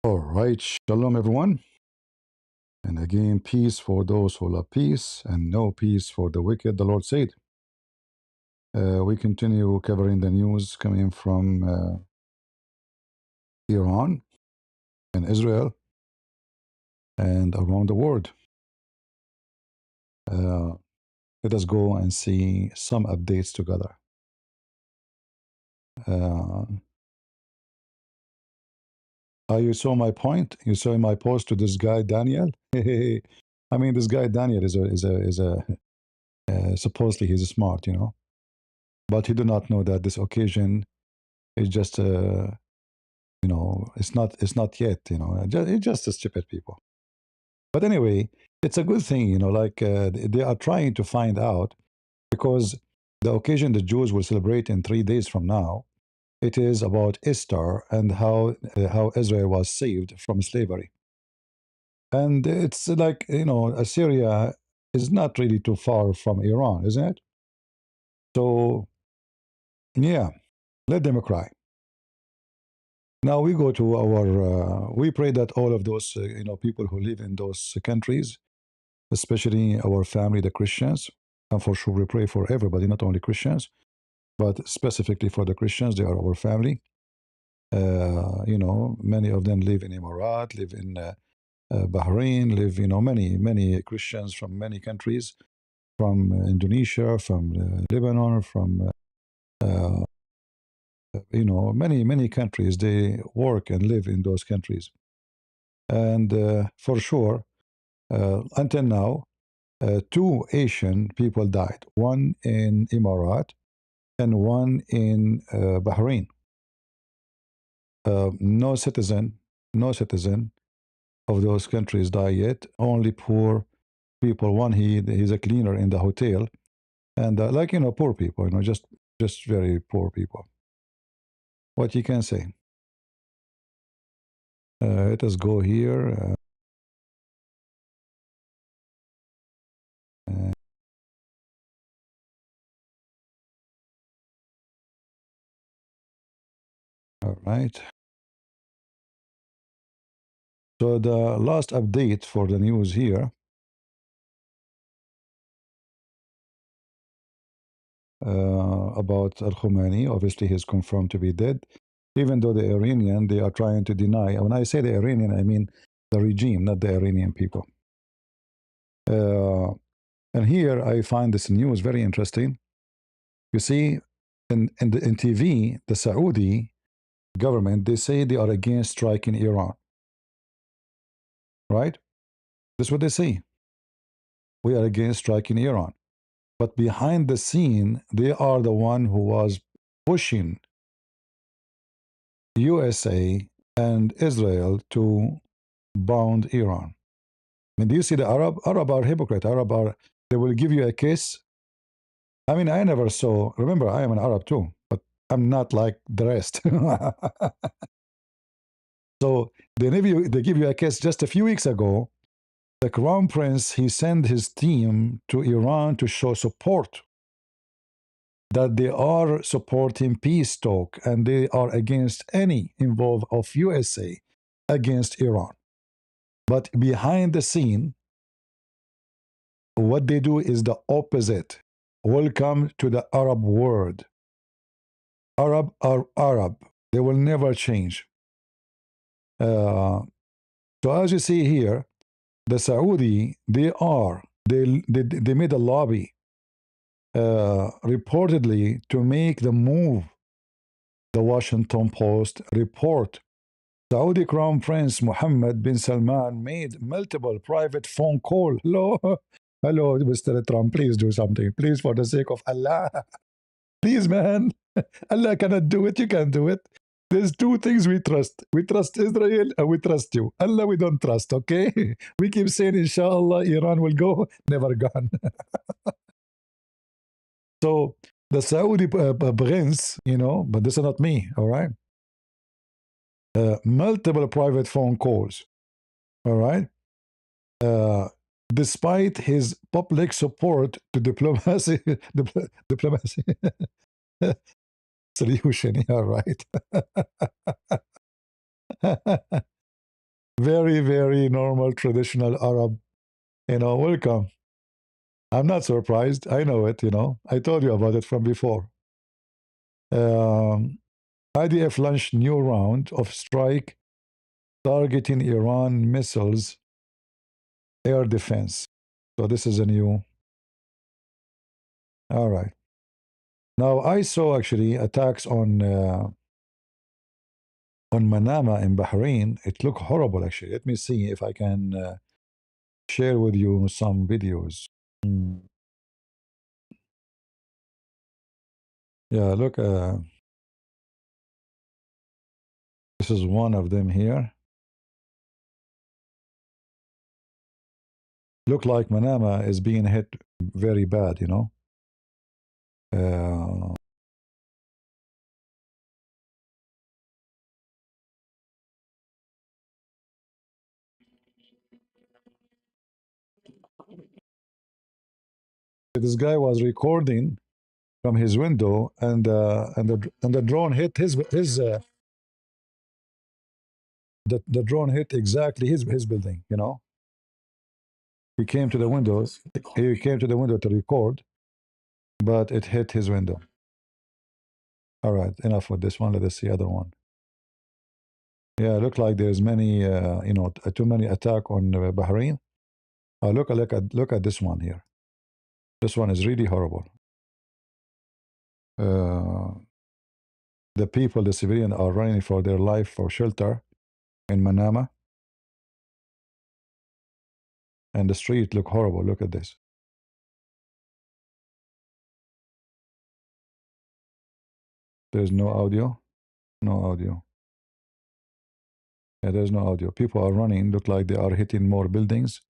All right, shalom everyone. And again, peace for those who love peace, and no peace for the wicked, the Lord said. We continue covering the news coming from Iran and Israel and around the world. Uh, Let us go and see some updates together. Uh, you saw my point? You saw my post to this guy, Daniel? I mean, this guy, Daniel, is a supposedly he's smart, but he do not know that this occasion is just it's not yet, it's just a stupid people. But anyway, it's a good thing, like they are trying to find out, because the occasion the Jews will celebrate in 3 days from now, it is about Easter and how Israel was saved from slavery. And it's like, Assyria is not really too far from Iran, isn't it? So yeah, let them cry. Now we go to we pray that all of those, people who live in those countries, especially our family, the Christians, and for sure we pray for everybody, not only Christians, but specifically for the Christians, they are our family. Many of them live in Emirat, live in Bahrain, live, many Christians from many countries, from Indonesia, from Lebanon, from, uh, many countries. They work and live in those countries. And for sure, until now, two Asian people died, one in Emirat and one in Bahrain. No citizen of those countries died yet. Only poor people. One, he's a cleaner in the hotel, and poor people. Just very poor people. What you can say? Let us go here. All right. So the last update for the news here, about Al Khomeini. Obviously, he's confirmed to be dead, even though the Iranian, they are trying to deny. When I say the Iranian, I mean the regime, not the Iranian people. Uh, and here I find this news very interesting. You see, in TV, the Saudi government, they say they are against striking Iran, right? That's what they say. We are against striking Iran. But behind the scene, they are the one who was pushing USA and Israel to bound Iran. I mean, do you see the Arab? Arab are hypocrite. Arab are, they will give you a kiss. I mean, I never saw, remember, I am an Arab too, but I'm not like the rest. So they give you a kiss. Just a few weeks ago, the Crown Prince, he sent his team to Iran to show support, that they are supporting peace talk and they are against any involve of USA against Iran. But behind the scene, what they do is the opposite. Welcome to the Arab world. Arab are Arab. They will never change. Uh, so as you see here, the Saudi, they made a lobby, reportedly, to make the move. The Washington Post report Saudi Crown Prince Mohammed bin Salman made multiple private phone calls. Hello, hello, Mr. Trump, please do something. Please, for the sake of Allah. Please, man. Allah cannot do it. You can do it. There's two things we trust. We trust Israel and we trust you. Allah, we don't trust, okay? We keep saying, inshallah, Iran will go. Never gone. So the Saudi prince, but this is not me, all right? Multiple private phone calls, all right? Uh, Despite his public support to diplomacy, diplomacy solution, yeah, right. Very, very normal, traditional Arab. Welcome. I'm not surprised. I know it. I told you about it from before. Um, IDF launched new round of strike targeting Iran missiles air defense. So this is a new. All right. Now I saw actually attacks on Manama in Bahrain. It looked horrible actually. Let me see if I can share with you some videos. Mm. Yeah, look. This is one of them here. Look like Manama is being hit very bad. Uh, this guy was recording from his window, and the drone hit his the drone hit exactly his building. He came to the windows. He came to the window to record, but it hit his window. All right, enough with this one. Let us see other one. Yeah, look like there's many, too many attack on Bahrain. Look at this one here. This one is really horrible. Uh, the people, the civilians, are running for their life for shelter in Manama, and the street look horrible. Look at this. There's no audio. No audio. Yeah, there's no audio. People are running. Look like they are hitting more buildings.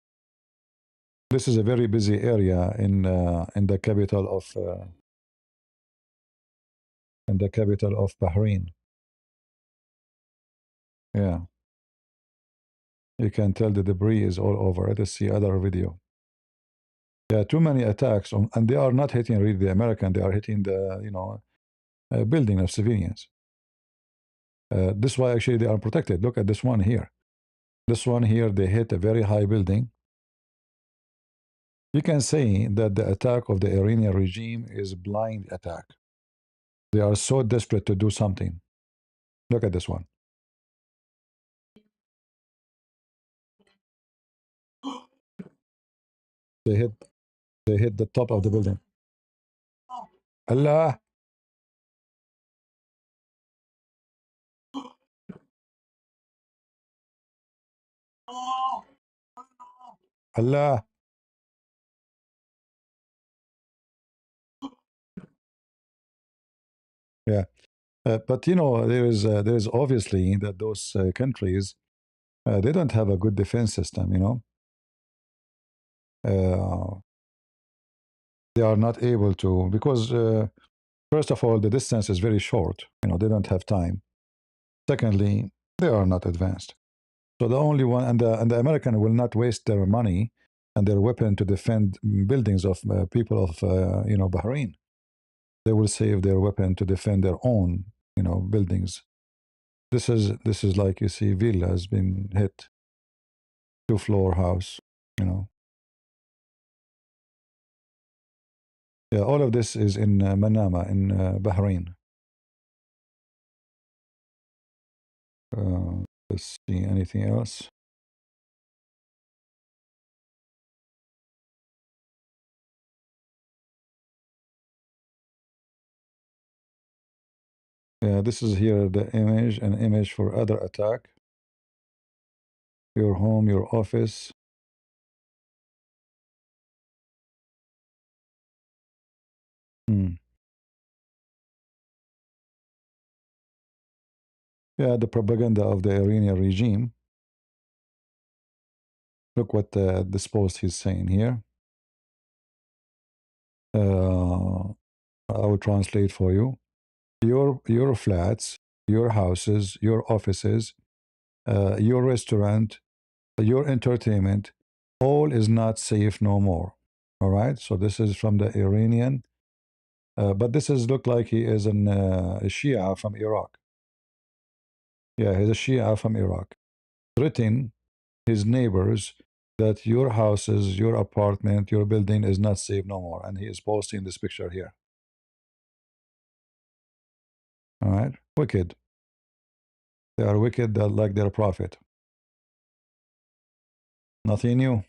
This is a very busy area in the capital of Bahrain. Yeah, you can tell the debris is all over. Let us see other video. Yeah, too many attacks and they are not hitting really the American. They are hitting the building of civilians. This is why actually they are protected. Look at this one here. This one here, they hit a very high building. You can say that the attack of the Iranian regime is blind attack. They are so desperate to do something. Look at this one. They hit they hit the top of the building. Allah, Allah. Yeah. But there is obviously that those countries they don't have a good defense system. They are not able to because first of all the distance is very short. They don't have time. Secondly, they are not advanced. So the only one, and the American will not waste their money and their weapon to defend buildings of people of Bahrain. They will save their weapon to defend their own buildings. This is like you see, Villa has been hit, two-floor house. You know, yeah, all of this is in Manama in Bahrain. Let's see anything else. Yeah, this is here the image, an image for other attack. Your home, your office. Hmm. Yeah, the propaganda of the Iranian regime. Look what this post he's saying here. I will translate for you. Your flats, your houses, your offices, your restaurant, your entertainment, all is not safe no more. All right. So this is from the Iranian, but this is look like he is a Shia from Iraq. Yeah, he's a Shia from Iraq. Written his neighbors that your houses, your apartment, your building is not safe no more. And he is posting this picture here. All right. Wicked. They are wicked that like their prophet. Nothing new.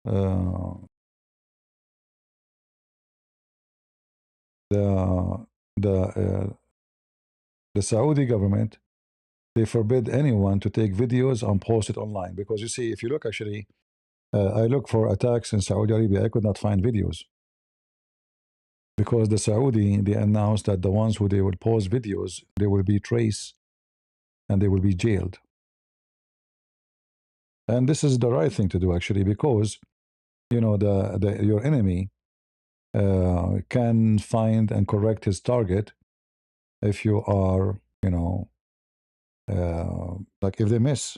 Uh, the the the Saudi government, they forbid anyone to take videos and post it online, because you see, if you look actually, I look for attacks in Saudi Arabia, I could not find videos, because the Saudi, they announced that the ones who they will post videos, they will be traced and they will be jailed. And this is the right thing to do actually, because you know your enemy can find and correct his target if you are, like if they miss,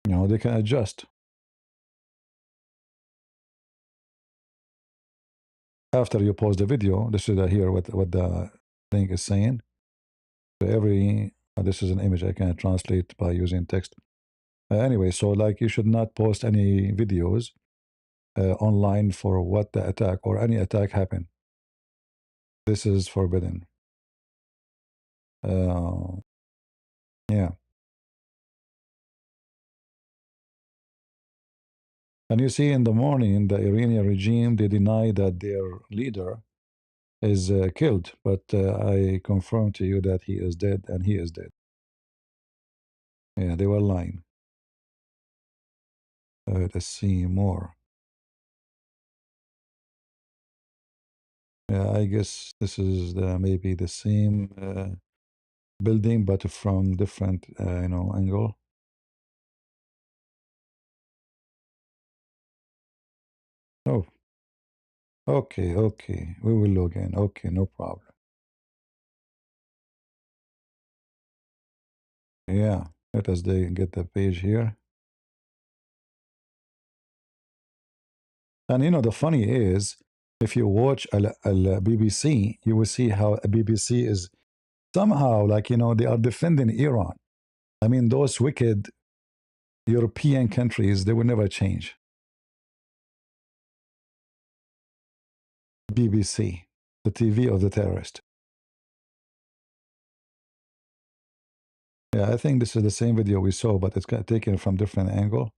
they can adjust. After you post the video, this is here what the thing is saying. So this is an image I can translate by using text. Anyway, so like you should not post any videos online for what the attack or any attack happened. This is forbidden. Yeah. And you see, in the morning, the Iranian regime, they deny that their leader is killed, but I confirm to you that he is dead, and he is dead. Yeah, they were lying. Let's see more. Yeah, I guess this is maybe the same building, but from different, angle. Oh, okay, okay. We will log in. Okay, no problem. Yeah, let us get the page here. And the funny is, if you watch a BBC, you will see how a BBC is somehow like, they are defending Iran. I mean, those wicked European countries, they will never change. BBC, the TV of the terrorist. Yeah, I think this is the same video we saw, but it's taken from different angle.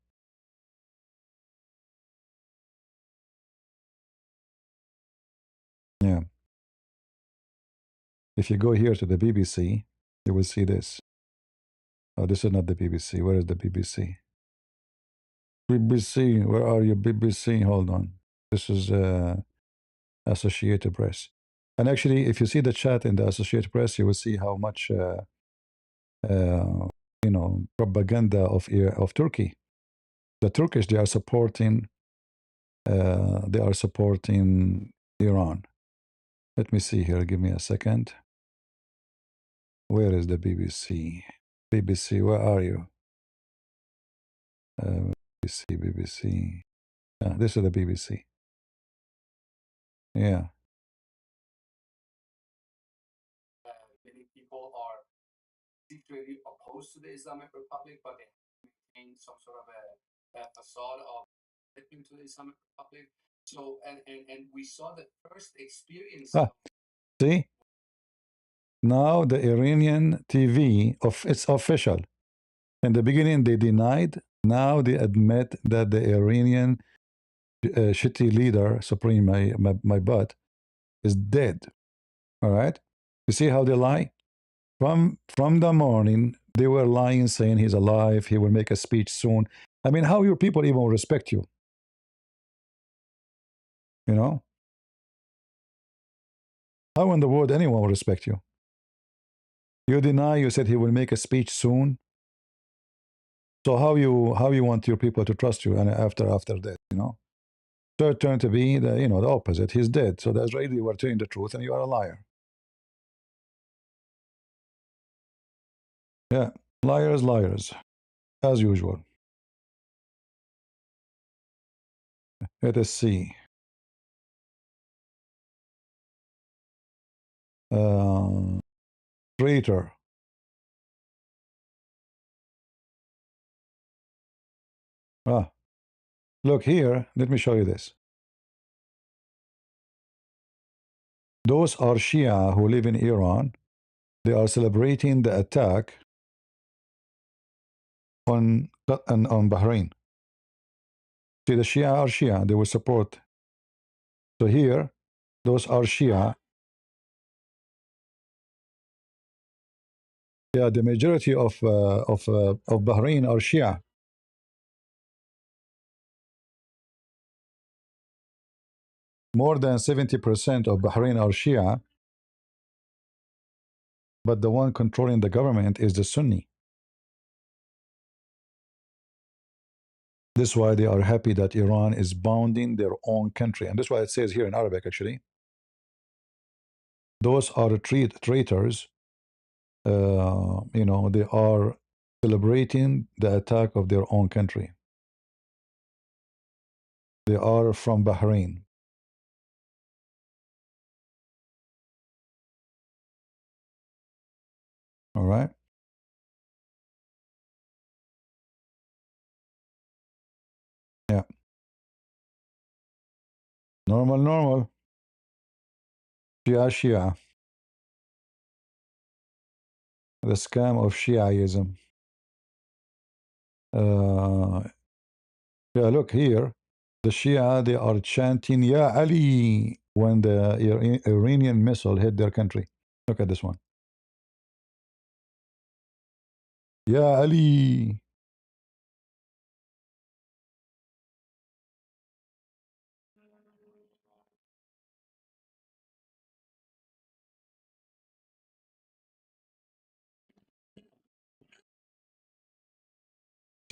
Yeah. If you go here to the BBC, you will see this. Oh, this is not the BBC. Where is the BBC? BBC, where are you, BBC? Hold on. This is Associated Press. And actually, if you see the chat in the Associated Press, you will see how much, uh, propaganda of Turkey. The Turkish, they are supporting Iran. Let me see here. Give me a second. Where is the BBC? BBC, where are you? BBC, BBC. This is the BBC. Yeah. Ah, see? Now the Iranian TV, it's official. In the beginning, they denied. Now they admit that the Iranian shitty leader, Supreme, my butt, is dead. All right? You see how they lie? From the morning, they were lying, saying he's alive, he will make a speech soon. I mean, how your people even respect you? You know? How in the world anyone will respect you? You deny, you said he will make a speech soon. So how you want your people to trust you and after that, So it turned to be the opposite. He's dead. So the Israeli were telling the truth and you are a liar. Yeah. Liars, liars. As usual. Let us see. traitor. Ah, look here. Let me show you this. Those are Shia who live in Iran. They are celebrating the attack on Bahrain. See, the Shia are Shia. They will support. So here, those are Shia. Yeah, the majority of Bahrain are Shia. More than 70% of Bahrain are Shia, but the one controlling the government is the Sunni. This is why they are happy that Iran is bounding their own country. And this is why it says here in Arabic, actually. Those are traitors. They are celebrating the attack of their own country. They are from Bahrain. All right. Yeah. Normal, normal. Shia, Shia. The scam of Shiaism. Uh, yeah, look here. The Shia, they are chanting, Ya Ali, when the Iranian missile hit their country. Look at this one. Ya Ali.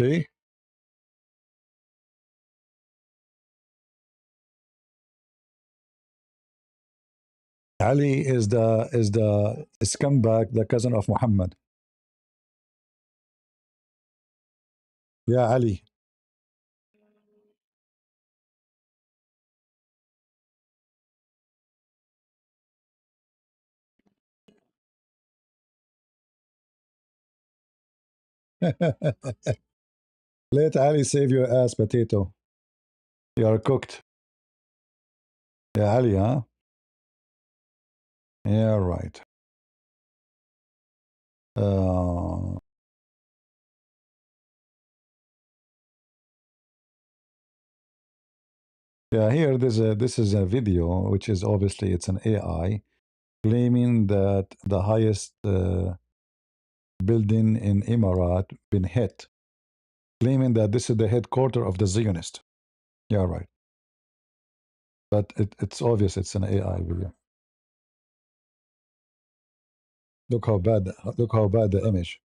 See? Ali is the scumbag, the cousin of Muhammad. Ya Ali. Let Ali save your ass, potato. You are cooked. Ya Ali, huh? Yeah, right. Uh, yeah, here this is a video, which is obviously it's an AI claiming that the highest building in Emirat been hit, claiming that this is the headquarter of the Zionist. Yeah, right. But it's obvious it's an AI video. Look how bad the image.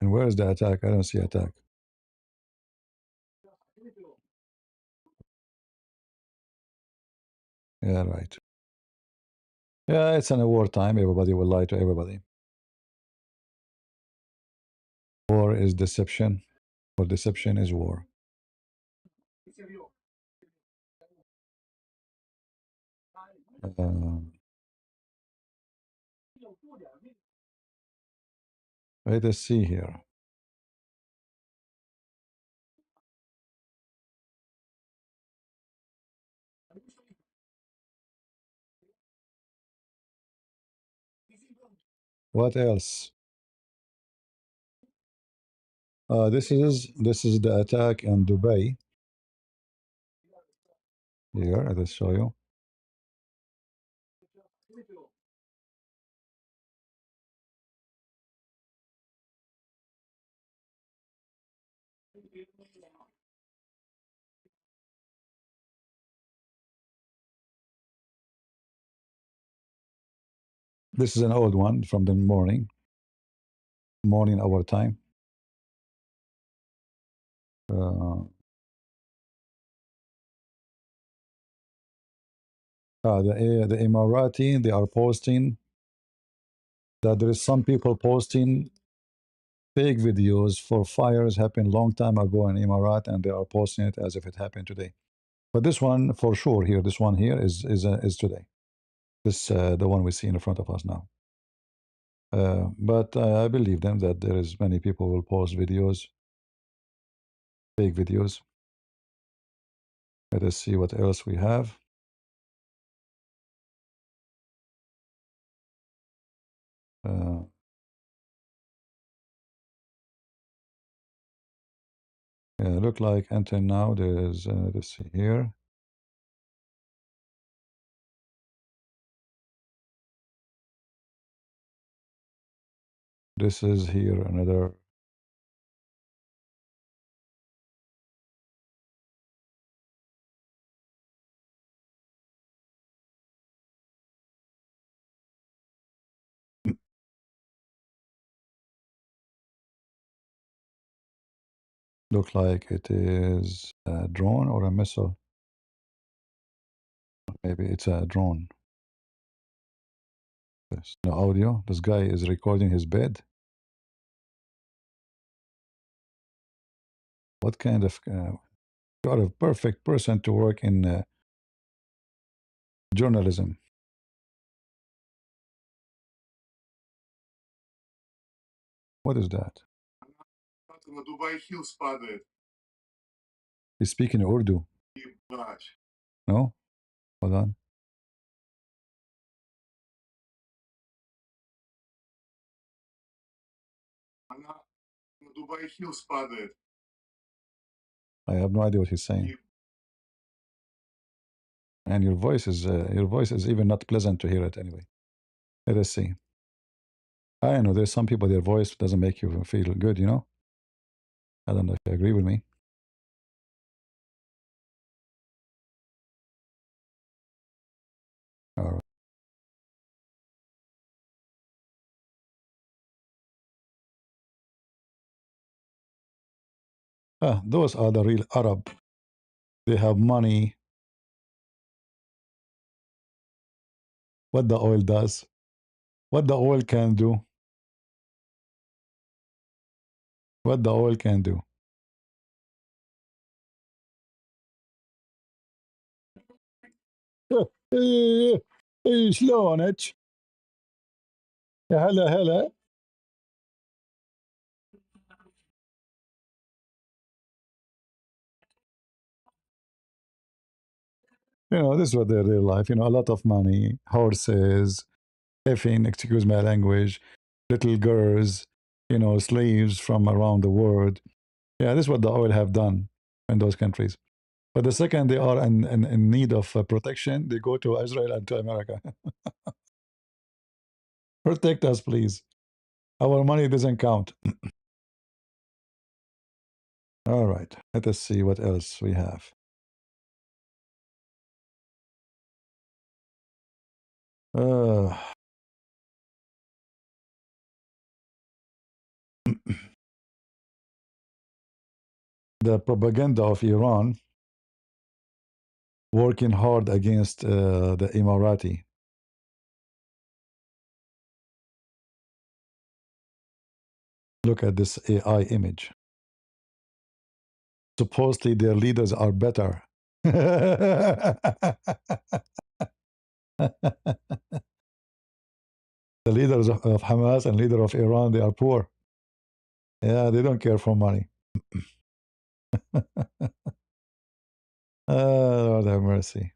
And where is the attack? I don't see attack. Yeah, right. Yeah, it's in a wartime. Everybody will lie to everybody. War is deception, or deception is war. Uh, let us see here. What else? This is the attack in Dubai. Here, let's show you. This is an old one from the morning our time. Uh, the Emirati, they are posting that there is some people posting fake videos for fires happened long time ago in Emirat, and they are posting it as if it happened today. But this one for sure here, this one here is today. This the one we see in front of us now. But I believe them that there is many people will post videos, fake videos. Let us see what else we have. Yeah, look like until now there's let's see here. This is here another. Look like it is a drone or a missile. Maybe it's a drone. There's no audio. This guy is recording his bed. What kind of you are a perfect person to work in journalism. What is that? He's speaking Urdu. No? Hold on. I have no idea what he's saying. And your voice is even not pleasant to hear it anyway. Let us see. I know there's some people their voice doesn't make you feel good, you know? I don't know if you agree with me. All right. Ah, those are the real Arab. They have money. What the oil does, what the oil can do, what the oil can do. شلونك؟ يا هلا هلا. You know, this is what their real life. You know, a lot of money, horses, effing, excuse my language, little girls, you know, slaves from around the world. Yeah, this is what the oil have done in those countries. But the second they are in need of protection, they go to Israel and to America. Protect us, please. Our money doesn't count. All right, let us see what else we have. Uh, the propaganda of Iran working hard against the Emirati. Look at this AI image. Supposedly their leaders are better. The leaders of Hamas and leader of Iran, they are poor. Yeah, they don't care for money. Lord have mercy.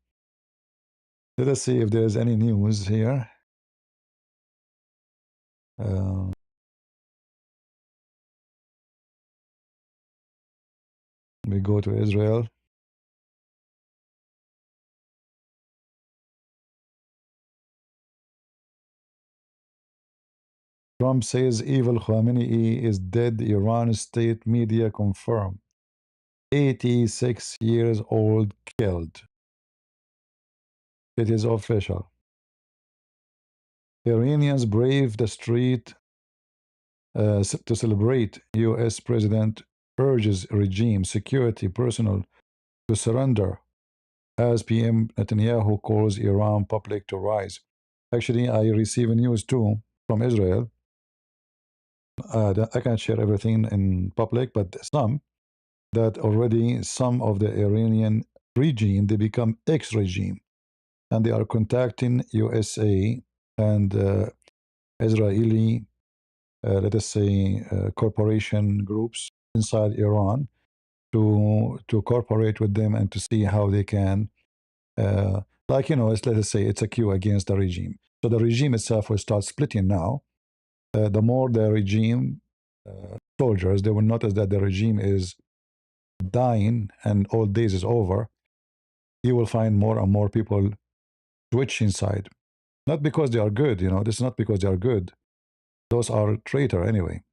Let us see if there's any news here. Uh, we go to Israel. Trump says evil Khamenei is dead. Iran state media confirm. 86 years old killed. It is official. Iranians brave the street to celebrate. U.S. President urges regime security personnel to surrender as PM Netanyahu calls Iran public to rise. Actually, I receive news too from Israel I can't share everything in public, but some that already some of the Iranian regime they become ex-regime, and they are contacting USA and Israeli, let us say, corporation groups inside Iran to cooperate with them and to see how they can, like let us say it's a coup against the regime. So the regime itself will start splitting now. The more the regime soldiers, they will notice that the regime is dying and old days is over. You will find more and more people switching side. Not because they are good, this is not because they are good. Those are traitor anyway.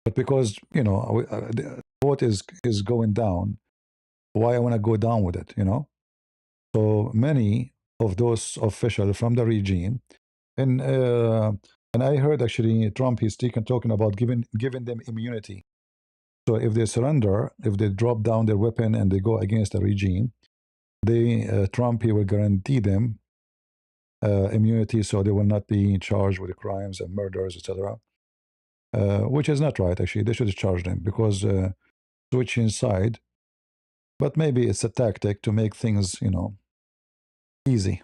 But because, the vote is going down, why I want to go down with it? So many of those officials from the regime, and uh, and I heard actually Trump he's talking about giving them immunity. So if they surrender, if they drop down their weapon and they go against the regime, they Trump he will guarantee them immunity, so they will not be charged with crimes and murders, etc. Which is not right. Actually, they should charge them because switching side. But maybe it's a tactic to make things, easy.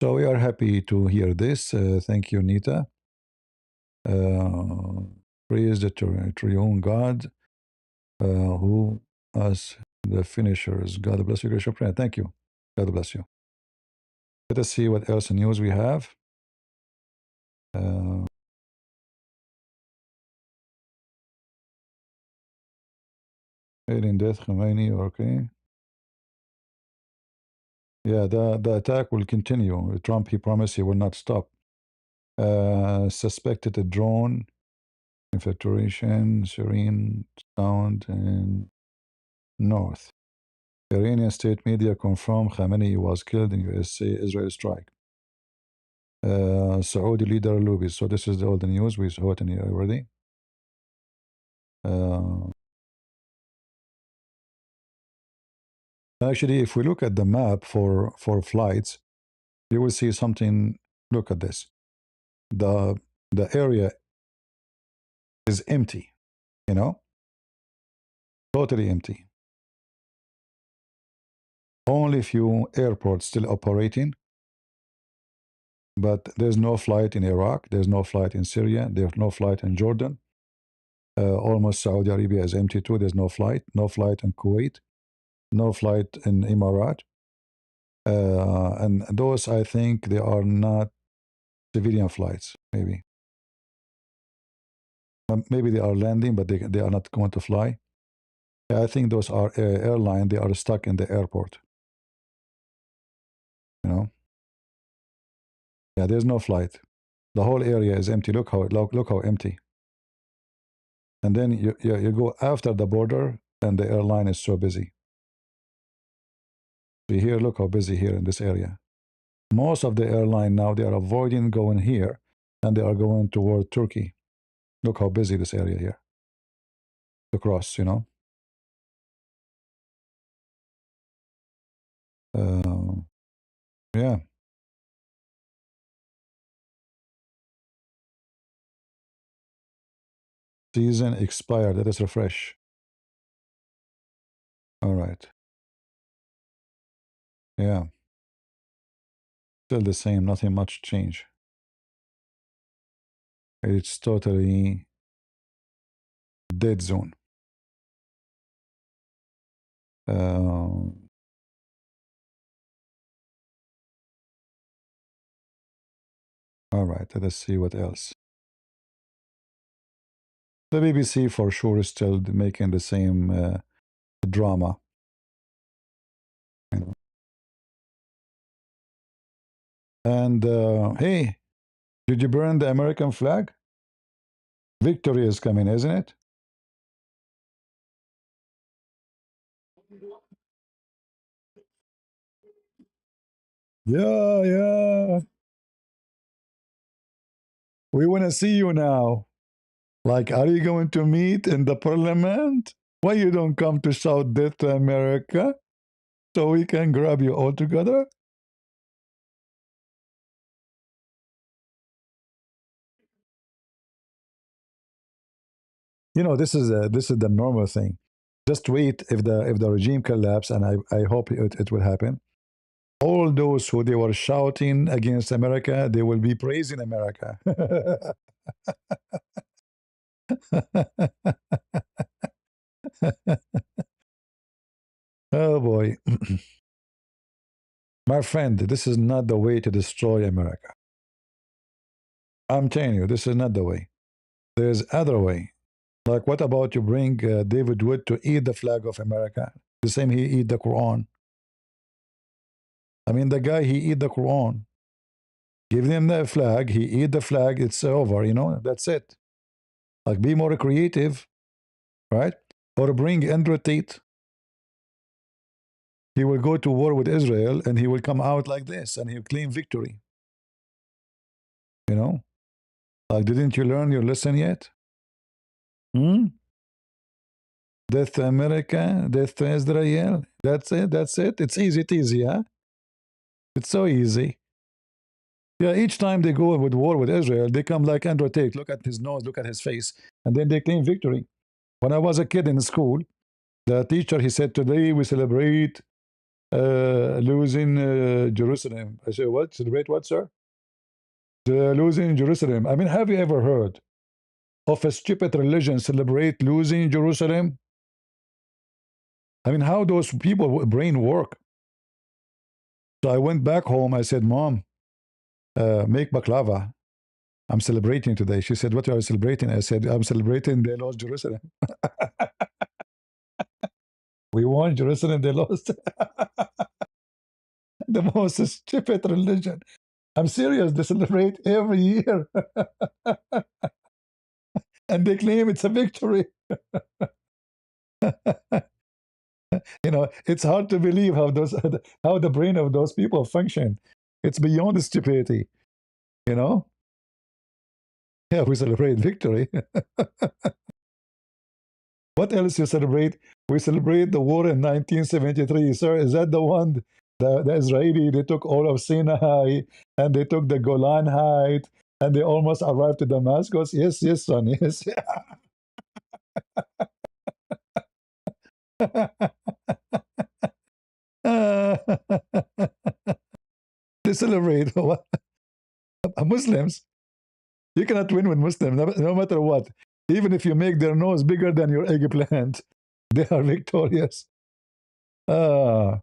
So we are happy to hear this. Thank you, Nita. Uh, praise the triune God who us the finishers. God bless you, Gracious Prayer. Thank you. God bless you. Let us see what else news we have. Uh, alien death, Khomeini, okay. Yeah, the attack will continue. Trump, he promised he will not stop. Suspected a drone infiltration, Syrian sound in north. Iranian state media confirm Khamenei was killed in USA-Israel strike. Saudi leader Lubi. So this is all the news. We saw it in here already. Uh, actually, if we look at the map for flights, you will see something. Look at this. The area is empty. Totally empty. Only few airports still operating, but there's no flight in Iraq. There's no flight in Syria. There's no flight in Jordan. Almost Saudi Arabia is empty too. There's no flight. No flight in Kuwait. No flight in Emirat. And those, I think, they are not civilian flights. Maybe they are landing, but they are not going to fly. I think those are airline. They are stuck in the airport. Yeah, there's no flight. The whole area is empty. Look how empty. And then you go after the border, and the airline is so busy. See here, look how busy here in this area. Most of the airline now, they are avoiding going here, and they are going toward Turkey. Look how busy this area here to cross. Uh, yeah. Season expired. Let us refresh. All right. Yeah. Still the same. Nothing much change. It's totally dead zone. Uh, all right. Let us see what else. The BBC for sure is still making the same drama. And hey, did you burn the American flag? Victory is coming, isn't it? Yeah, yeah. We want to see you now. Like, are you going to meet in the parliament? Why you don't come to shout death to America so we can grab you all together? This is the normal thing. Just wait if the regime collapse, and I hope it will happen. All those who they were shouting against America, they will be praising America. Oh boy. My friend, this is not the way to destroy America. I'm telling you, this is not the way. There's other way. Like, what about you bring David Wood to eat the flag of America? The same he eat the Quran. I mean, the guy, he eat the Quran. Give him the flag, he eat the flag, it's over, that's it. Like, be more creative, right? Or bring Andrew Tate. He will go to war with Israel and he will come out like this and he'll claim victory. You know? Like, didn't you learn your lesson yet? Hmm? Death to America, death to Israel. That's it, that's it. It's easy, huh? It's so easy. Yeah, each time they go with war with Israel, they come like Andrew Tate. Look at his nose, look at his face, and then they claim victory. When I was a kid in school, the teacher, he said, today we celebrate losing Jerusalem. I said, what? Celebrate what, sir? Losing Jerusalem. I mean, have you ever heard of a stupid religion celebrate losing Jerusalem? I mean, how those people brain work? So I went back home. I said, Mom, make baklava. I'm celebrating today. She said, what are you celebrating? I said, I'm celebrating they lost Jerusalem. We won Jerusalem, they lost. The most stupid religion. I'm serious. They celebrate every year. And they claim it's a victory. It's hard to believe how the brain of those people function. It's beyond stupidity. You know? Yeah, we celebrate victory. What else you celebrate? We celebrate the war in 1973. Sir, is that the one, the Israeli, they took all of Sinai and they took the Golan Heights and they almost arrived to Damascus? Yes, yes, son, yes. They celebrate what? Muslims. You cannot win with Muslims, no matter what. Even if you make their nose bigger than your eggplant, they are victorious. Ah,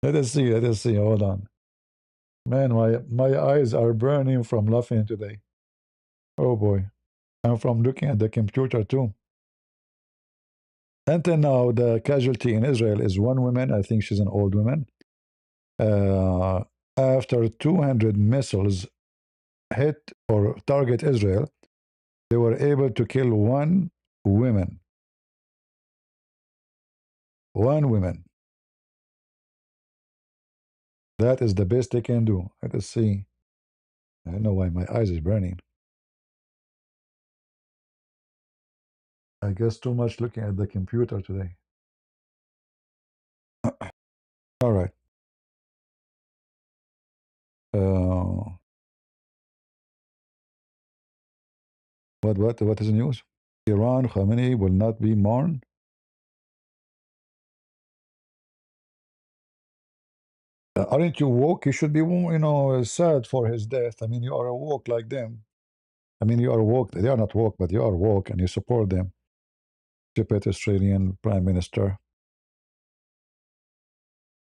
let us see. Let us see. Hold on. Man, my eyes are burning from laughing today. Oh boy. I'm from looking at the computer too. Until now, the casualty in Israel is one woman. I think she's an old woman. Uh, After 200 missiles hit or target Israel, they were able to kill one woman. One woman. That is the best they can do. Let us see. I don't know why my eyes is burning. I guess too much looking at the computer today. All right. Uh, what is the news? Iran Khamenei will not be mourned. Aren't you woke? You should be, sad for his death. I mean, you are woke like them. I mean, you are woke. They are not woke, but you are woke, and you support them. Stupid Australian Prime Minister.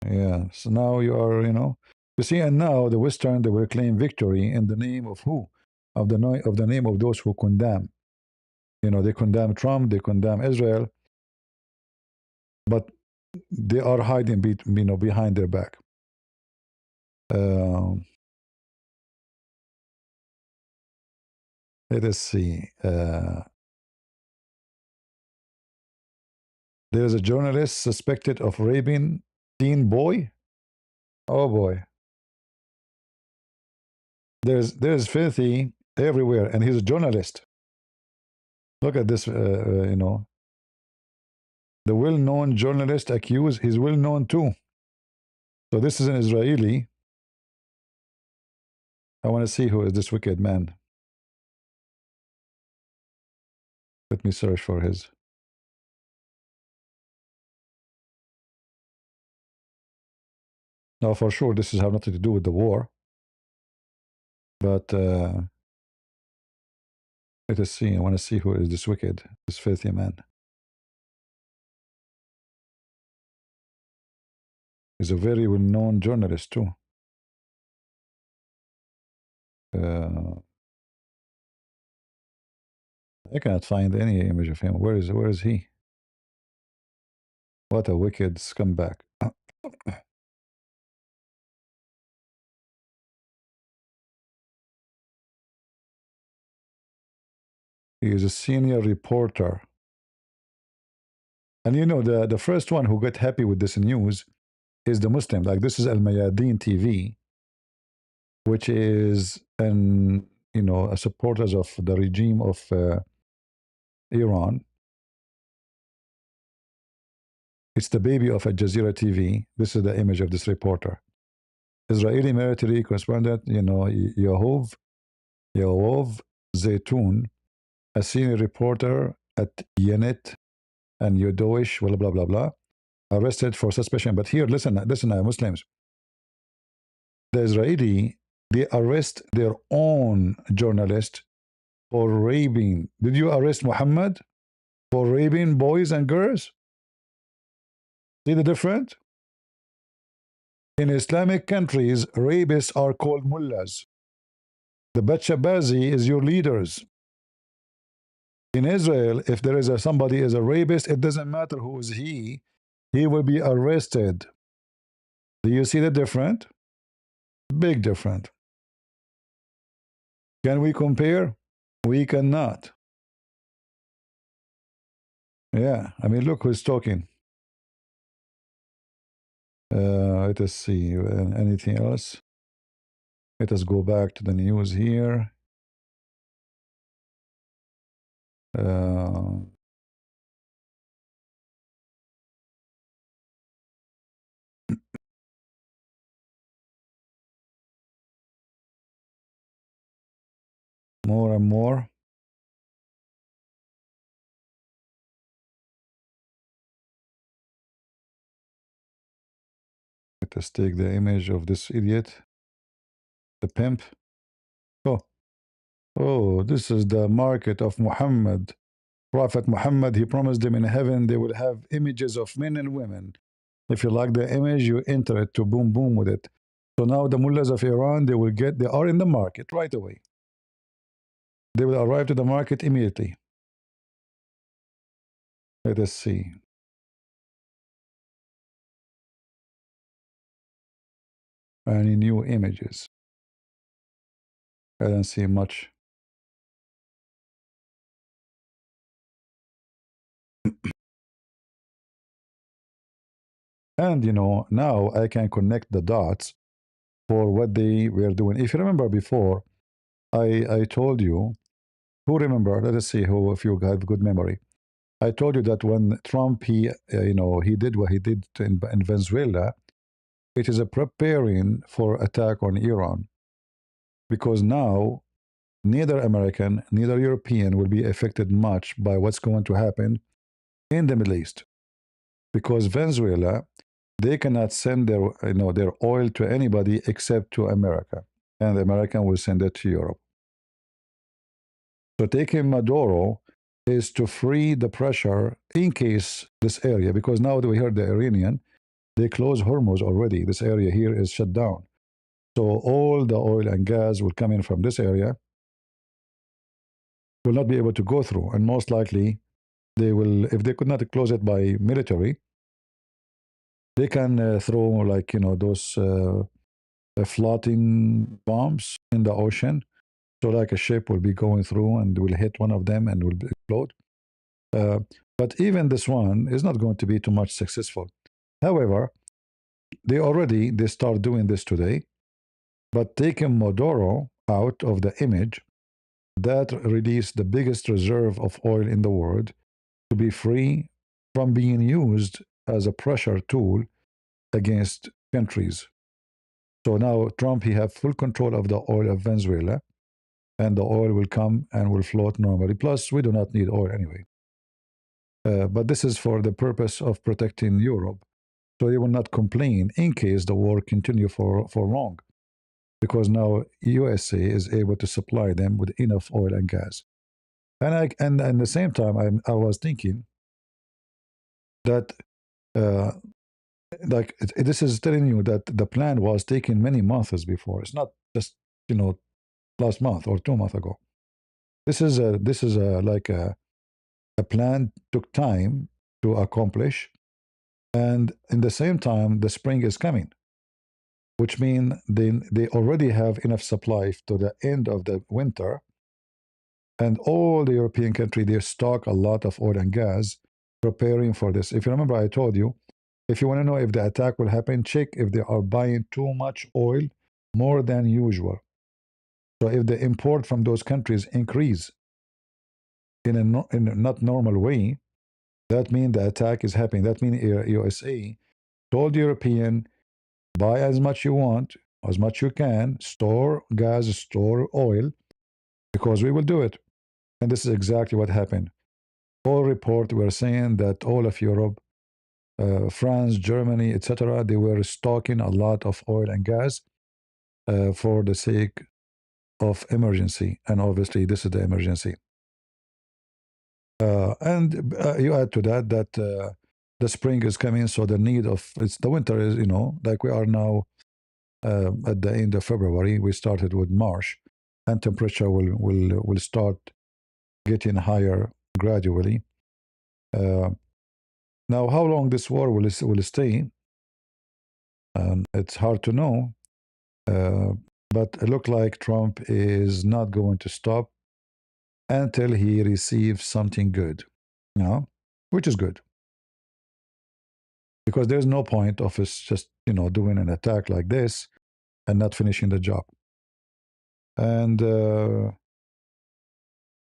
Yeah. So now you are, you see, and now the Western they will claim victory in the name of who? Of the name of those who condemn. They condemn Trump, they condemn Israel, but they are hiding, behind their back. Um, Let us see. There is a journalist suspected of raping teen boy. Oh boy, there's filthy everywhere, and he's a journalist. Look at this. The well-known journalist accused. He's well-known too. So this is an Israeli. I want to see who is this wicked man. Let me search for his. Now, for sure, this has have nothing to do with the war, but let us see. I want to see who is this wicked, this filthy man. He's a very well-known journalist too. Uh, I cannot find any image of him. Where is he? What a wicked scumbag. He is a senior reporter. And you know, the first one who got happy with this news is the Muslim. Like this is Al Mayadeen TV, which is a supporters of the regime of Iran. It's the baby of Al Jazeera TV. This is the image of this reporter. Israeli military correspondent, Yoav Zaytoun, a senior reporter at Yenet and Yodoish, blah, blah, blah, blah, arrested for suspicion. But here, listen, Muslims. The Israeli, they arrest their own journalist for raping. Did you arrest Muhammad for raping boys and girls? See the difference? In Islamic countries, rapists are called mullahs. The Bachabazi is your leaders. In Israel, if there is somebody is a rapist, it doesn't matter who is he will be arrested. Do you see the difference? Big difference. Can we compare? We cannot. Yeah, I mean, look who's talking. Let us see. Anything else? Let us go back to the news here. Uh, more and more. Let us take the image of this idiot, the pimp. Oh, oh, this is the market of Muhammad. Prophet Muhammad, he promised them in heaven they will have images of men and women. If you like the image, you enter it to boom boom with it. So now the mullahs of Iran, they are in the market right away. They will arrive to the market immediately. Let us see. Any new images? I don't see much. And now I can connect the dots for what they were doing. If you remember before, I told you, who remember? Let us see who, if you have good memory. I told you that when Trump, he did what he did in Venezuela, it is a preparing for attack on Iran. Because now, neither American, neither European will be affected much by what's going to happen in the Middle East. Because Venezuela, they cannot send their oil to anybody except to America. And the American will send it to Europe. So taking Maduro is to free the pressure in case this area, because now that we heard the Iranian, they close Hormuz already. This area here is shut down. So all the oil and gas will come in from this area, will not be able to go through. And most likely, they will, if they could not close it by military, they can throw those floating bombs in the ocean. So like a ship will be going through and will hit one of them and will explode. But even this one is not going to be too much successful. However, they start doing this today, but taking Maduro out of the image, that released the biggest reserve of oil in the world to be free from being used as a pressure tool against countries. So now Trump, he have full control of the oil of Venezuela. and the oil will come and will float normally. Plus, we do not need oil anyway. But this is for the purpose of protecting Europe, so they will not complain in case the war continue for long, because now USA is able to supply them with enough oil and gas. And at the same time, I was thinking that uh, this is telling you that the plan was taking many months before. It's not just you know last month or 2 months ago. This is like a plan took time to accomplish, and in the same time, the spring is coming, which means they already have enough supply to the end of the winter, and all the European countries they stock a lot of oil and gas, preparing for this. If you remember, I told you, if you want to know if the attack will happen, check if they are buying too much oil, more than usual. So if the import from those countries increase in a, in a not normal way, that means the attack is happening. That means USA told European, buy as much you want, as much you can, store gas, store oil, because we will do it. And this is exactly what happened. All report were saying that all of Europe, France, Germany, etc., they were stocking a lot of oil and gas for the sake of emergency. And obviously, this is the emergency. And you add to that that the spring is coming, so the need of it's the winter is like we are now at the end of February. We started with March, and temperature will start getting higher gradually. Uh, Now, how long this war will stay, it's hard to know. Uh, but it looks like Trump is not going to stop until he receives something good, which is good, because there's no point of us just doing an attack like this and not finishing the job. And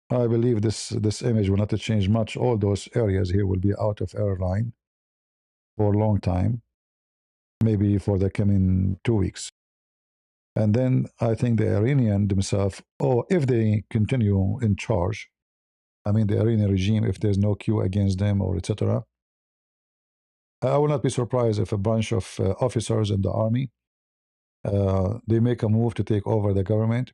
I believe this image will not change much. All those areas here will be out of airline for a long time, maybe for the coming 2 weeks. And then I think the Iranian themselves, or if they continue in charge, I mean the Iranian regime, if there's no coup against them or etc., I will not be surprised if a bunch of officers in the army they make a move to take over the government,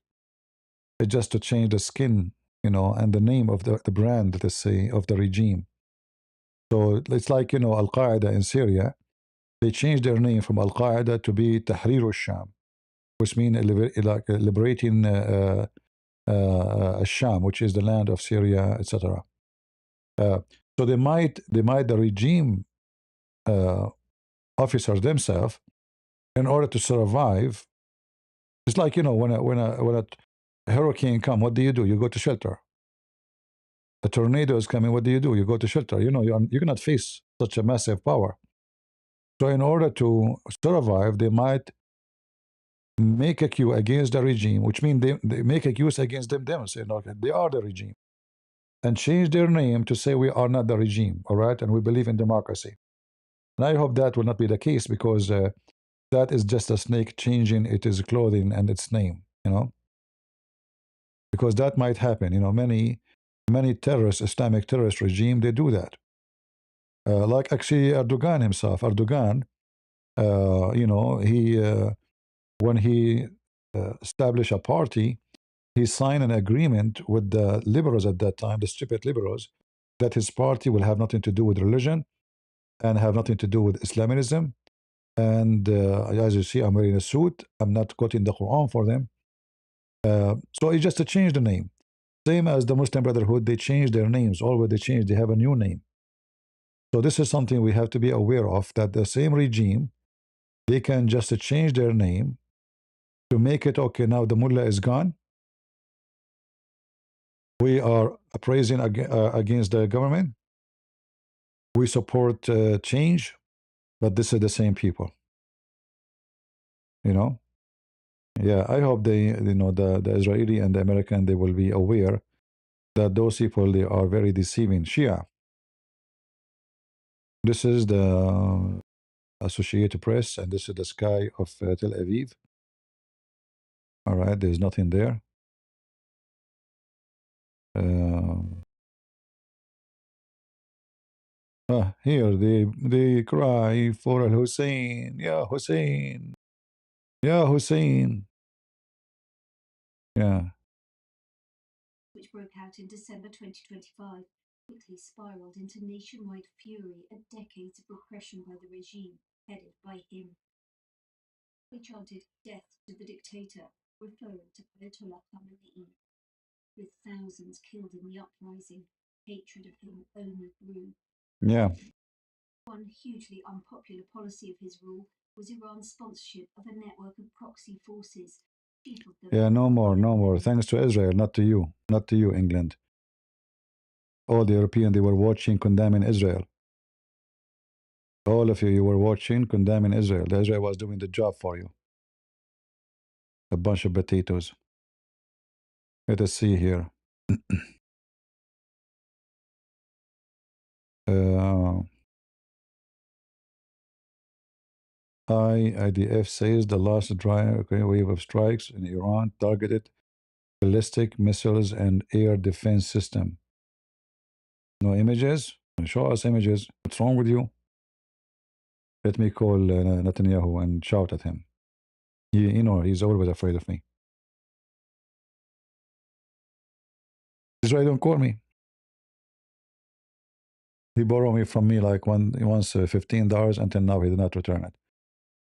just to change the skin, and the name of the brand, let's say, of the regime. So it's like Al Qaeda in Syria. They changed their name from Al Qaeda to be Tahrir al-Sham, which means like liberating Sham, which is the land of Syria, etc. So the regime uh, officers themselves, in order to survive. It's like when a hurricane come, what do? You go to shelter. A tornado is coming, what do? You go to shelter. You cannot face such a massive power. So in order to survive, they might make a coup against the regime, which means they make a coup against them, saying, okay, they are the regime, and change their name to say we are not the regime, all right, and we believe in democracy. And I hope that will not be the case, because that is just a snake changing its clothing and its name, because that might happen. Many Islamic terrorist regime, they do that. Like actually Erdogan himself. Erdogan, he when he established a party, he signed an agreement with the liberals at that time, the stupid liberals, that his party will have nothing to do with religion and have nothing to do with Islamism. And as you see, I'm wearing a suit. I'm not quoting the Quran for them. So it's just to change the name. Same as the Muslim Brotherhood, they change their names. Always they change, they have a new name. So this is something we have to be aware of, that the same regime, they can just change their name to make it, okay, now the mullah is gone. We are praising against the government. We support change, but this is the same people. You know? Yeah, I hope the Israeli and the American, they will be aware that those people, they are very deceiving. Shia. This is the Associated Press, and this is the sky of Tel Aviv. All right, there's nothing there. Uh, Here they cry for Al Hussein. Yeah, Hussein. Yeah, Hussein. Yeah. Which broke out in December 2025, quickly spiraled into nationwide fury at decades of repression by the regime headed by him. They chanted death to the dictator, referring to Ayatollah Khamenei. With thousands killed in the uprising, hatred of him only grew. Yeah. One hugely unpopular policy of his rule was Iran's sponsorship of a network of proxy forces, chief of them. Yeah, no more, no more. Thanks to Israel, not to you. Not to you, England. All the European, they were watching, condemning Israel. All of you, you were watching, condemning Israel. Israel was doing the job for you. A bunch of potatoes. Let us see here. uh, IDF says the last wave of strikes in Iran targeted ballistic missiles and air defense system. No images? Show us images. What's wrong with you? Let me call Netanyahu and shout at him. He's always afraid of me. Israel don't call me. He borrowed me from me like once $15 until now he did not return it.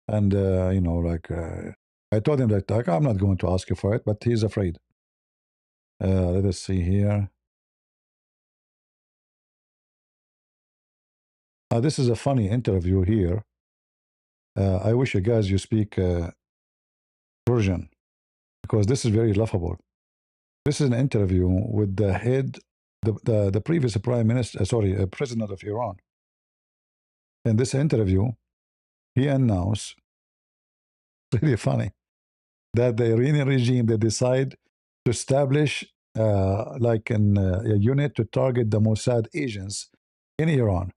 And I told him that like, I'm not going to ask you for it, but he's afraid. Let us see here. This is a funny interview here. I wish you guys you speak Persian because this is very laughable. This is an interview with the head, the previous prime minister, president of Iran. In this interview, he announced, really funny, that the Iranian regime, they decide to establish a unit to target the Mossad agents in Iran.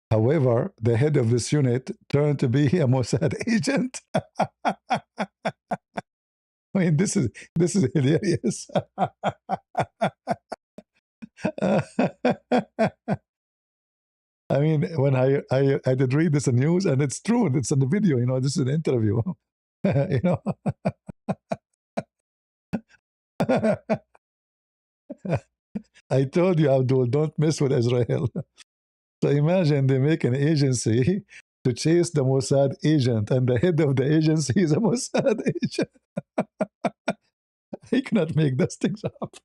However, the head of this unit turned to be a Mossad agent. I mean, this is hilarious. I mean, when I did read this in news, and it's true, it's in the video. This is an interview. you know. I told you, Abdul, don't mess with Israel. So imagine they make an agency to chase the Mossad agent, and the head of the agency is a Mossad agent. He cannot make those things up.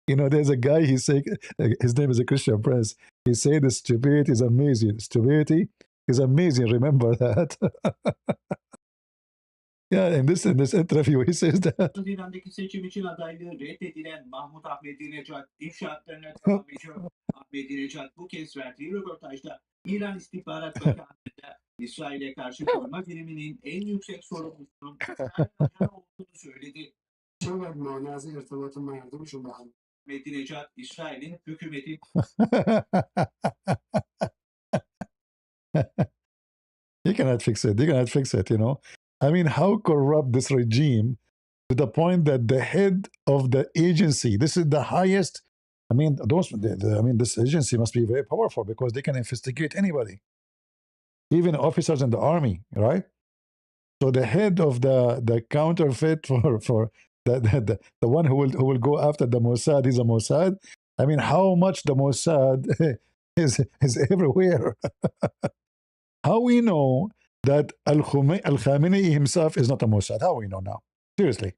There's a guy, he say, his name is a Christian Prince. He said the stupidity is amazing. Stupidity is amazing. Remember that. Yeah, in this interview, he says that. İran'daki seçim için adaylığı reddedilen Mahmut Ahmedinejad inşaatlarına devam ediyor. Ahmedinejad bu kez verdiği röportajda İran İstihbarat Bakanlığı'nda İsrail'e karşı koruma biriminin en yüksek sorumlusunun olduğunu söyledi. Ahmedinejad, İsrail'in hükümeti He cannot fix it. He cannot fix it, I mean, how corrupt this regime to the point that the head of the agency, this is the highest, I mean, this agency must be very powerful because they can investigate anybody, even officers in the army, right? So the head of the counterfeit for the one who will go after the Mossad is a Mossad. I mean, how much the Mossad is everywhere. How we know that Al-Khamenei himself is not a Mossad? How we know now? Seriously.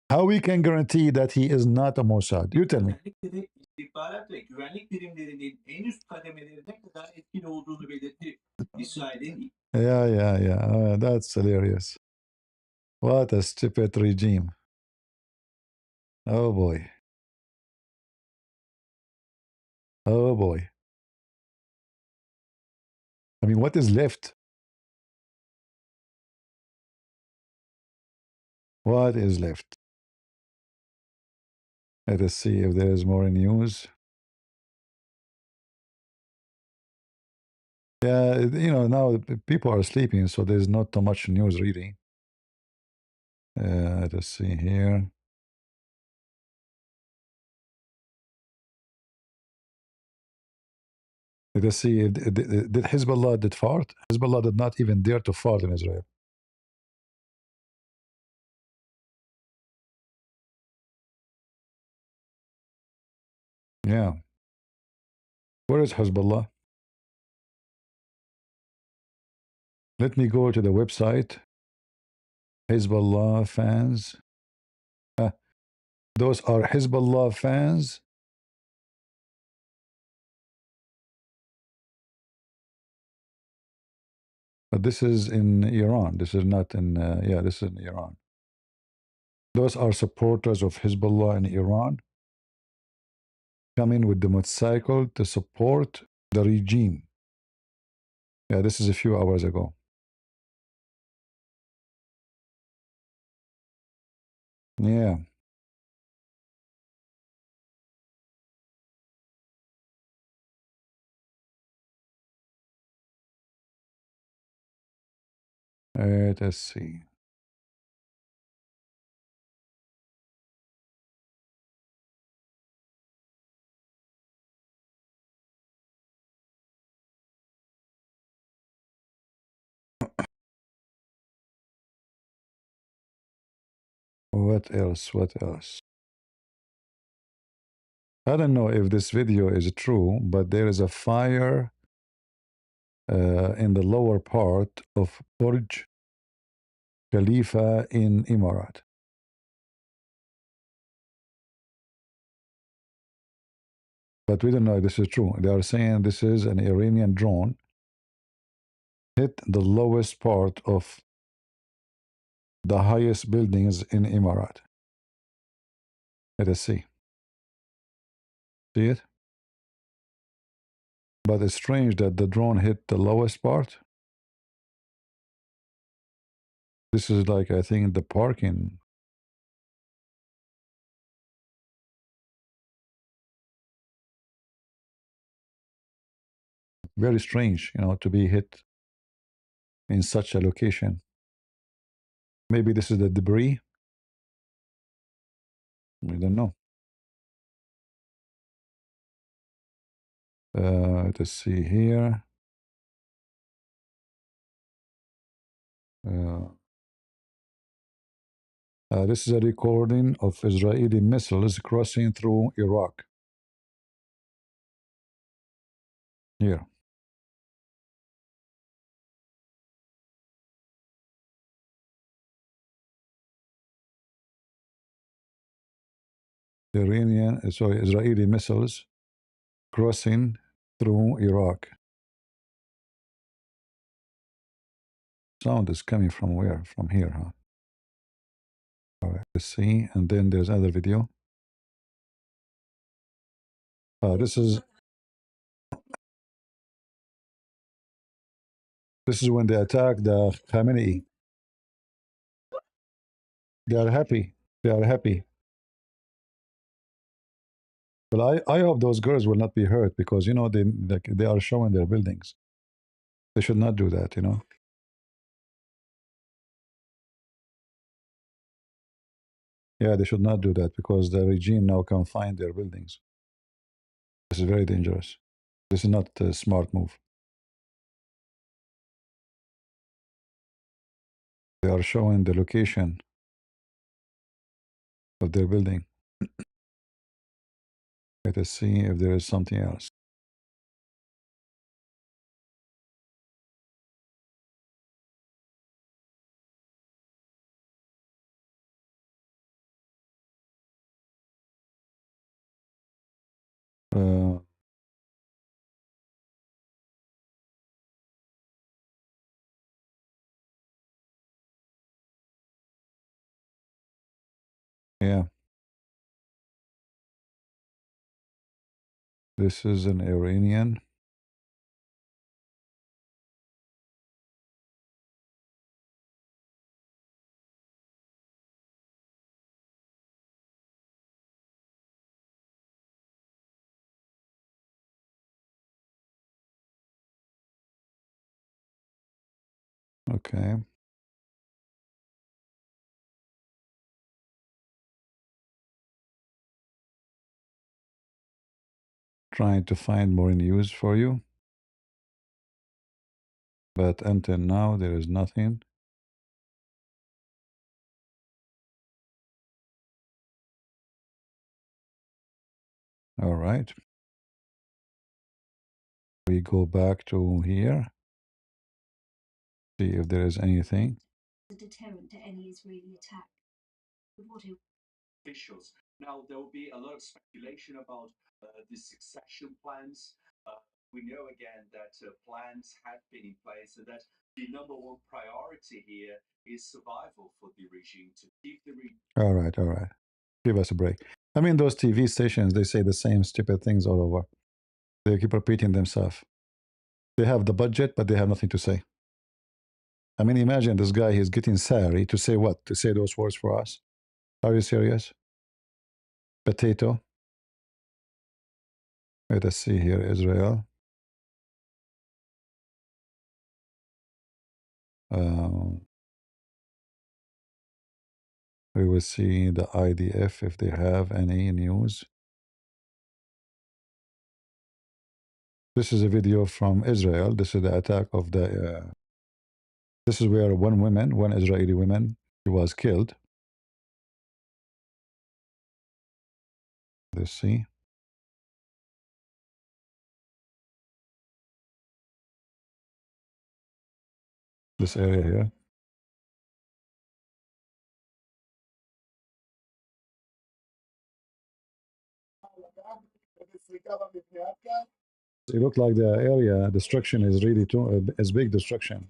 How we can guarantee that he is not a Mossad? You tell me. İstihbarat ve güvenlik birimlerinin en üst kademelerine kadar etkili olduğunu belirtti. İsrail'in Yeah. That's hilarious. What a stupid regime. Oh boy. Oh boy. I mean, what is left? What is left? Let us see if there is more news. Yeah, now people are sleeping, so there's not too much news really. Let's see here. Let's see. Did Hezbollah did fart? Hezbollah did not even dare to fart in Israel. Yeah. Where is Hezbollah? Let me go to the website. Hezbollah fans. Uh, those are Hezbollah fans. But this is in Iran. This is not in, yeah, this is in Iran. Those are supporters of Hezbollah in Iran coming with the motorcycle to support the regime. Yeah, this is a few hours ago. Yeah. Let's see. What else? What else? I don't know if this video is true, but there is a fire in the lower part of Burj Khalifa in Emirat. But we don't know if this is true. They are saying this is an Iranian drone hit the lowest part of the highest buildings in Emirat. Let us see. See it? But it's strange that the drone hit the lowest part. This is like, I think, the parking. Very strange, to be hit in such a location. Maybe this is the debris. We don't know. Let's see here. Uh, this is a recording of Israeli missiles crossing through Iraq. Here. Israeli missiles crossing through Iraq. Sound is coming from where? From here, huh? All right, let's see. And then there's another video. This is when they attack the Khamenei. They are happy. They are happy. But I hope those girls will not be hurt because they are showing their buildings. They should not do that. Yeah, they should not do that because the regime now can find their buildings. This is very dangerous. This is not a smart move. They are showing the location of their building. Let us see if there is something else. Uh, yeah, this is an Iranian. Okay. Trying to find more news for you, but until now there is nothing. All right. We go back to here, see if there is anything. A deterrent to any Israeli attack. But what officials. Now, there will be a lot of speculation about the succession plans. We know again that plans had been in place and that the number one priority here is survival for the regime to keep the regime. All right, all right. Give us a break. I mean, those TV stations, they say the same stupid things all over. They keep repeating themselves. They have the budget, but they have nothing to say. I mean, imagine this guy, he's getting salary to say what? To say those words for us? Are you serious? Potato. Let us see here, Israel. We will see the IDF if they have any news. This is a video from Israel. This is the attack of the. This is where one Israeli woman, she was killed. Let's see. This area here. It looked like the area destruction is really too as big destruction.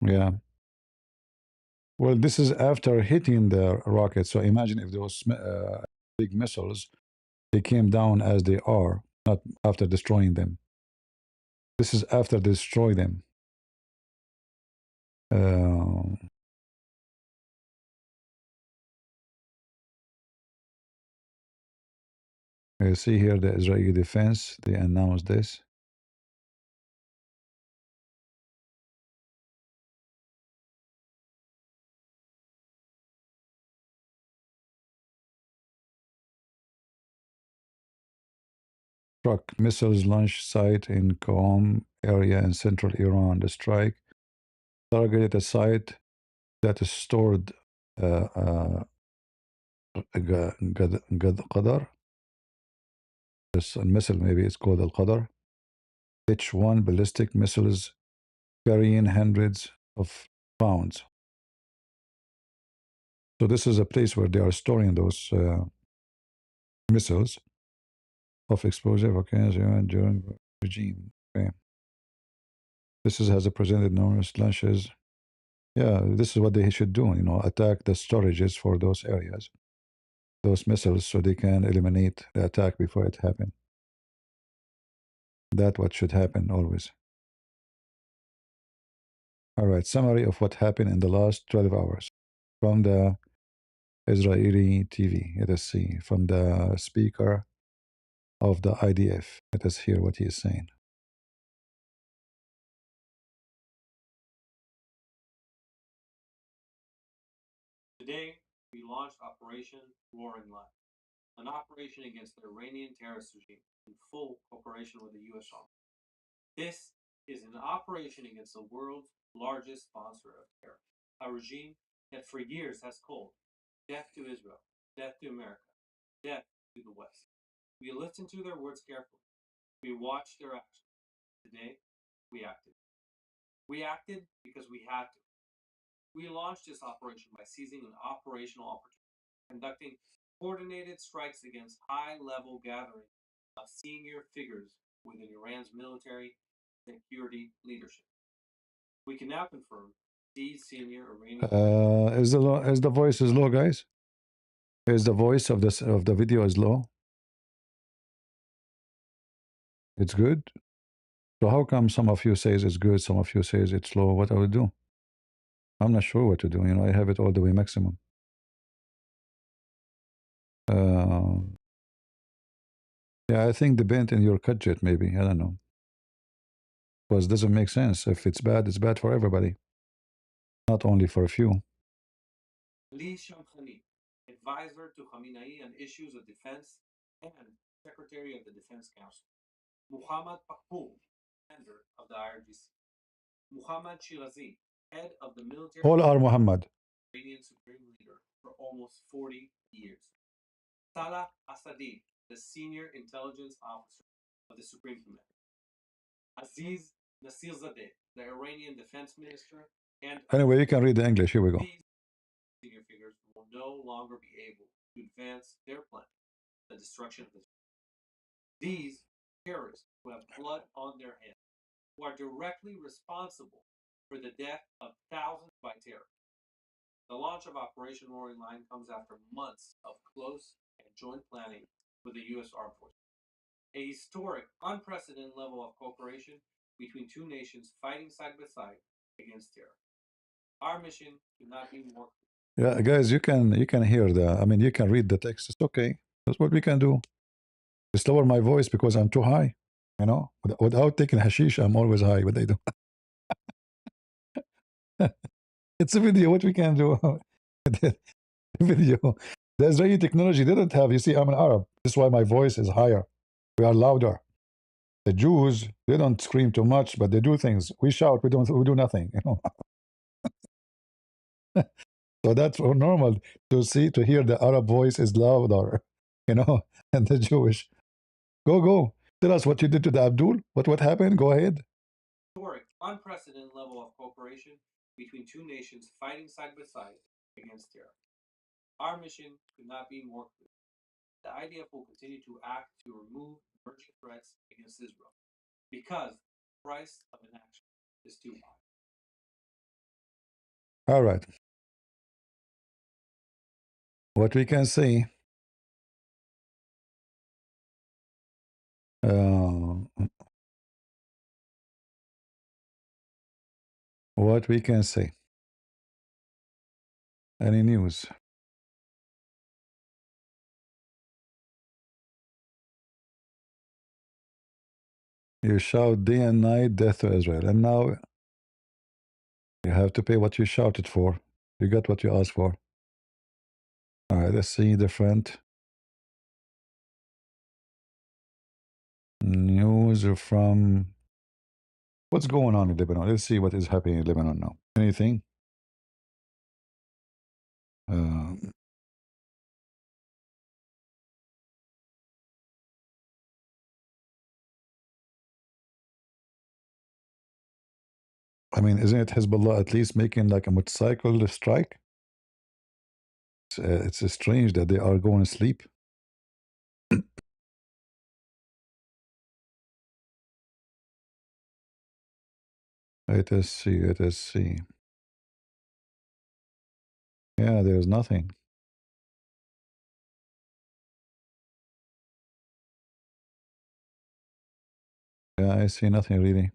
Yeah. Well, this is after hitting the rocket. So imagine if those big missiles, they came down as they are, not after destroying them. This is after they destroy them. You see here the Israeli defense, they announced this. Struck missiles launch site in Qom area in central Iran. The strike targeted a site that is stored Qadar. This missile maybe it's called Al Qadar. H1 ballistic missiles carrying hundreds of pounds. So this is a place where they are storing those missiles of explosive occasion during regime. Okay. This has presented numerous launches. Yeah, this is what they should do. You know, attack the storages for those areas, those missiles, so they can eliminate the attack before it happens. That's what should happen always. All right, summary of what happened in the last 12 hours from the Israeli TV. Let us see. From the speaker of the IDF. Let us hear what he is saying. Today, we launched Operation Roaring Lion, an operation against the Iranian terrorist regime in full cooperation with the U.S. Army. This is an operation against the world's largest sponsor of terror, a regime that for years has called death to Israel, death to America, death to the West. We listened to their words carefully. We watched their actions. Today, we acted. We acted because we had to. We launched this operation by seizing an operational opportunity, conducting coordinated strikes against high-level gatherings of senior figures within Iran's military security leadership. We can now confirm these senior Iranian. Is the voice is low, guys? Is the voice of the video is low? It's good. So how come some of you says it's good, some of you says it's low? What I would do? I'm not sure what to do. You know, I have it all the way maximum. Uh, yeah, I think depend in your budget, maybe. I don't know. Because it doesn't make sense. If it's bad for everybody, not only for a few. Ali Shamkhani, advisor to Khamenei on issues of defense and secretary of the Defense Council. Muhammad Pakpoul, commander of the IRGC. Muhammad Shirazi, head of the military All are Muhammad. Iranian supreme leader for almost 40 years. Salah Asadi, the senior intelligence officer of the Supreme Command. Aziz Nasirzadeh, the Iranian defense minister, and Anyway, you can read the English. Here we go. these senior figures will no longer be able to advance their plan, the destruction of the. These terrorists who have blood on their hands, who are directly responsible for the death of thousands by terror. The launch of Operation Roaring Lion comes after months of close and joint planning with the U.S. Armed Forces. A historic, unprecedented level of cooperation between two nations fighting side by side against terror. Our mission could not be more. Yeah, guys, you can hear the. I mean, you can read the text. It's okay. That's what we can do. Just lower my voice because I'm too high. You know, without taking hashish, I'm always high. But I do. It's a video. What we can do? The video. The Israeli technology didn't have. You see, I'm an Arab. This is why my voice is higher. We are louder. The Jews, they don't scream too much, but they do things. We shout. We do nothing. You know. So that's normal to hear the Arab voice is louder. You know, and the Jewish. Go. Tell us what you did to the Abdul. What happened? Go ahead. Historic, unprecedented level of cooperation between two nations fighting side by side against terror. Our mission could not be more clear. The IDF will continue to act to remove emerging threats against Israel because the price of inaction is too high. All right. What we can say. What we can say. Any news? You shout day and night, death to Israel. And now you have to pay what you shouted for. You got what you asked for. All right, let's see different news from what's going on in Lebanon. Let's see what is happening in Lebanon now. Anything? Um, I mean, isn't it Hezbollah at least making like a motorcycle strike? It's strange that they are going to sleep. Let us see. Let us see. Yeah, there's nothing. Yeah, I see nothing really.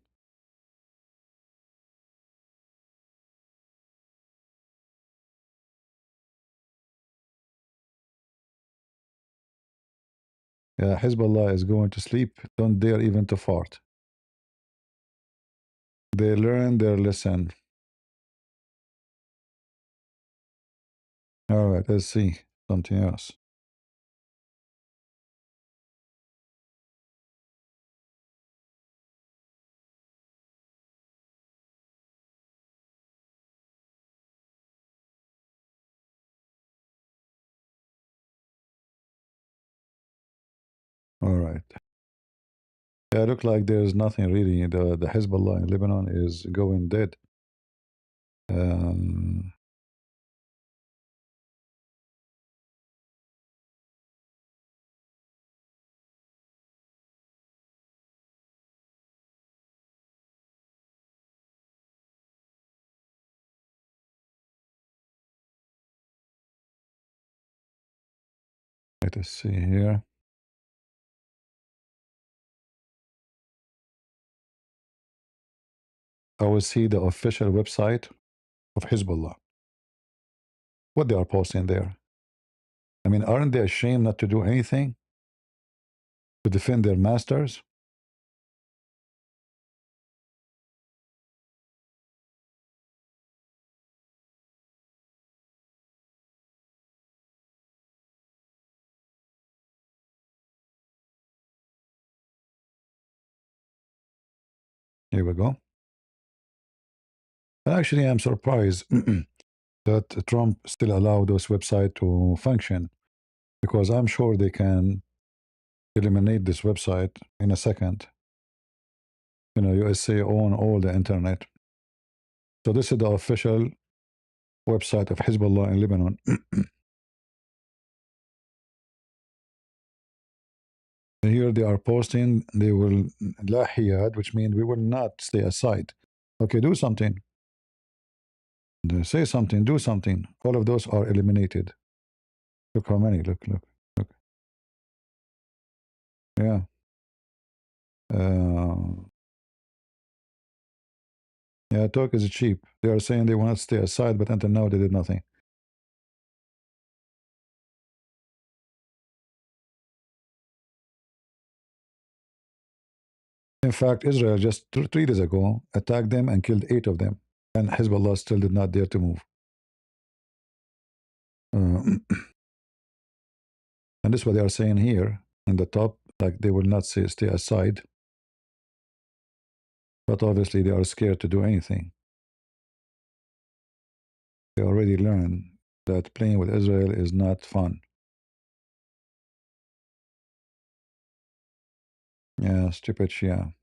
Yeah, Hezbollah is going to sleep. Don't dare even to fart. They learn their lesson. All right, let's see something else. All right. Yeah, look like there's nothing really. The Hezbollah in Lebanon is going dead. Um, Let us see here. I will see the official website of Hezbollah. What they are posting there. I mean, aren't they ashamed not to do anything to defend their masters? Here we go. And actually, I'm surprised that Trump still allowed those websites to function because I'm sure they can eliminate this website in a second. You know, USA own all the internet. So this is the official website of Hezbollah in Lebanon. Here they are posting, they will la hiyad, which means we will not stay aside. Okay, do something. Say something, do something. All of those are eliminated. Look how many. Look. Yeah. Yeah, talk is cheap. They are saying they will not stay aside, but until now they did nothing. In fact, Israel just 3 days ago attacked them and killed 8 of them, and Hezbollah still did not dare to move. And this is what they are saying here in the top, like they will not stay aside, but obviously they are scared to do anything. They already learned that playing with Israel is not fun. Yeah, stupid Shia.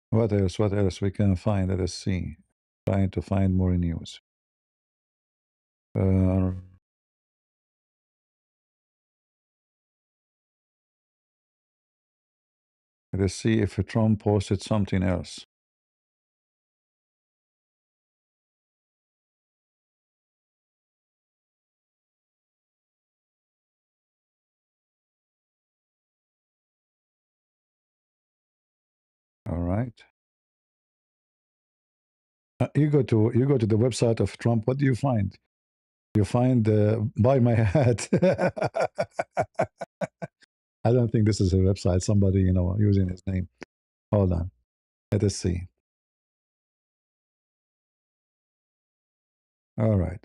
What else? What else we can find? Let us see. Trying to find more news. Let's see if Trump posted something else. All right. You go to the website of Trump. What do you find? You find buy my hat. I don't think this is a website. Somebody using his name. Hold on. Let us see. All right.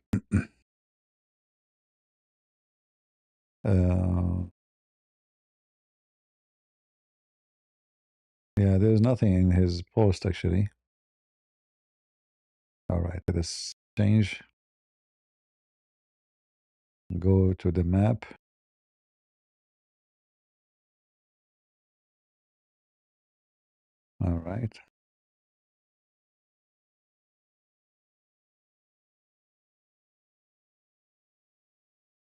Yeah, there's nothing in his post actually. All right. Let us change. Go to the map. All right.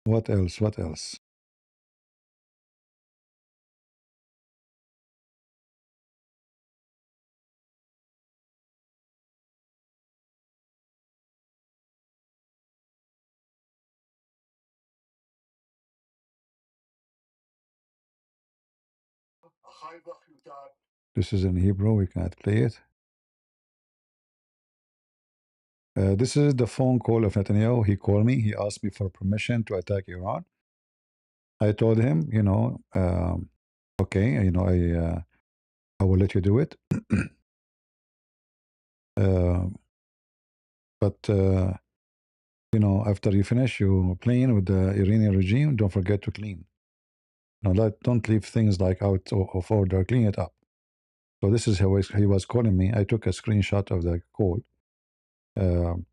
What else? What else? This is in Hebrew. We can't play it. This is the phone call of Netanyahu. He called me. He asked me for permission to attack Iran. I told him, okay, I will let you do it. But after you finish your playing with the Iranian regime, don't forget to clean. Don't leave things like out of order. Clean it up. So this is how he was calling me. I took a screenshot of the call. And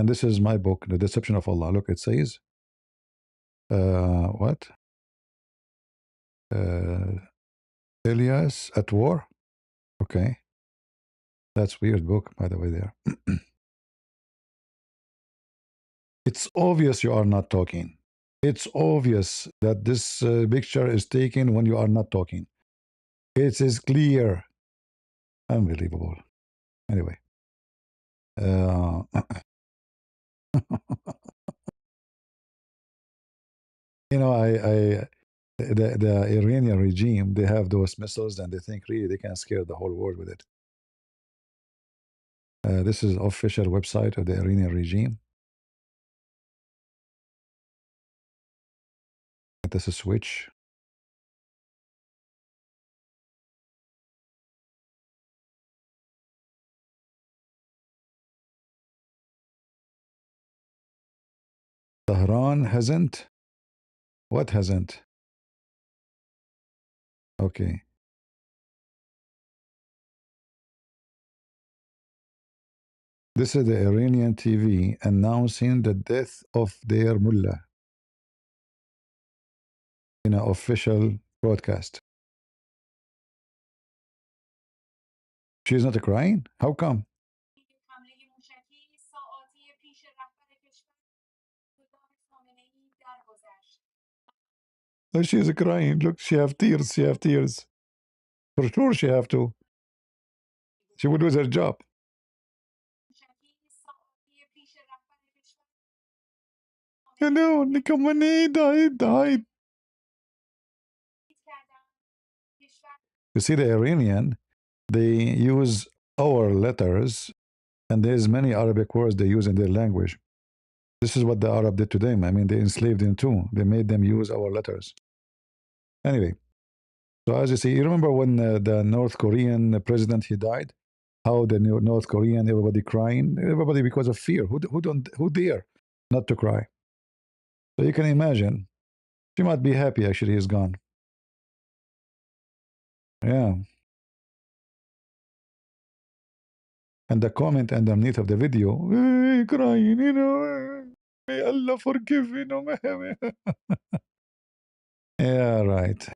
this is my book, The Deception of Allah. Look, it says, what? Elias at war? Okay. That's weird book, by the way, there. It's obvious you are not talking. It's obvious that this picture is taken when you are not talking. It is clear. Unbelievable. Anyway. The Iranian regime, they have those missiles and they think really they can scare the whole world with it. This is official website of the Iranian regime. This is switch. Tehran hasn't. What hasn't? Okay. This is the Iranian TV announcing the death of their mullah in an official broadcast. She's not crying? How come? Oh, she's crying. Look, she have tears. She have tears. For sure she have to. She would lose her job. You know, Nikamani died. You see, the Iranian, they use our letters, and there's many Arabic words they use in their language. This is what the Arab did to them. I mean, they enslaved them too. They made them use our letters. Anyway, so as you see, you remember when the North Korean president he died? How the North Korean everybody crying, everybody because of fear. Who dare not to cry? So you can imagine, she might be happy actually he's gone. Yeah. And the comment underneath of the video, crying, you know, may Allah forgive, you know. Yeah, right.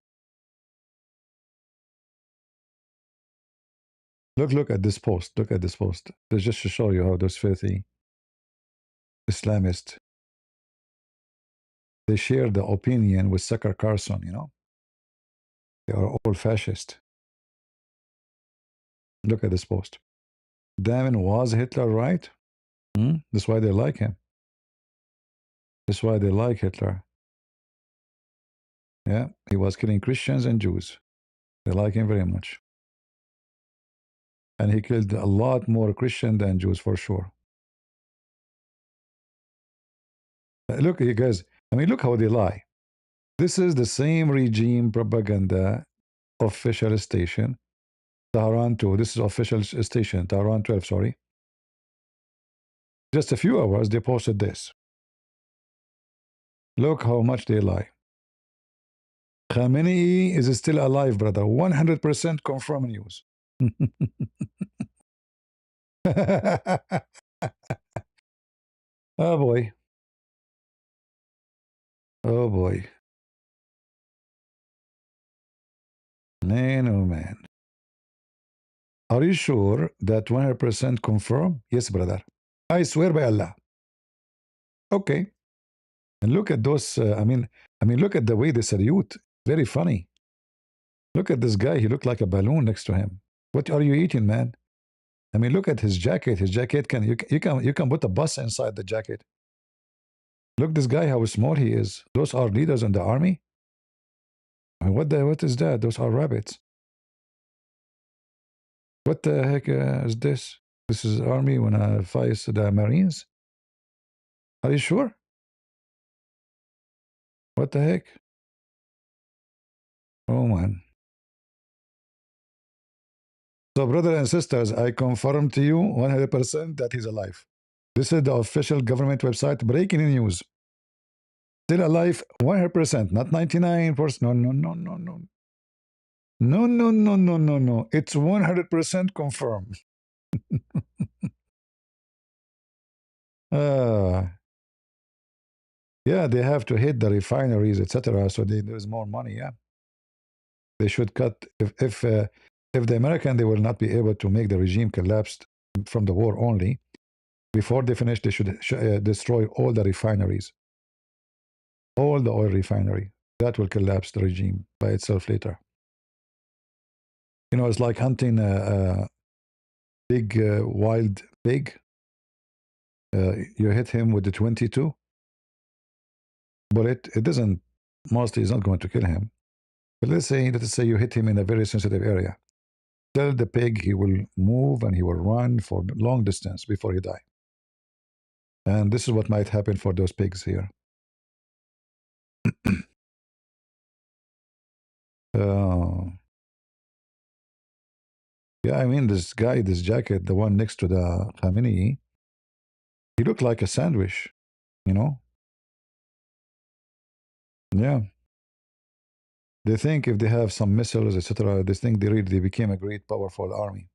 Look at this post. Look at this post. It's just to show you how those filthy Islamists, they share the opinion with Sucker Carson, you know. They are all fascist. Look at this post. Damn, was Hitler right? That's why they like him. That's why they like Hitler. Yeah, he was killing Christians and Jews. They like him very much. And he killed a lot more Christians than Jews for sure. Look, you guys, I mean, look how they lie. This is the same regime propaganda official station, Tehran 2. This is official station, Tehran 12, sorry. Just a few hours, they posted this. Look how much they lie. Khamenei is still alive, brother. 100% confirmed news. Oh boy. Oh boy. Man, oh man. Are you sure that 100% confirmed? Yes, brother. I swear by Allah. Okay. And look at those, look at the way they salute. Very funny. Look at this guy. He looked like a balloon next to him. What are you eating, man? I mean, look at his jacket. His jacket you can put a bus inside the jacket. Look, this guy, how small he is. Those are leaders in the army. I mean, what is that? Those are rabbits. What the heck is this? This is army when I fight the Marines. Are you sure? What the heck? Oh man. So, brothers and sisters, I confirm to you 100% that he's alive. This is the official government website breaking news. Still alive 100%, not 99%. No, no, no, no, no. No, no, no, no, no, no. It's 100% confirmed. uh, yeah, they have to hit the refineries, etc. So there's more money. Yeah, they should cut. If the American they will not be able to make the regime collapse from the war only. Before they finish, they should destroy all the refineries, all the oil refinery. That will collapse the regime by itself later. You know, it's like hunting a big wild pig. You hit him with the 22, but it doesn't. Mostly, it's not going to kill him. But let's say you hit him in a very sensitive area. Tell the pig he will move and he will run for long distance before he die. And this is what might happen for those pigs here. uh, yeah, I mean, this guy, this jacket, the one next to the Khamenei, he looked like a sandwich, you know? Yeah. They think if they have some missiles, etc., they think they became a great, powerful army.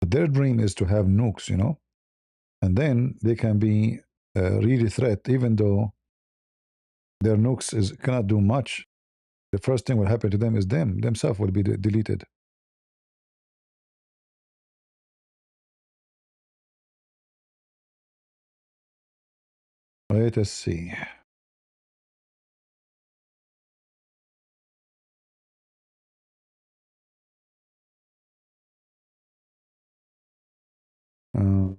But their dream is to have nukes, you know? And then they can be a really threat, even though their nukes cannot do much. The first thing will happen to them is themselves will be deleted. Let us see. Uh,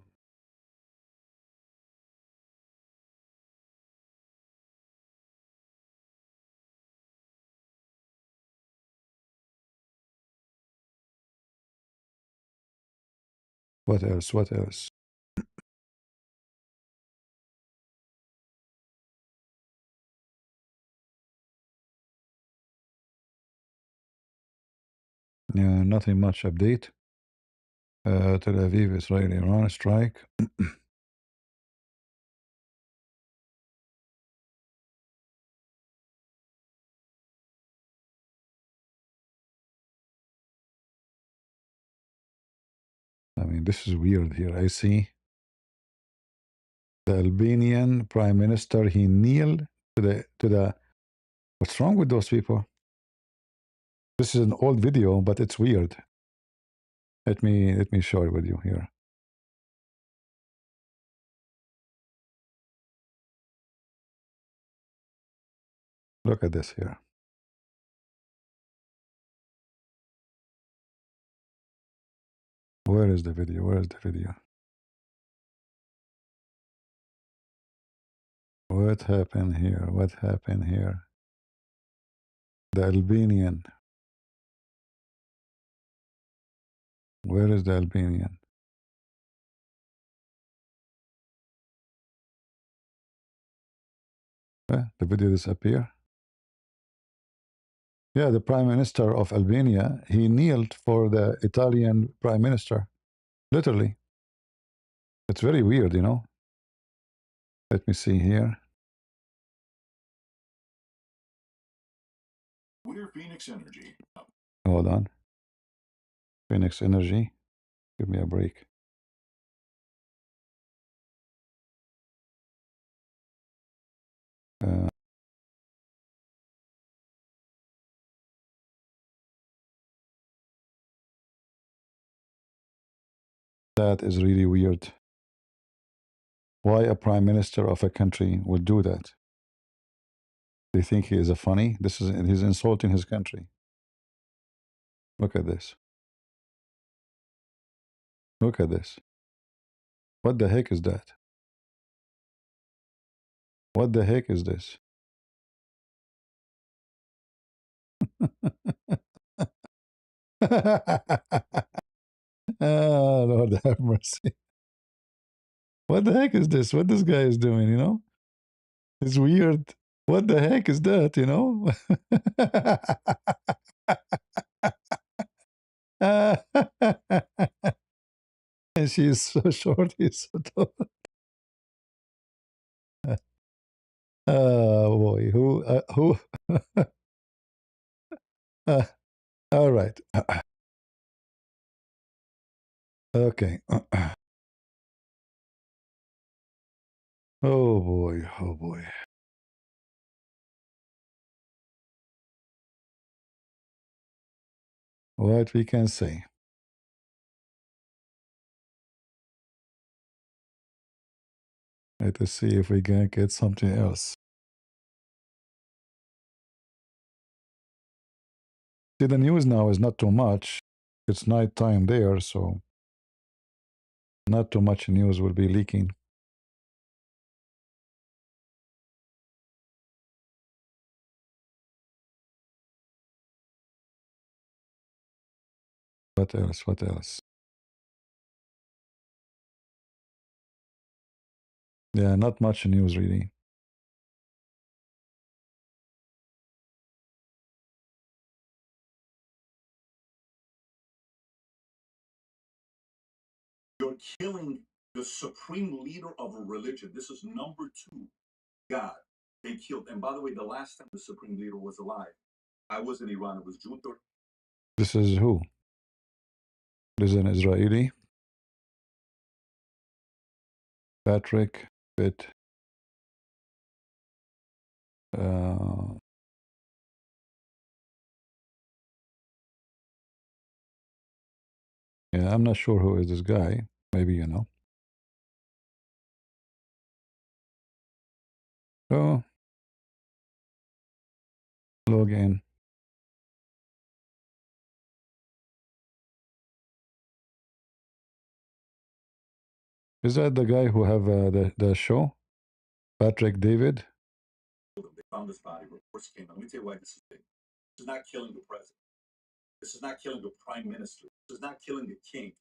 what else? What else? Yeah, nothing much update. Tel Aviv, Israel, Iran strike. I mean, this is weird here. I see the Albanian prime minister. He kneeled to the. What's wrong with those people? This is an old video, but it's weird. Let me show it with you here. Look at this here. Where is the video? Where is the video? What happened here? What happened here? The Albanian. Where is the Albanian? The video disappear. Yeah, the prime minister of Albania, he kneeled for the Italian prime minister. Literally. It's very weird, you know. Let me see here. We're Phoenix Energy. Hold on. Phoenix Energy. Give me a break. Uh, that is really weird. Why a prime minister of a country would do that? They think he is a funny. He's insulting his country. Look at this. Look at this. What the heck is that? What the heck is this? Oh, Lord have mercy. What the heck is this? What this guy is doing, you know? It's weird. What the heck is that, you know? And she's so short, he's so tall. Oh boy, who? uh, all right. Okay. Oh boy, oh boy. What we can say. Let us see if we can get something else. See, the news now is not too much. It's night time there, so not too much news will be leaking. What else? What else? Yeah, not much news really. You're killing the supreme leader of a religion. This is number two, God. They killed. And by the way, the last time the supreme leader was alive, I was in Iran. It was June 3rd. This is who? This is an Israeli. Patrick Pitt. Uh, yeah, I'm not sure who is this guy. Maybe you know. Oh, log in. Is that the guy who have the show? Patrick David? They found his body. Reports came out. Let me tell you why this is big. This is not killing the president. This is not killing the prime minister. This is not killing the king.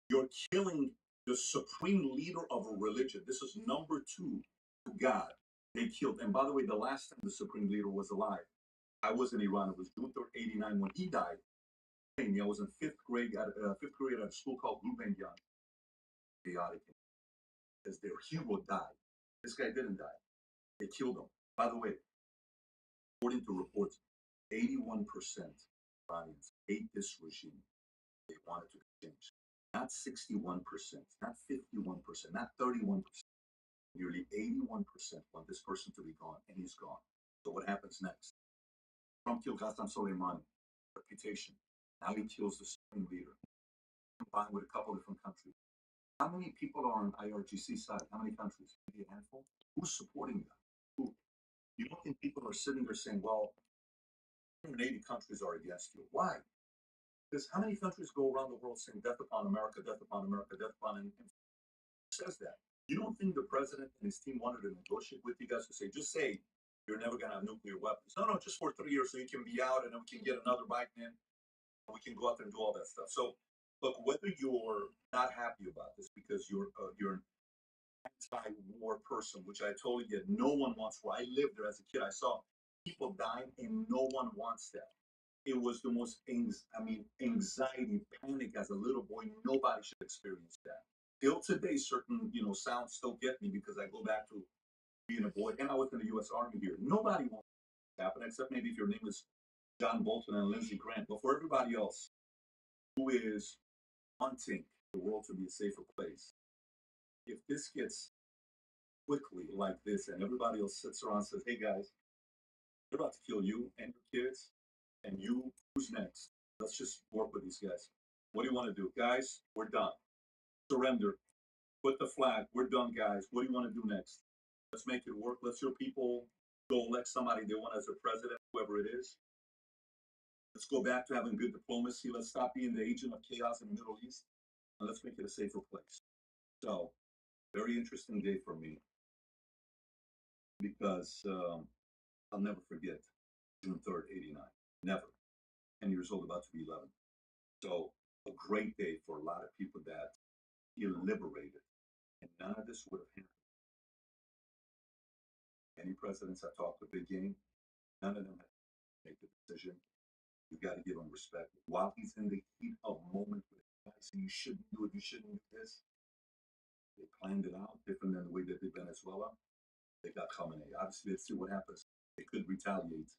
You're killing the supreme leader of a religion. This is number two to God. They killed. And by the way, the last time the supreme leader was alive, I was in Iran. It was June 3rd, 89 when he died. I was in fifth grade at a school called Gulbenkian. Chaotic. Because their hero died. This guy didn't die. They killed him. By the way, according to reports, 81% Iranians hate this regime. They want it to be changed. Not 61%, not 51%, not 31%. Nearly 81% want this person to be gone, and he's gone. So what happens next? Trump killed Qasem Soleimani. Reputation. Now he kills the supreme leader. Combined with a couple different countries. How many people are on IRGC side? How many countries? Maybe a handful. Who's supporting that? Who? You don't think people are sitting there saying, well, 180 countries are against you. Why? Because how many countries go around the world saying death upon America, death upon America, death upon, and who says that? You don't think the president and his team wanted to negotiate with you guys to say, just say you're never going to have nuclear weapons? No, no, just for 3 years so you can be out and then we can get another Biden in and we can go out there and do all that stuff. So, look, whether you're not happy about this because you're an anti-war person, which I totally get. No one wants war. I lived there as a kid. I saw people dying and no one wants that. It was the most anxiety, panic as a little boy. Nobody should experience that. Till today, certain sounds still get me because I go back to being a boy, and I was in the U.S. Army here. Nobody wants it to happen, except maybe if your name is John Bolton and Lindsey Graham. But for everybody else who is wanting the world to be a safer place, if this gets quickly like this, and everybody else sits around and says, "Hey guys, they're about to kill you and your kids, and you, who's next? Let's just work with these guys. What do you want to do, guys? We're done. Surrender. Put the flag. We're done, guys. What do you want to do next? Let's make it work. Let's your people go elect somebody they want as their president, whoever it is. Let's go back to having good diplomacy. Let's stop being the agent of chaos in the Middle East, and let's make it a safer place." So, very interesting day for me because I'll never forget June 3rd, 89. Never. 10 years old, about to be 11. So, a great day for a lot of people that feel liberated. And none of this would have happened. Any presidents I talked to, big game, none of them had to make the decision. You got to give him respect. While he's in the heat of moment with guys, you shouldn't do it, you shouldn't do this. They planned it out different than the way they did Venezuela. They got Khamenei. Obviously, let's see what happens. They could retaliate.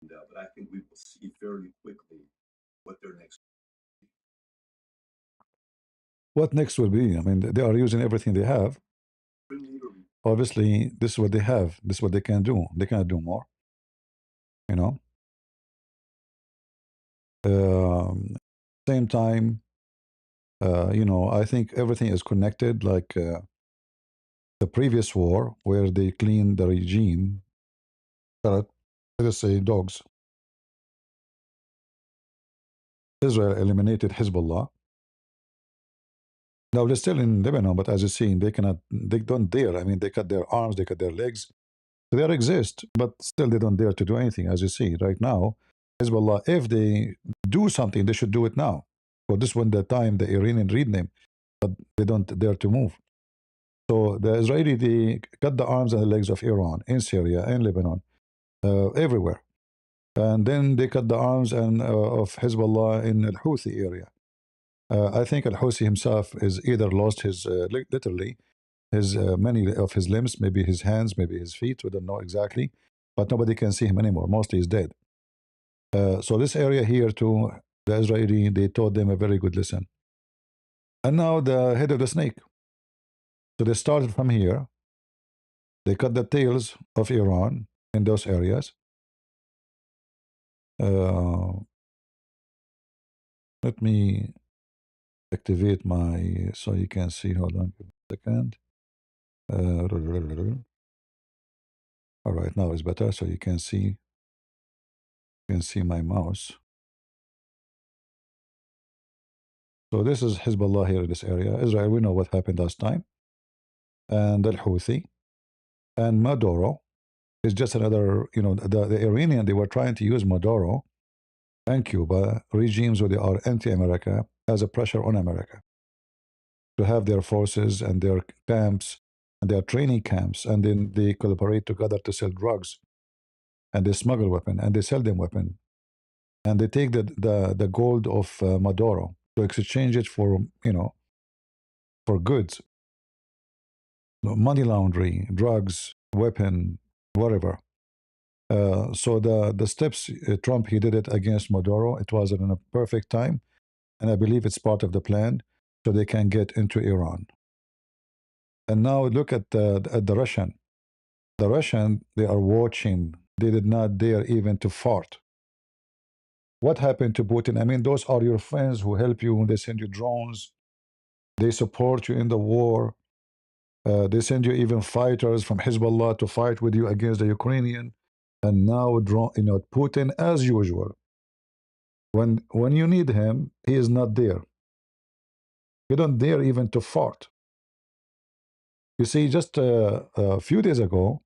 But I think we will see fairly quickly what their next. What next will be? I mean, they are using everything they have. Obviously, this is what they have. This is what they can do. They cannot do more. You know. Same time, I think everything is connected. Like the previous war, where they cleaned the regime. Let us say dogs. Israel eliminated Hezbollah. Now they're still in Lebanon, but as you see, they don't dare. I mean, they cut their arms, they cut their legs. They exist, but still they don't dare to do anything. As you see right now, Hezbollah, if they do something, they should do it now. For this one, the time the Iranian read them, but they don't dare to move. So the Israeli, they cut the arms and the legs of Iran in Syria and Lebanon, everywhere. And then they cut the arms and of Hezbollah in Al Houthi area. I think Al Houthi himself is either lost his literally his many of his limbs, maybe his hands, maybe his feet. We don't know exactly, but nobody can see him anymore. Mostly he's dead. So this area here too, the Israeli, they taught them a very good lesson. And now the head of the snake. So they started from here. They cut the tails of Iran in those areas. Uh, Let me activate my so you can see. Hold on a second. All right, now it's better, so you can see. You can see my mouse. So this is Hezbollah here in this area. Israel, we know what happened last time. And Al Houthi and Maduro is just another, the Iranian, they were trying to use Maduro and Cuba regimes where they are anti-America as a pressure on America to have their forces and their camps and their training camps, and then they collaborate together to sell drugs, and they smuggle weapons and they sell them weapons, and they take the gold of Maduro to exchange it for for goods, money laundering, drugs, weapon, whatever. So the steps Trump he did it against Maduro. It was in a perfect time, and I believe it's part of the plan, so they can get into Iran. And now look at the Russian. The Russian, they are watching. They did not dare even to fart. What happened to Putin? I mean, those are your friends who help you. They send you drones. They support you in the war. They send you even fighters from Hezbollah to fight with you against the Ukrainian. And now, Putin, as usual, when you need him, he is not there. You don't dare even to fart. You see, just a few days ago,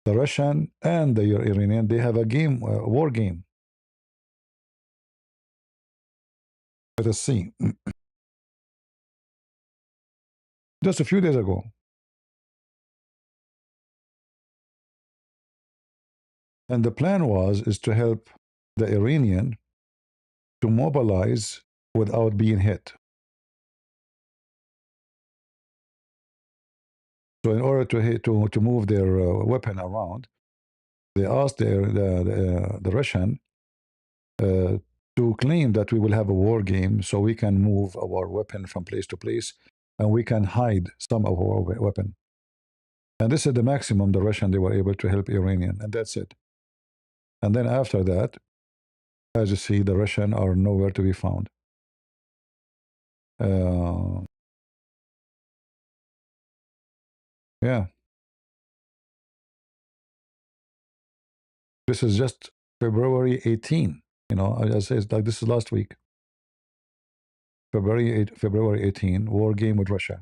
the Russian and the Iranian, they have a game, a war game. Let us see. Just a few days ago. And the plan is to help the Iranian to mobilize without being hit. So in order to move their weapon around, they asked the Russian to claim that we will have a war game so we can move our weapon from place to place and we can hide some of our weapon. And this is the maximum the Russian they were able to help Iranian, and that's it. And then after that, as you see, the Russian are nowhere to be found. Yeah. This is just February 18. I say it's like this is last week. February 18, war game with Russia.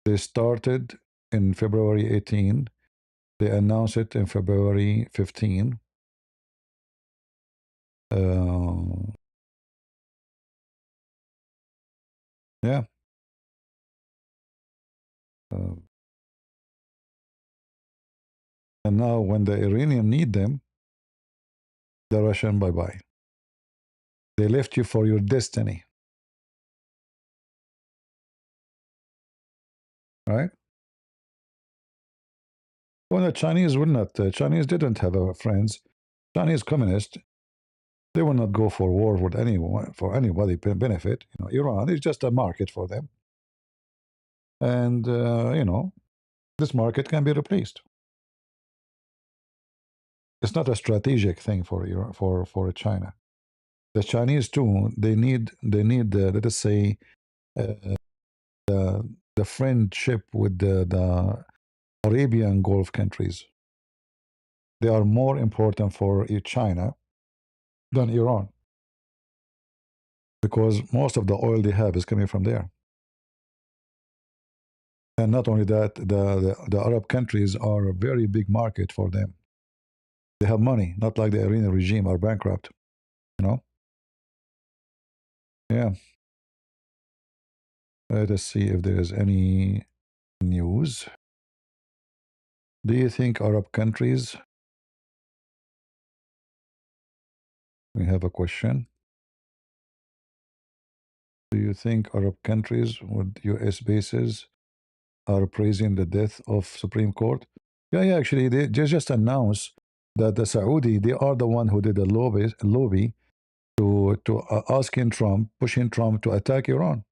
They started in February 18. They announced it in February 15. Yeah. And now when the Iranian need them, the Russian bye-bye. They left you for your destiny. Right? Well, the Chinese would not. Chinese didn't have friends. Chinese communists, they will not go for war with anyone for anybody benefit. Iran is just a market for them, and this market can be replaced. It's not a strategic thing for Iran, for China. The Chinese too. They need let us say the friendship with the Arabian Gulf countries. They are more important for China than Iran because most of the oil they have is coming from there. And not only that, the Arab countries are a very big market for them. They have money, not like the Iranian regime are bankrupt. Yeah. Let us see if there is any news. Do you think Arab countries, we have a question. Do you think Arab countries with US bases are praising the death of Supreme Court? Yeah, yeah, actually, they just announced that the Saudi, they are the one who did the lobby to asking Trump, pushing Trump to attack Iran.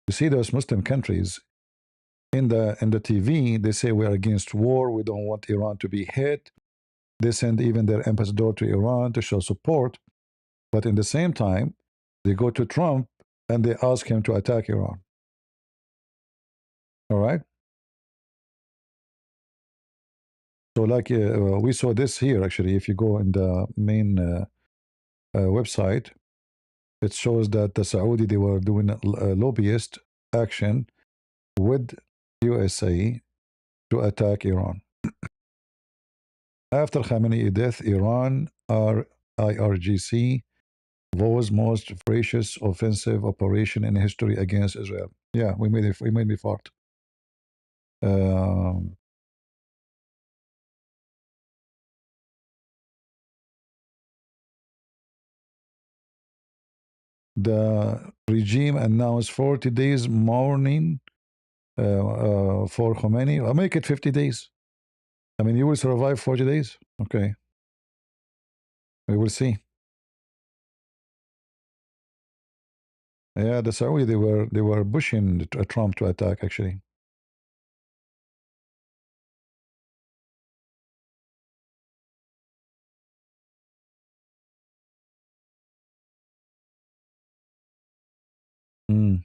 You see those Muslim countries in the TV, they say we're against war, we don't want Iran to be hit. They send even their ambassador to Iran to show support. But in the same time, they go to Trump and they ask him to attack Iran. All right. So, like we saw this here actually. If you go in the main website, it shows that the Saudi they were doing a lobbyist action with USA to attack Iran. After Khamenei death, Iran IRGC was most ferocious offensive operation in history against Israel. Yeah, we made it. We made me fart. Um, the regime announced 40 days mourning for Khomeini. I'll make it 50 days. I mean, you will survive 40 days. Okay, we will see. Yeah, the Saudi they were pushing Trump to attack actually. Mm.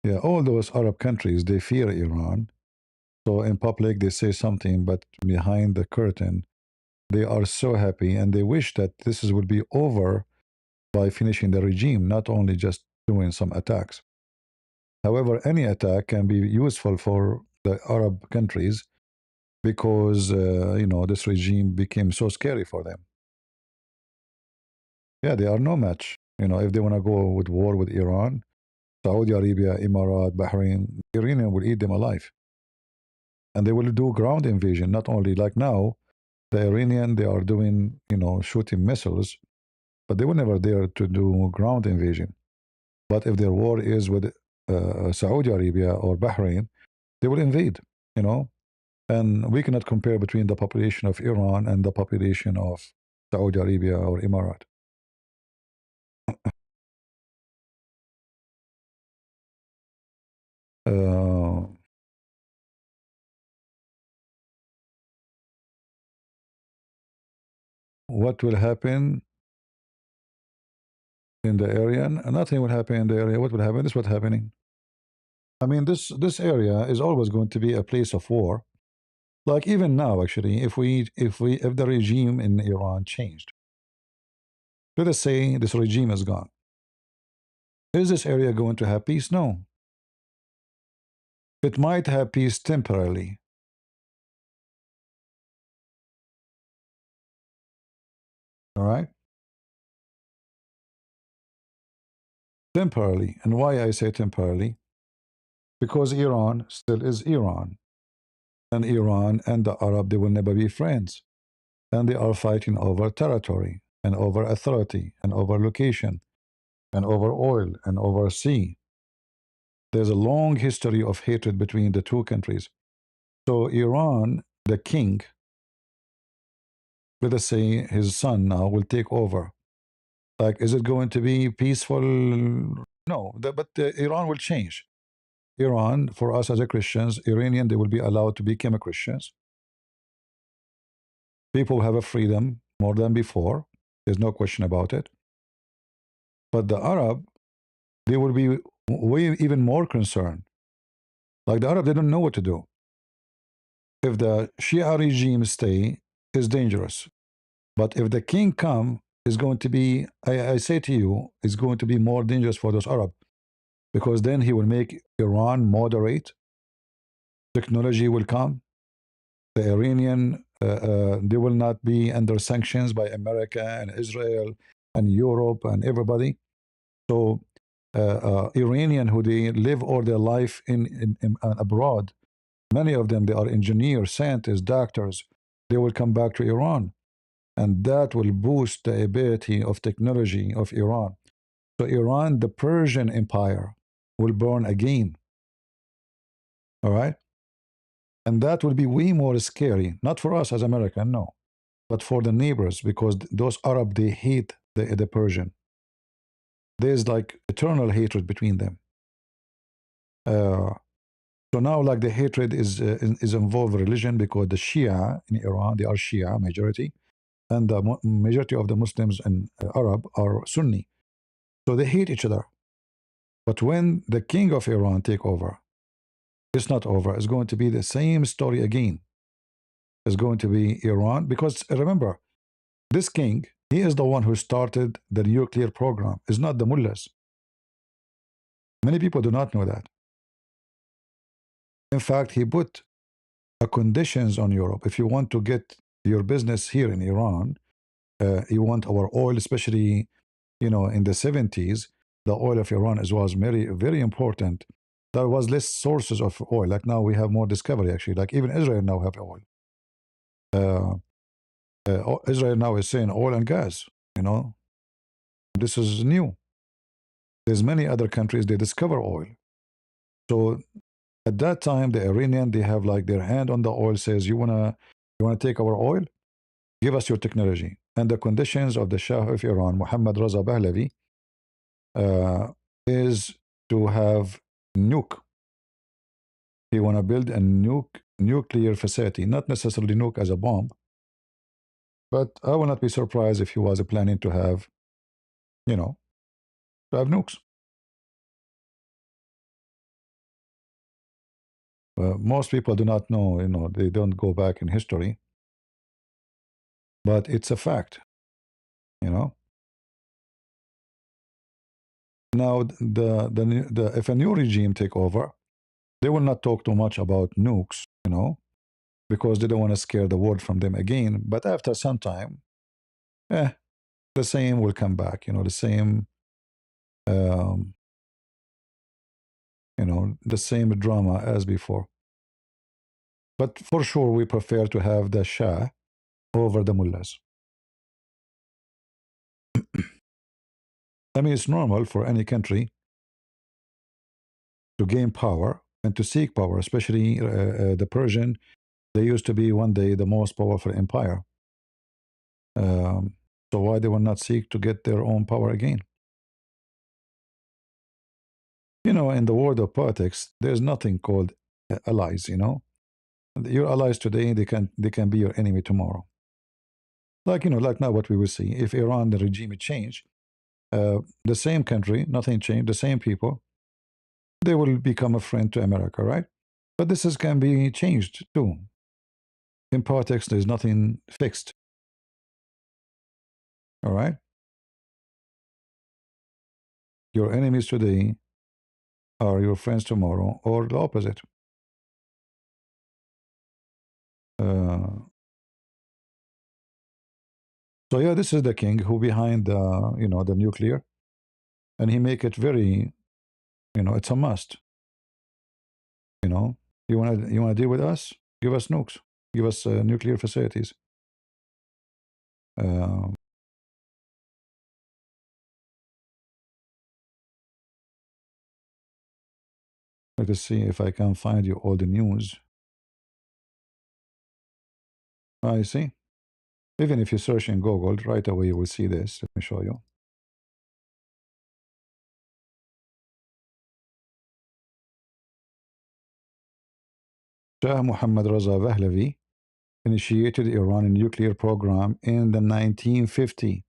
Yeah, all those Arab countries they fear Iran. So in public they say something, but behind the curtain they are so happy and they wish that would be over by finishing the regime, not only just doing some attacks. However, any attack can be useful for the Arab countries because this regime became so scary for them. Yeah, they are no match. If they want to go with war with Iran, Saudi Arabia, Emirat, Bahrain, Iranian will eat them alive, and they will do ground invasion. Not only like now, the Iranian they are doing shooting missiles, but they will never dare to do ground invasion. But if their war is with Saudi Arabia or Bahrain, they will invade. You know, and we cannot compare between the population of Iran and the population of Saudi Arabia or Emirat. Uh, what will happen in the area? Nothing will happen in the area. What will happen is what's happening. I mean, this area is always going to be a place of war. Like even now, actually, if the regime in Iran changed, let us say this regime is gone, is this area going to have peace? No. It might have peace temporarily. All right, temporarily. And why I say temporarily? Because Iran still is Iran, and Iran and the Arab they will never be friends, and they are fighting over territory and over authority and over location and over oil and over sea. There's a long history of hatred between the two countries. So Iran, the king, let us say his son now will take over. Like, is it going to be peaceful? No, but Iran will change. Iran, for us as a Christians, Iranian, they will be allowed to become Christians. People have a freedom more than before. There's no question about it. But the Arab, they will be way even more concerned. Like the Arab, they don't know what to do. If the Shia regime stay, is dangerous. But if the king come, is going to be, I say to you, is going to be more dangerous for those Arab because then he will make Iran moderate. technology will come. The Iranian, they will not be under sanctions by America and Israel and Europe and everybody. So Iranian who they live all their life in abroad, many of them, they are engineers, scientists, doctors. They will come back to Iran, and that will boost the ability of technology of Iran. So Iran, the Persian Empire, will burn again. All right, and that will be way more scary, not for us as American, no, but for the neighbors, because those Arab, they hate the Persian. There's like eternal hatred between them. Uh, so now, like the hatred is involved religion, because the Shia in Iran, they are Shia majority, and the majority of the Muslims in Arab are Sunni. So they hate each other. But when the king of Iran take over, it's not over. It's going to be the same story again. It's going to be Iran, because remember, this king, he is the one who started the nuclear program. It's not the mullahs. Many people do not know that. In fact, he put conditions on Europe. If you want to get your business here in Iran, you want our oil, especially, in the 70s, the oil of Iran was very, very important. There was less sources of oil. Like now we have more discovery, actually. Like even Israel now have oil. Israel now is saying oil and gas, This is new. There's many other countries, they discover oil. So at that time, the Iranian, they have like their hand on the oil, says, you wanna take our oil? Give us your technology. And the conditions of the Shah of Iran, Mohammad Raza Pahlavi, is to have nuke. He wanna build a nuclear facility, not necessarily nuke as a bomb, but I will not be surprised if he was planning to have, to have nukes. Most people do not know, they don't go back in history, but it's a fact, you know. Now, if a new regime take over, they will not talk too much about nukes, because they don't want to scare the world from them again. But after some time, the same will come back, the same, um, the same drama as before. But for sure, we prefer to have the Shah over the mullahs. I mean, it's normal for any country to gain power and to seek power, especially the Persian. They used to be one day the most powerful empire. So why they will not seek to get their own power again? In the world of politics, there's nothing called allies. Your allies today, they can be your enemy tomorrow. Like now what we will see, if Iran, the regime change, the same country, nothing changed, the same people, they will become a friend to America, right? But can be changed too. In politics, there's nothing fixed. All right? Your enemies today are your friends tomorrow, or the opposite. Uh, so yeah, this is the king who behind the nuclear, and he make it very, it's a must. You wanna deal with us? Give us nukes. Give us nuclear facilities. Uh, Let us see if I can find you all the news. I see. Even if you search in Google, right away you will see this. Let me show you. Shah Muhammad Raza Pahlavi initiated Iran nuclear program in the 1950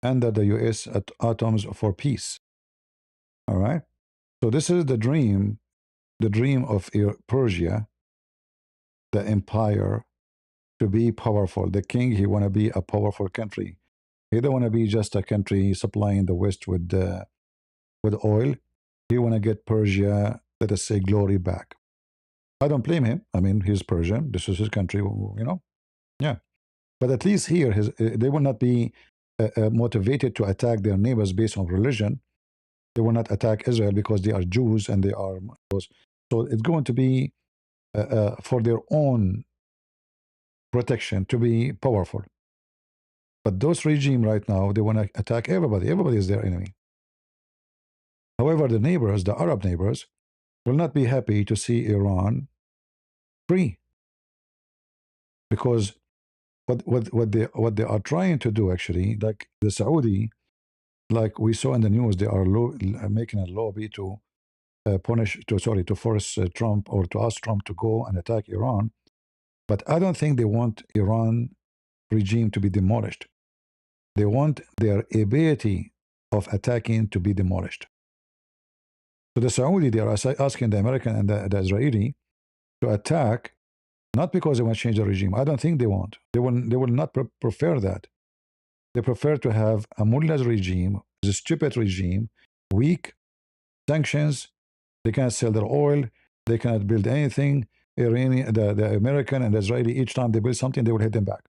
under the U.S. Atoms for Peace. All right. So this is the dream of Persia, the empire, to be powerful. The king, he want to be a powerful country. He don't want to be just a country supplying the West with oil. He want to get Persia, let us say, glory back. I don't blame him. I mean, he's Persian. This is his country, you know. Yeah, but at least here, they will not be motivated to attack their neighbors based on religion. They will not attack Israel because they are Jews and they are those. So it's going to be for their own protection to be powerful. But those regime right now, they want to attack everybody. Everybody is their enemy. However, the neighbors, the Arab neighbors, will not be happy to see Iran free because what they are trying to do actually, like the Saudi, like we saw in the news, they are making a lobby to to force Trump or to ask Trump to go and attack Iran. But I don't think they want Iran regime to be demolished. They want their ability of attacking to be demolished. So the Saudi, they are asking the American and the Israeli to attack, not because they want to change the regime. I don't think they want. They will not prefer that. They prefer to have a mullah's regime, the stupid regime, weak, sanctions. They cannot sell their oil. They cannot build anything. Iranian, the American and the Israeli, each time they build something, they will hit them back.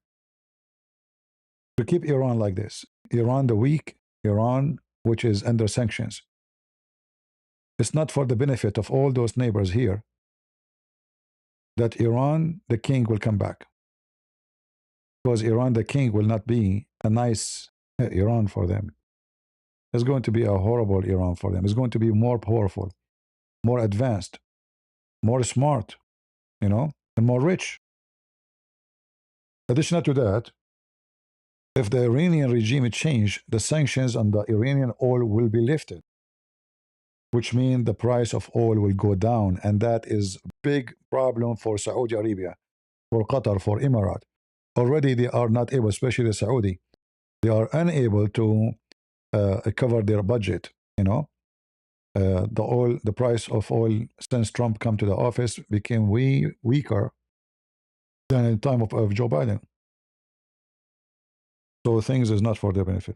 To keep Iran like this, Iran the weak, Iran which is under sanctions. It's not for the benefit of all those neighbors here that Iran, the king, will come back. Because Iran, the king, will not be a nice Iran for them. It's going to be a horrible Iran for them. It's going to be more powerful, more advanced, more smart, and more rich. Additional to that, if the Iranian regime change, the sanctions on the Iranian oil will be lifted, which means the price of oil will go down. And that is a big problem for Saudi Arabia, for Qatar, for Emirates. Already they are not able, especially the Saudi, they are unable to cover their budget. The price of oil since Trump come to the office became way weaker than in the time of Joe Biden. So things is not for their benefit.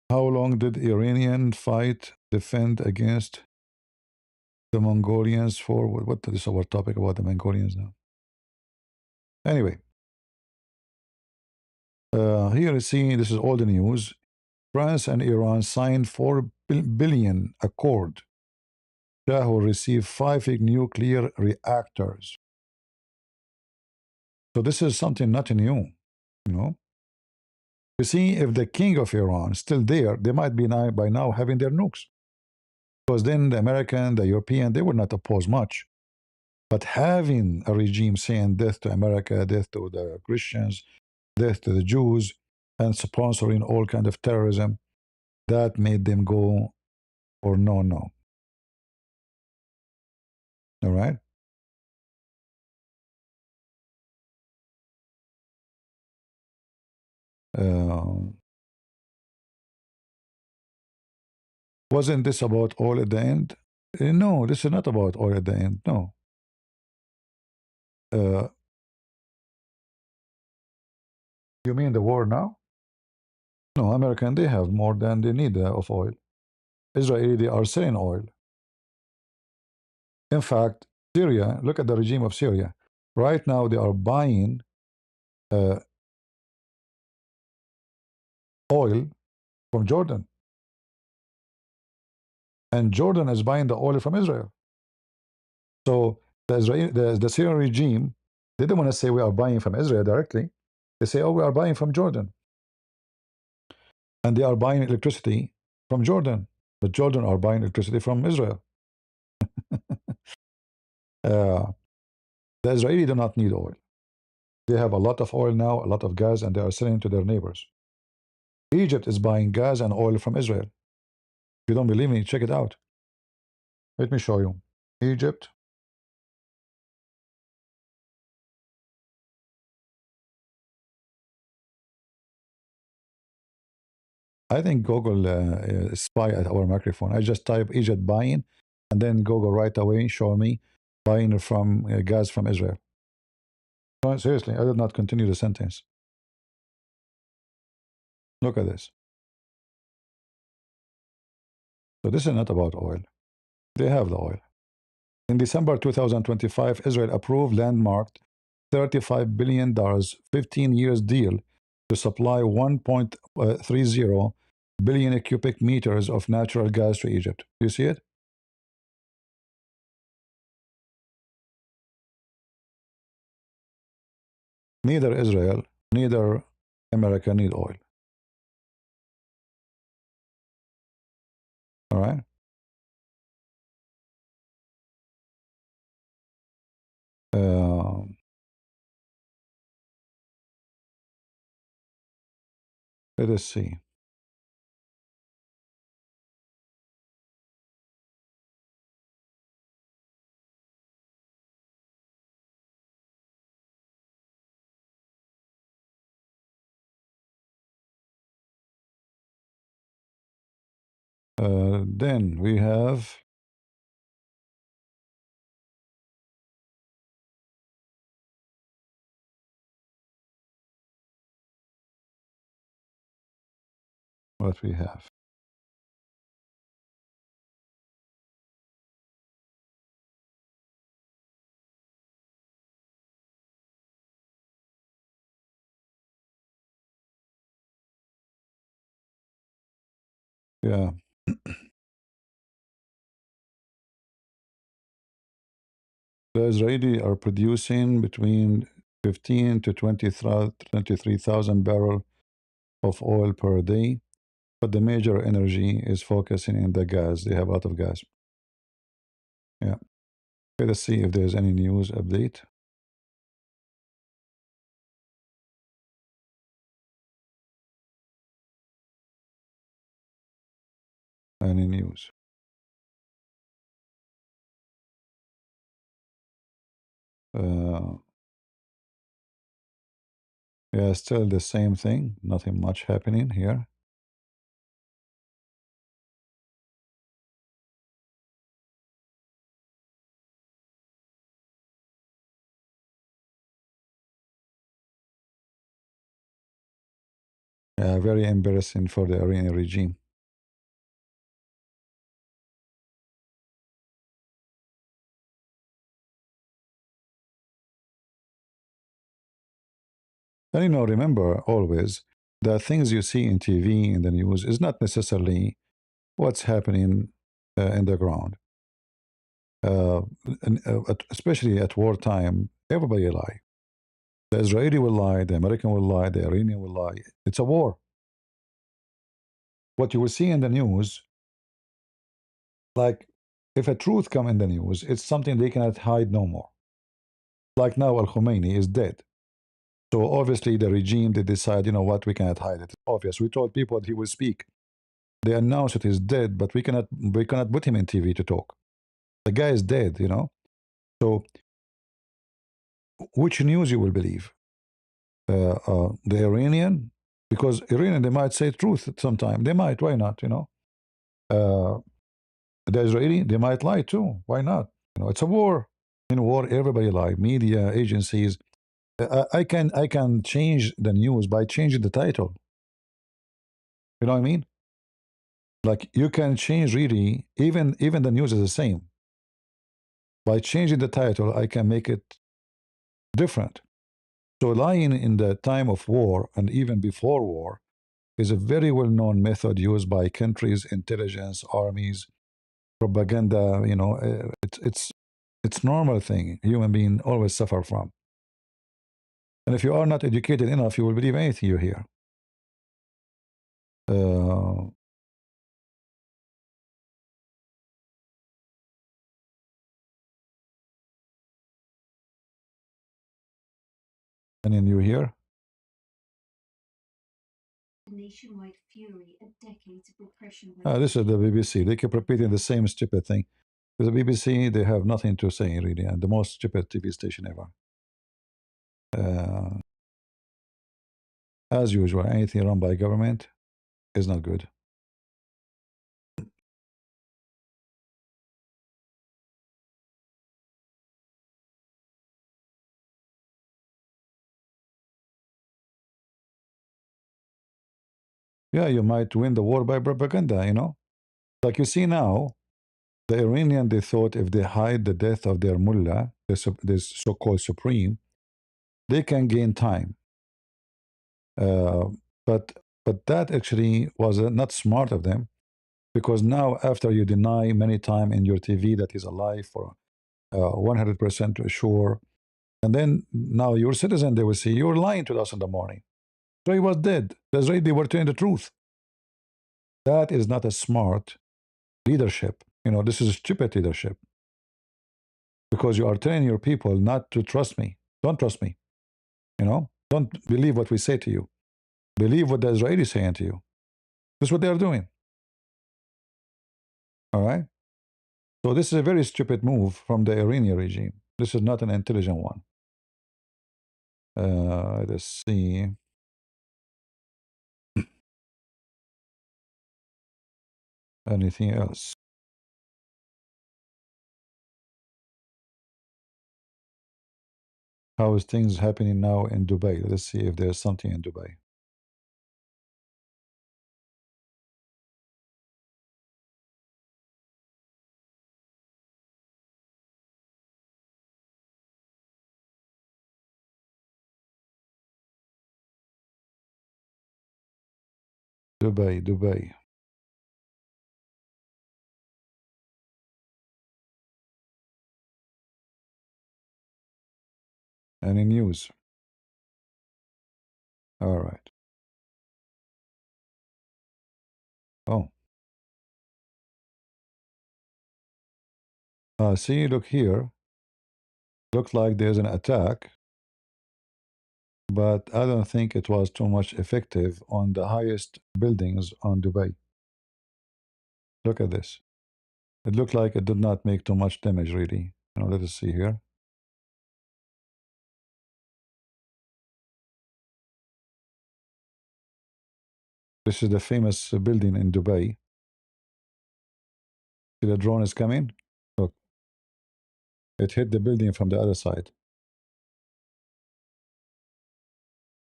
How long did Iranian fight defend against the Mongolians for? What is our topic about the Mongolians now? Anyway, here you see, this is all the news. France and Iran signed 4 billion accord. Shah will receive 5 nuclear reactors. So this is something not new, you know. You see, if the king of Iran is still there, they might be by now having their nukes. Because then the American, the European, they would not oppose much. But having a regime saying death to America, death to the Christians, death to the Jews, and sponsoring all kind of terrorism, that made them go for no. All right? Wasn't this about oil at the end? No, this is not about oil at the end. No. Uh, you mean the war now? No, American, they have more than they need of oil. Israeli, they are selling oil. In fact, Syria, look at the regime of Syria. Right now, they are buying oil from Jordan. And Jordan is buying the oil from Israel. So the Syrian regime, they don't want to say we are buying from Israel directly. They say, oh, we are buying from Jordan. And they are buying electricity from Jordan. But Jordan are buying electricity from Israel. The Israeli do not need oil. They have a lot of oil now, a lot of gas, and they are selling to their neighbors. Egypt is buying gas and oil from Israel. If you don't believe me, check it out. Let me show you. Egypt. I think Google spy at our microphone. I just type Egypt buying, and then Google right away show me buying from gas from Israel. No, seriously, I did not continue the sentence. Look at this. So this is not about oil. They have the oil. In December 2025, Israel approved landmarked $35 billion 15 years deal to supply 1.30 billion cubic meters of natural gas to Egypt. Do you see it? Neither Israel, neither America need oil. All right? Uh, let us see. Then we have what we have. Yeah. The Israeli are producing between 15 to 23,000 barrels of oil per day, but the major energy is focusing in the gas. They have a lot of gas. Yeah. Okay, let's see if there's any news update. Any news? Uh, yeah, still the same thing. Nothing much happening here. Very embarrassing for the Iranian regime. And remember always the things you see in TV, in the news, is not necessarily what's happening in the ground. Especially at wartime, everybody lie. The Israeli will lie, the American will lie, the Iranian will lie. It's a war. What you will see in the news, like if a truth come in the news, it's something they cannot hide no more. Like now, Al Khomeini is dead. So obviously the regime, they decide, you know what, we cannot hide it. It's obvious. We told people that he will speak. They announced that he's dead, but we cannot put him in TV to talk. The guy is dead. So which news you will believe? The Iranian, because Iranian they might say truth at some time. They might. Why not? Uh, the Israeli they might lie too. Why not? It's a war. In war, everybody lie. Media agencies. I can change the news by changing the title. You know what I mean? Like you can change really. Even the news is the same. By changing the title, I can make it different. So lying in the time of war and even before war is a very well-known method used by countries, intelligence, armies, propaganda. It's normal thing human being always suffer from. And if you are not educated enough, you will believe anything you hear. Uh, and then you hear nationwide fury at decades of repression this is the BBC. They keep repeating the same stupid thing. The BBC, they have nothing to say really, and the most stupid TV station ever. Uh, as usual, anything run by government is not good. Yeah, you might win the war by propaganda. Like you see now, the Iranian, they thought if they hide the death of their mullah, this so-called supreme, they can gain time. Uh, but that actually was not smart of them, because now after you deny many time in your TV that he's alive for 100% sure, and then now your citizen, they will say you're lying to us in the morning. So he was dead. That's right. They were telling the truth. That is not a smart leadership. This is stupid leadership, because you are telling your people not to trust me. Don't trust me. Don't believe what we say to you. Believe what the Israelis saying to you. This is what they are doing. All right. So this is a very stupid move from the Iranian regime. This is not an intelligent one. Let's see. Anything else? How is things happening now in Dubai? Let's see if there's something in Dubai. Dubai, Dubai. Any news? All right. Oh, see, look here. Looks like there's an attack, but I don't think it was too much effective on the highest buildings on Dubai. Look at this. It looked like it did not make too much damage, really. Let us see here. This is the famous building in Dubai. See, the drone is coming. Look, it hit the building from the other side.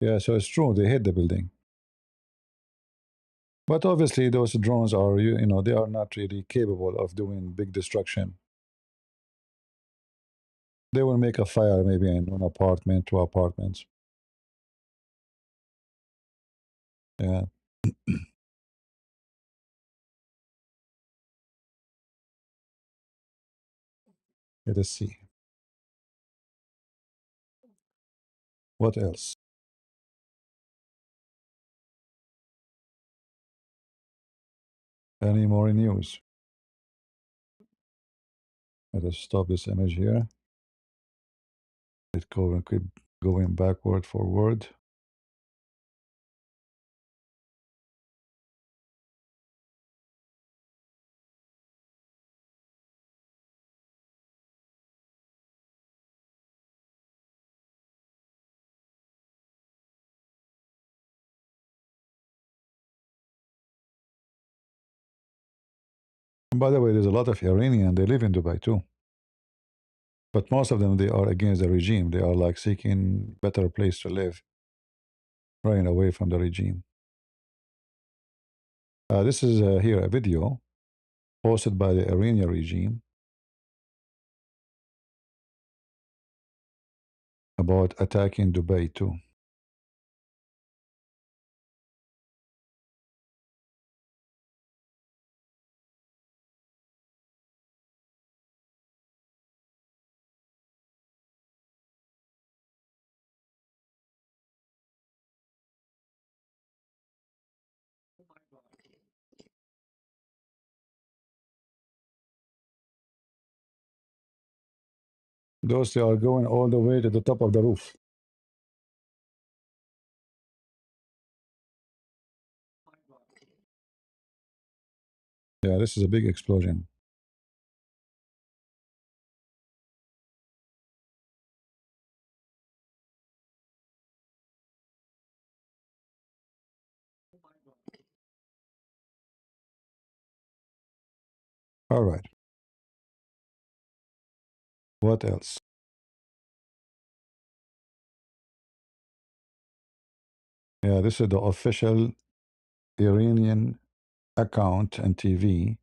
Yeah, so it's true, they hit the building. But obviously, those drones are, they are not really capable of doing big destruction. They will make a fire maybe in one apartment, two apartments. Yeah. Let us see. What else? Any more news? Let us stop this image here. It keep going backward, forward. And by the way, there's a lot of Iranian, they live in Dubai too. But most of them, they are against the regime. They are like seeking better place to live, running away from the regime. This is here a video posted by the Iranian regime about attacking Dubai too. Those, they are going all the way to the top of the roof. Yeah, this is a big explosion. All right. What else? Yeah, this is the official Iranian account and TV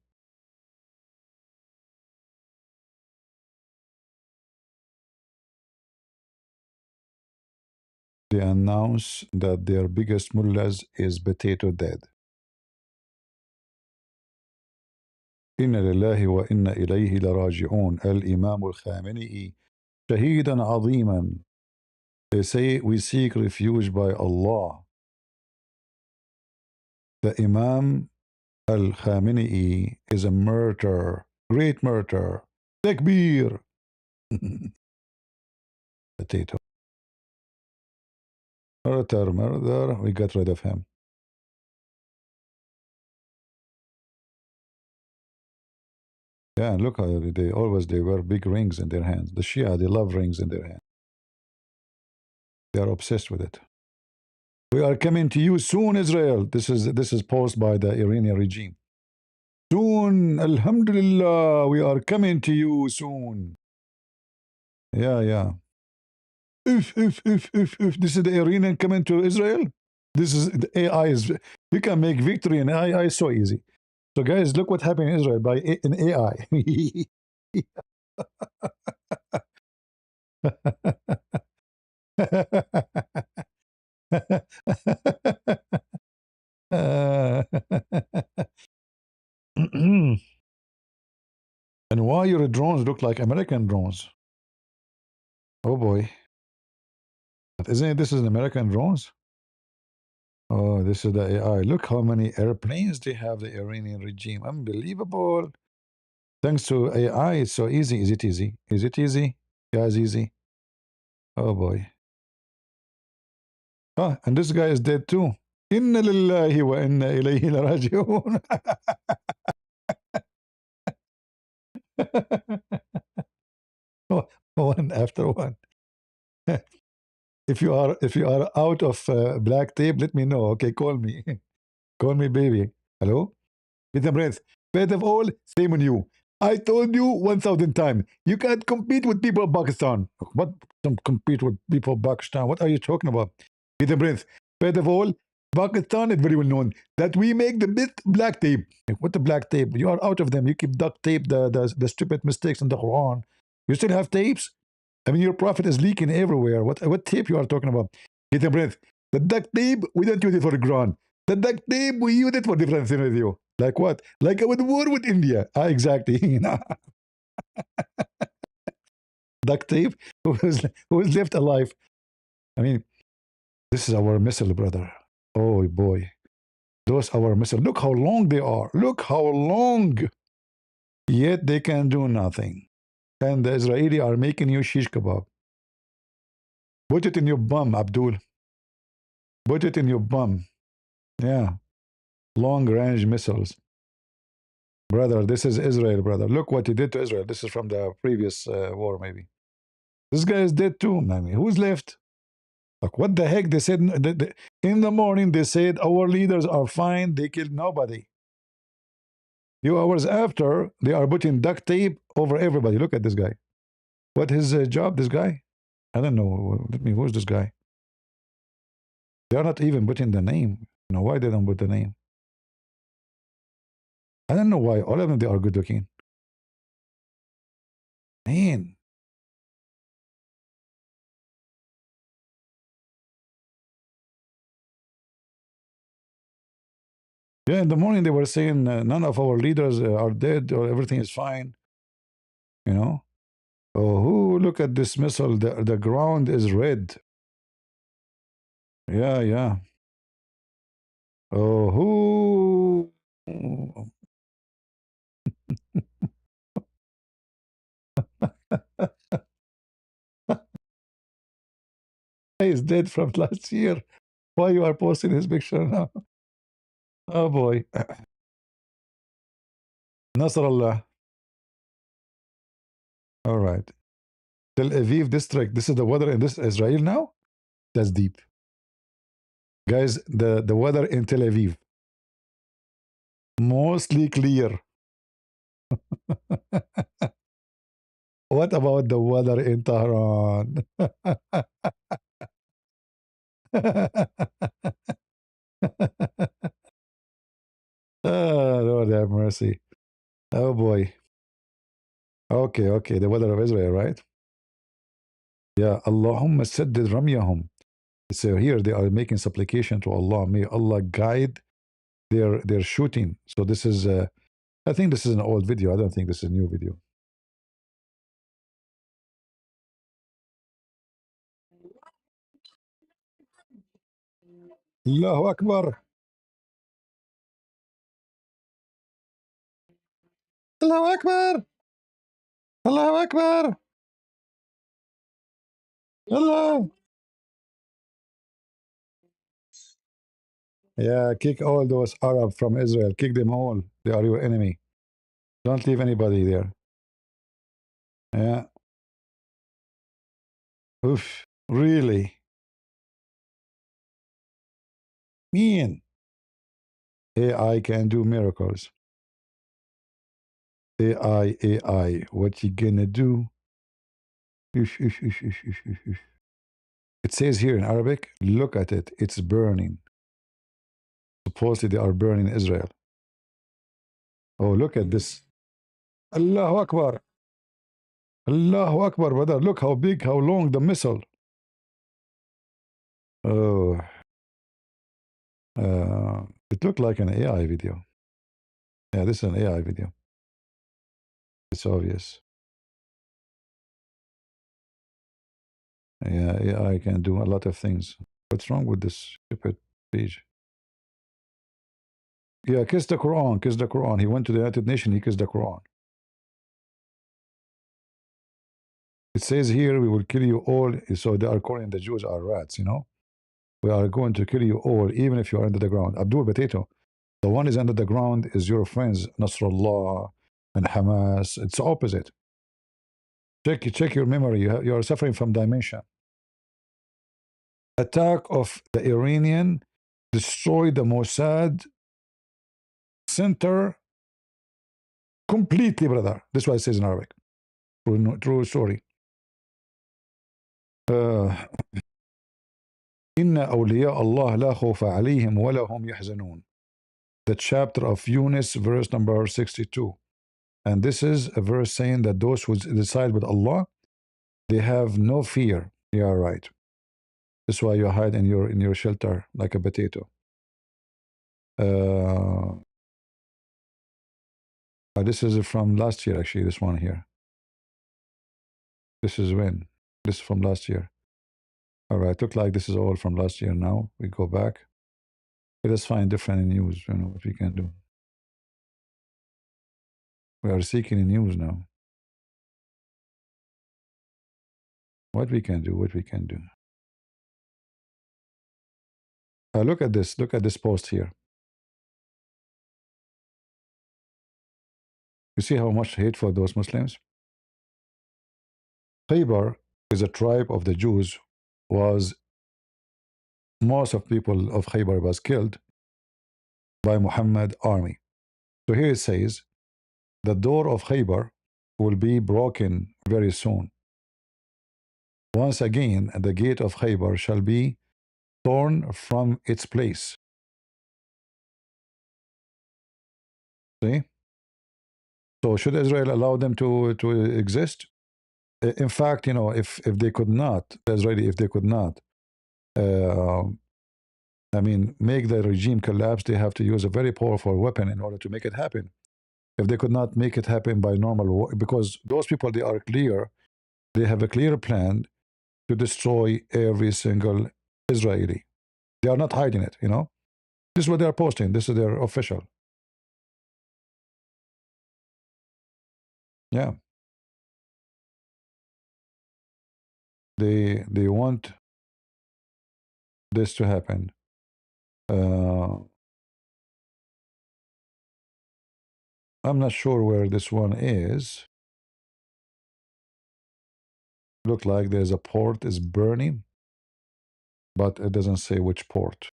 they announce that their biggest mullahs is potato dead. إن لله وإنا إليه لراجعون الإمام الخامنئي شهيدا عظيما. They say we seek refuge by Allah. The Imam al-Khamenei is a murderer, great murderer. Takbir. Potato. Murder, we got rid of him. Yeah, and look how they wear big rings in their hands. The Shia, they love rings in their hands. They are obsessed with it. We are coming to you soon, Israel. This is posed by the Iranian regime. Soon, Alhamdulillah, we are coming to you soon. Yeah, yeah. If this is the Iranian coming to Israel, this is the AI is. You can make victory in AI so easy. So, guys, look what happened in Israel by in AI. And why your drones look like American drones? Oh boy. But isn't it, this is an American drones? Oh, this is the AI. Look how many airplanes they have, the Iranian regime. Unbelievable. Thanks to AI, it's so easy. Is it easy? Is it easy? Yeah, it's easy. Oh boy. Ah, and this guy is dead too. Inna lillahi wa inna ilayhi raji'un. One after one. If you are out of black tape, let me know. Okay, call me. Call me baby. Hello? Get a breath. Best of all, shame on you. I told you 1,000 times. You can't compete with people of Pakistan. What? Don't compete with people of Pakistan. What are you talking about? Get a breath. Best of all, Pakistan is very well known that we make the best black tape. What the black tape? You are out of them. You keep duct tape, the stupid mistakes in the Quran. You still have tapes? I mean, your prophet is leaking everywhere. What tape you are talking about? Get a breath. The duct tape, we don't use it for the Quran. The duct tape, we use it for different scenario. Like what? Like with war with India. Ah, exactly. Duct tape, who is left alive? I mean, this is our missile, brother. Oh boy. Those are our missile. Look how long they are. Look how long. Yet they can do nothing. And the Israeli are making you shish kebab. Put it in your bum, Abdul. Put it in your bum. Yeah. Long range missiles. Brother, this is Israel, brother. Look what he did to Israel. This is from the previous war, maybe. This guy is dead too. I mean, who's left? Like, what the heck? They said in the morning, they said our leaders are fine. They killed nobody. Few hours after, they are putting duct tape over everybody. Look at this guy. What his job, this guy? I don't know. Let me, who's this guy? They are not even putting the name. You know, why they don't put the name? I don't know why. All of them, they are good looking. Man. Yeah, in the morning they were saying none of our leaders are dead or everything is fine. You know? Oh, who look at this missile? The ground is red. Yeah, yeah. Oh, who? He's dead from last year. Why you are posting his picture now? Oh boy. Nasrallah. All right. Tel Aviv district. This is the weather in this Israel now? That's deep. Guys, the weather in Tel Aviv. Mostly clear. What about the weather in Tehran? Lord have mercy. Oh boy. Okay, okay. The weather of Israel, right? Yeah. Allahumma saddid ramyahum. So here they are making supplication to Allah. May Allah guide their shooting. So this is, I think this is an old video. I don't think this is a new video. Allahu Akbar. Allahu Akbar. Allahu Akbar. Allah. Yeah, kick all those Arab from Israel. Kick them all. They are your enemy. Don't leave anybody there. Yeah. Oof. Really? Mean. AI can do miracles. AI. What you gonna do? Ish, ish, ish, ish, ish, ish, ish. It says here in Arabic, look at it. It's burning. Supposedly they are burning Israel. Oh, look at this. Allahu Akbar. Allahu Akbar, brother. Look how big, how long the missile. Oh, it looked like an AI video. Yeah, this is an AI video. It's obvious. Yeah, AI can do a lot of things. What's wrong with this stupid page? Yeah, kiss the Quran, kiss the Quran. He went to the United Nations, he kissed the Quran. It says here, we will kill you all. So they are calling the Jews are rats, you know? We are going to kill you all, even if you are under the ground. Abdul Potato, the one is under the ground is your friends, Nasrallah and Hamas. It's opposite. Check your memory. You are suffering from dementia. Attack of the Iranian destroyed the Mossad center completely, brother. That's why it says in Arabic. True story. Inna awliya Allah la khawfa alayhim wa lahum yahzanun. The chapter of Yunus, verse number 62. And this is a verse saying that those who decide with Allah, they have no fear. You are right. That's why you hide in your shelter like a potato. This is from last year, actually, this one here. This is when? This is from last year. All right, look like this is all from last year now. We go back. Let us find different news, you know, what we can do. We are seeking news now. What we can do, what we can do. Look at this post here. You see how much hate for those Muslims? Khaybar is a tribe of the Jews, was most of people of Khaybar was killed by Muhammad army. So here it says, the door of Khaybar will be broken very soon. Once again, the gate of Khaybar shall be torn from its place. See? So should Israel allow them to exist? In fact, you know, if they could not, Israeli, if they could not, I mean, make the regime collapse, they have to use a very powerful weapon in order to make it happen. If they could not make it happen by normal war, because those people, they are clear, they have a clear plan to destroy every single Israeli. They are not hiding it, you know. This is what they are posting. This is their official. Yeah. They want this to happen. I'm not sure where this one is. Look like there's a port is burning, but it doesn't say which port.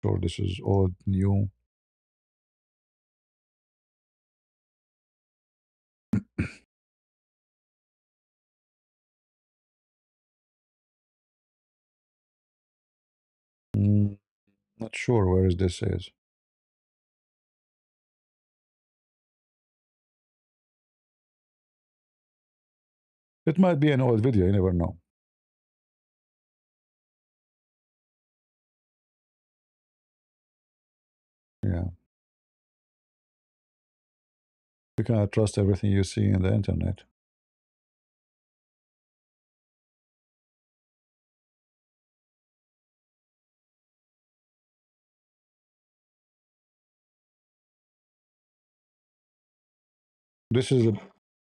So this is all new. Not sure where this is. It might be an old video, you never know. Yeah. You cannot trust everything you see in the internet. This is a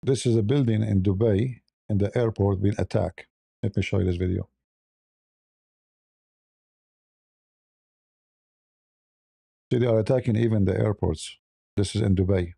this is a building in Dubai in the airport being attacked. Let me show you this video. See, they are attacking even the airports. This is in Dubai.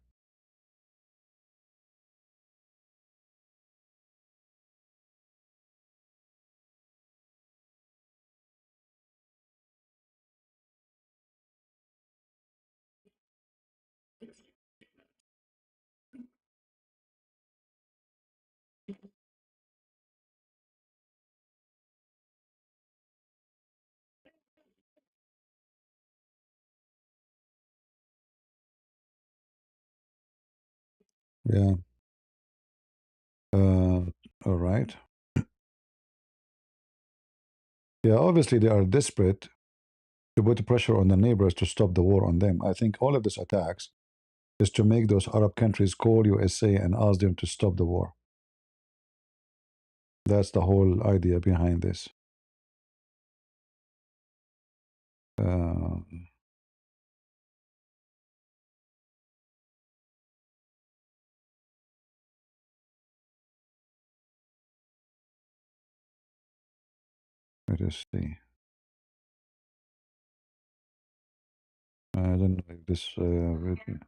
Yeah. Uh, all right. Yeah, obviously they are desperate to put pressure on the neighbors to stop the war on them. I think all of these attacks is to make those Arab countries call USA and ask them to stop the war. That's the whole idea behind this. Uh, let us see. I don't know if this video.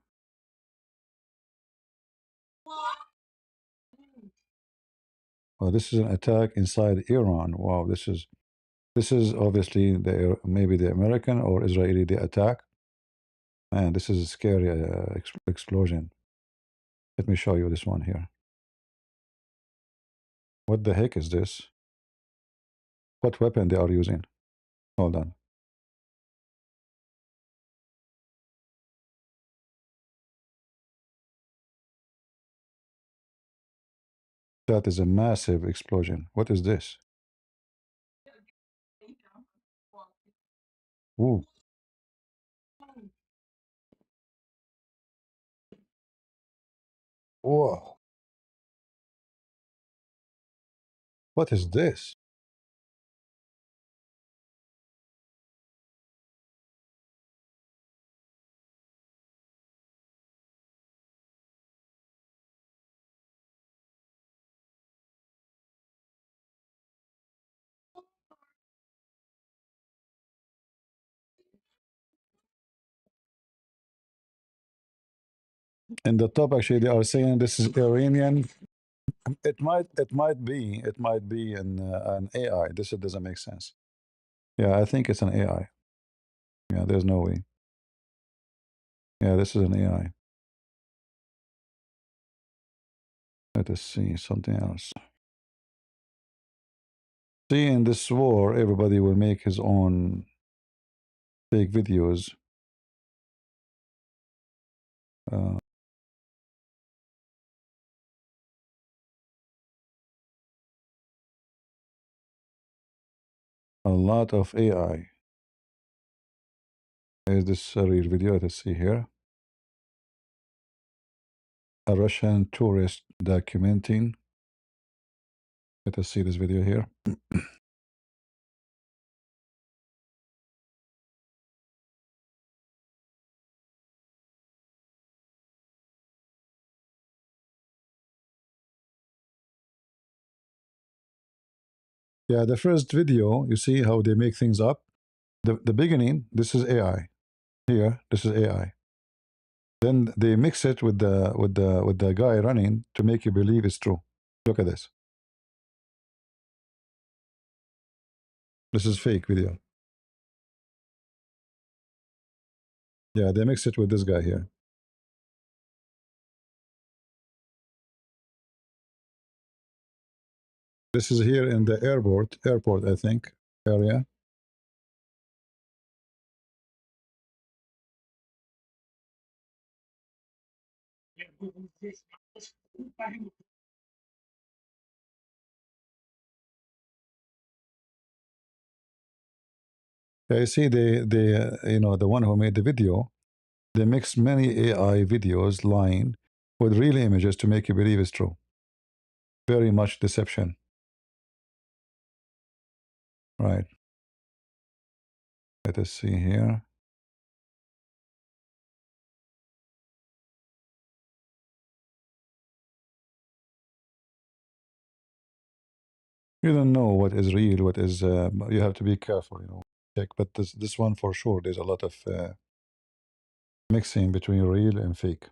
Oh, this is an attack inside Iran. Wow, this is obviously maybe the American or Israeli the attack. Man, this is a scary explosion. Let me show you this one here. What the heck is this? What weapon they are using? Hold on. That is a massive explosion. What is this? Ooh, whoa. What is this? In the top, actually, they are saying this is Iranian. It might be an AI. This doesn't make sense. Yeah, I think it's an AI. Yeah, there's no way. Yeah, this is an AI. Let us see something else. See, in this war, everybody will make his own fake videos. Uh, a lot of AI. Is this a real video? Let us see here. A Russian tourist documenting. Let us see this video here. Yeah, the first video, you see how they make things up. The beginning, this is AI. Here, this is AI. Then they mix it with the guy running to make you believe it's true. Look at this. This is fake video. Yeah, they mix it with this guy here. This is here in the airport, I think, area. Yeah, you see, the one who made the video, They mix many AI videos lying with real images to make you believe it's true. Very much deception. Right. Let us see here. You don't know what is real, what is. You have to be careful, check. But this one for sure, there's a lot of mixing between real and fake.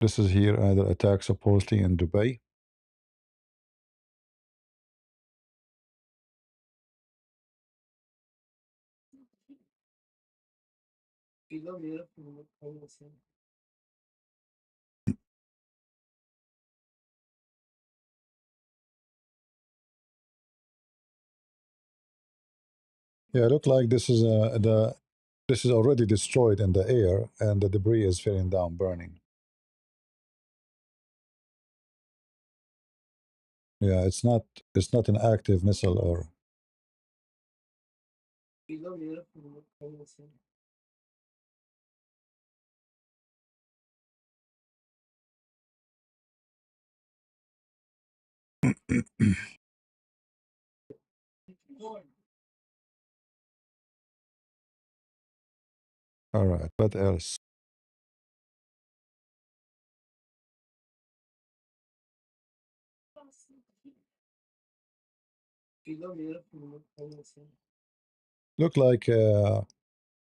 This is here either attack supposedly in Dubai. Yeah, look like this is this is already destroyed in the air, and the debris is falling down, burning. Yeah, it's not an active missile or. All right, what else? Look like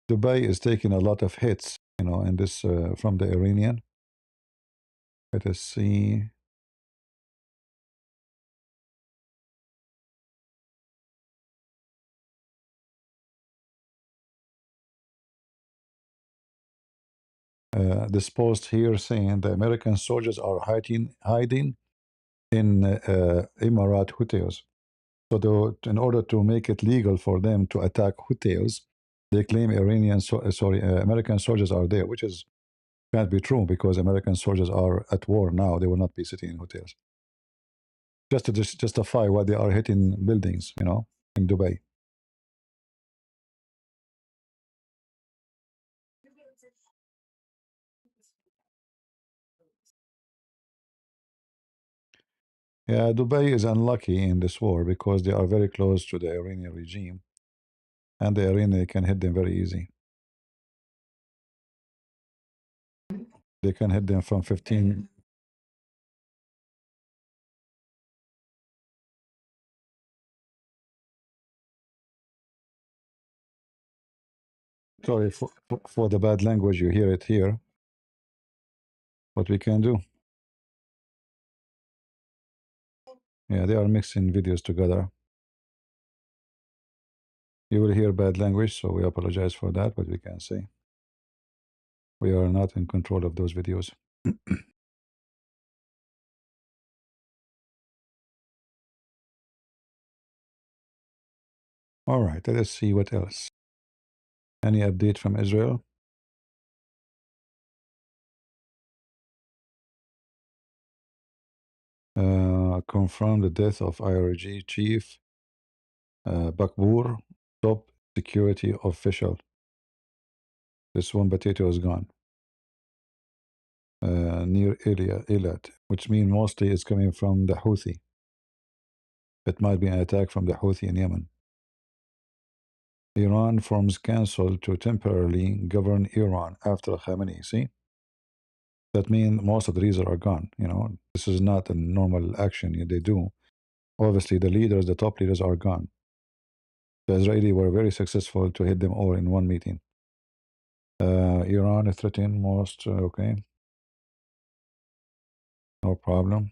Dubai is taking a lot of hits, in this from the Iranian. Let us see. This post here saying the American soldiers are hiding in Emirat hotels. So in order to make it legal for them to attack hotels, they claim American soldiers are there, which is can't be true because American soldiers are at war now. They will not be sitting in hotels. Just to justify why they are hitting buildings, in Dubai. Yeah, Dubai is unlucky in this war because they are very close to the Iranian regime, and the Iranian can hit them very easy. They can hit them from 15. Sorry for the bad language. You hear it here. What we can do? Yeah, they are mixing videos together. You will hear bad language, so we apologize for that. But we can say we are not in control of those videos. All right, let us see what else. Any update from Israel? Confirmed the death of IRG chief Bakbour, top security official. This one potato is gone. Near Eilat, which means mostly it's coming from the Houthi. It might be an attack from the Houthi in Yemen. Iran forms council to temporarily govern Iran after Khamenei. See? That means most of the leaders are gone. This is not a normal action they do. Obviously, the leaders, the top leaders, are gone. The Israeli were very successful to hit them all in one meeting. Iran is threatening most. Okay, no problem.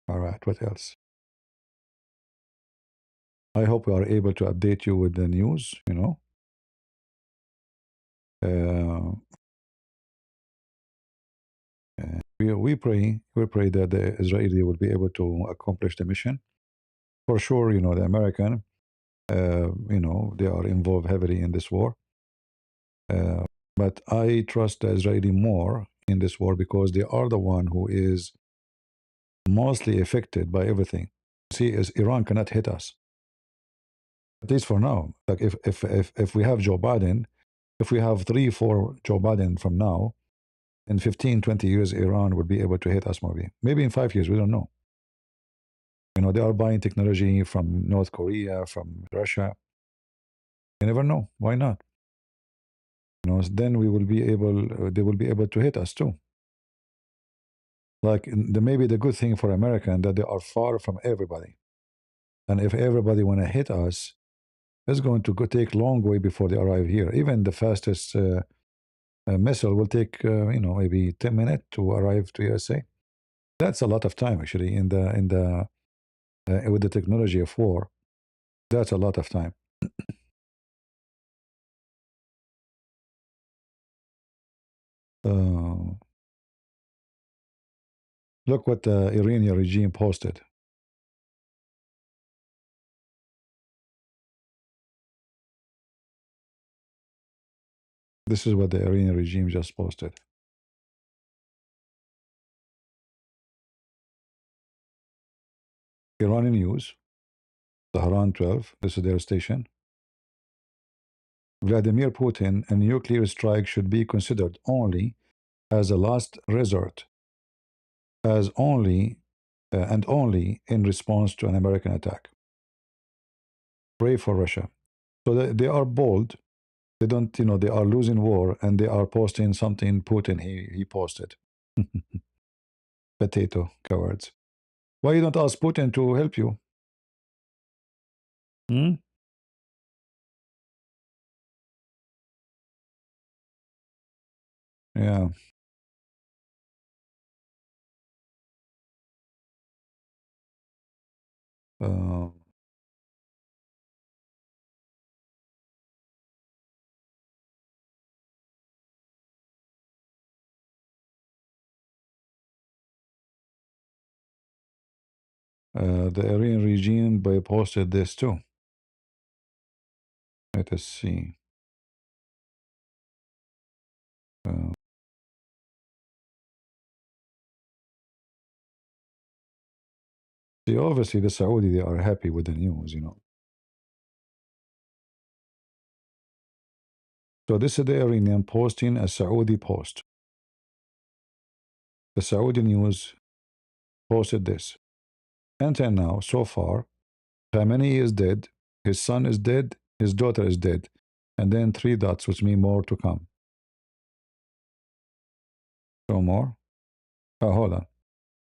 All right, what else? I hope we are able to update you with the news. Uh, we pray that the Israeli will be able to accomplish the mission. For sure, the American, they are involved heavily in this war. But I trust the Israeli more in this war because they are the one who is mostly affected by everything. See, is Iran cannot hit us. At least for now. Like if we have Joe Biden, if we have 3, 4 Joe Biden from now, in 15, 20 years, Iran would be able to hit us maybe in 5 years, we don't know. They are buying technology from North Korea, from Russia. You never know. Why not? Then we will be able, they will be able to hit us too. Like maybe the good thing for America and that they are far from everybody. And if everybody want to hit us, it's going to take long way before they arrive here. Even the fastest missile will take, maybe 10 minutes to arrive to USA. That's a lot of time actually in the with the technology of war. That's a lot of time. Uh, Look what the Iranian regime posted. This is what the Iranian regime just posted. Iranian news, Tehran 12, this is their station. Vladimir Putin, a nuclear strike should be considered only as a last resort, as only and only in response to an American attack. Pray for Russia. So they are bold. They don't, they are losing war and they are posting something Putin he posted. Potato cowards. Why you don't ask Putin to help you? Hmm? Yeah. Uh, the Iranian regime by posted this too. Let us see. Uh, See, obviously the Saudi they are happy with the news. So this is the Iranian posting a Saudi post. The Saudi news posted this. Until now, so far, Khamenei is dead, his son is dead, his daughter is dead, and then 3 dots, which mean more to come. So more. Oh, hold on.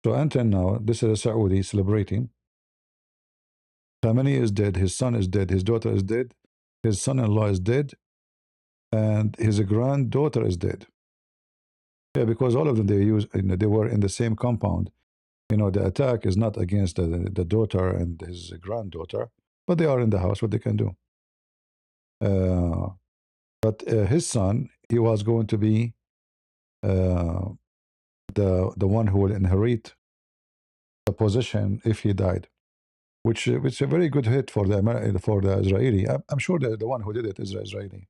So until now, this is a Saudi celebrating. Khamenei is dead, his son is dead, his daughter is dead, his son-in-law is dead, and his granddaughter is dead. Yeah, because all of them they were in the same compound. The attack is not against the daughter and his granddaughter, but they are in the house. What they can do? Uh, but his son, he was going to be uh, the one who will inherit the position if he died, which is a very good hit for for the Israeli. I'm sure the one who did it is Israeli,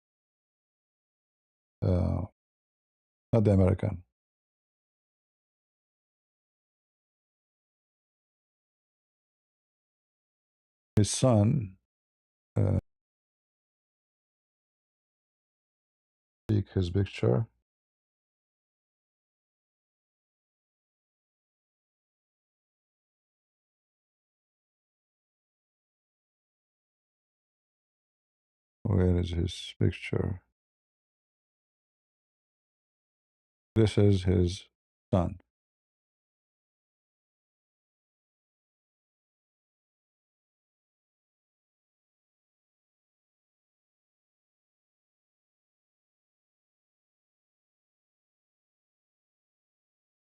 uh, not the American. His son, uh, take his picture. Where is his picture? This is his son.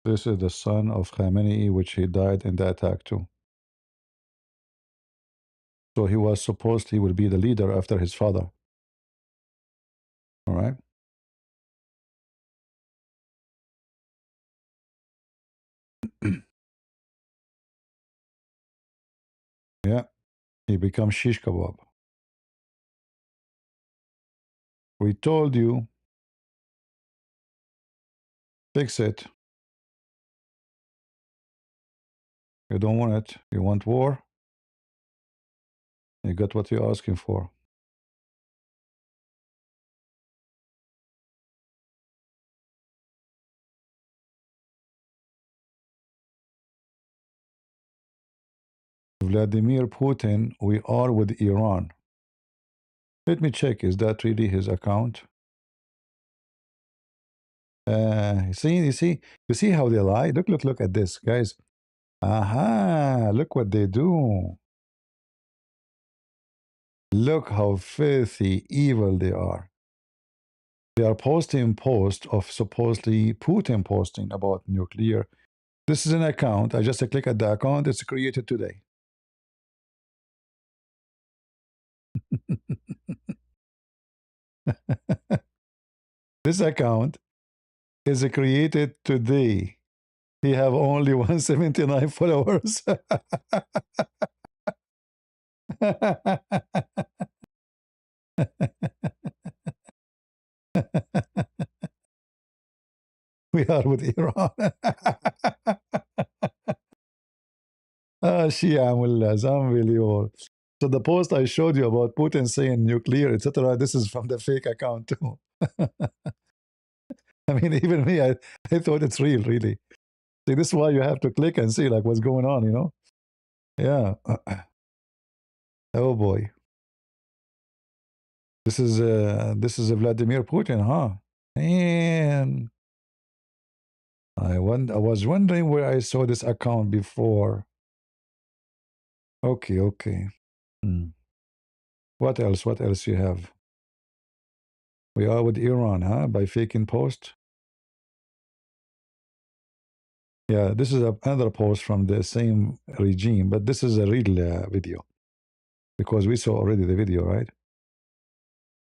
This is the son of Khamenei, which he died in the attack too. So he was supposed he would be the leader after his father. All right. Yeah, he becomes shish kebab. We told you, fix it. You don't want it. You want war. You got what you're asking for. Vladimir Putin, we are with Iran. Let me check. Is that really his account? You see how they lie? Look at this, guys. Aha, look what they do. Look how filthy, evil they are. They are posting posts of supposedly Putin posting about nuclear. This is an account. I just click at the account. It's created today. This account is created today. He have only 179 followers. We are with Iran. Shia mullahs, unbelievable. So the post I showed you about Putin saying nuclear, etc., this is from the fake account too. I mean, even me, I thought it's real, really. See, this is why you have to click and see like what's going on, you know? Yeah. Oh boy. This is Vladimir Putin, huh? And I was wondering where I saw this account before. Okay, okay. Hmm. What else? What else you have? We are with Iran, huh? By faking post. Yeah, this is another post from the same regime, but this is a real video because we saw already the video, right?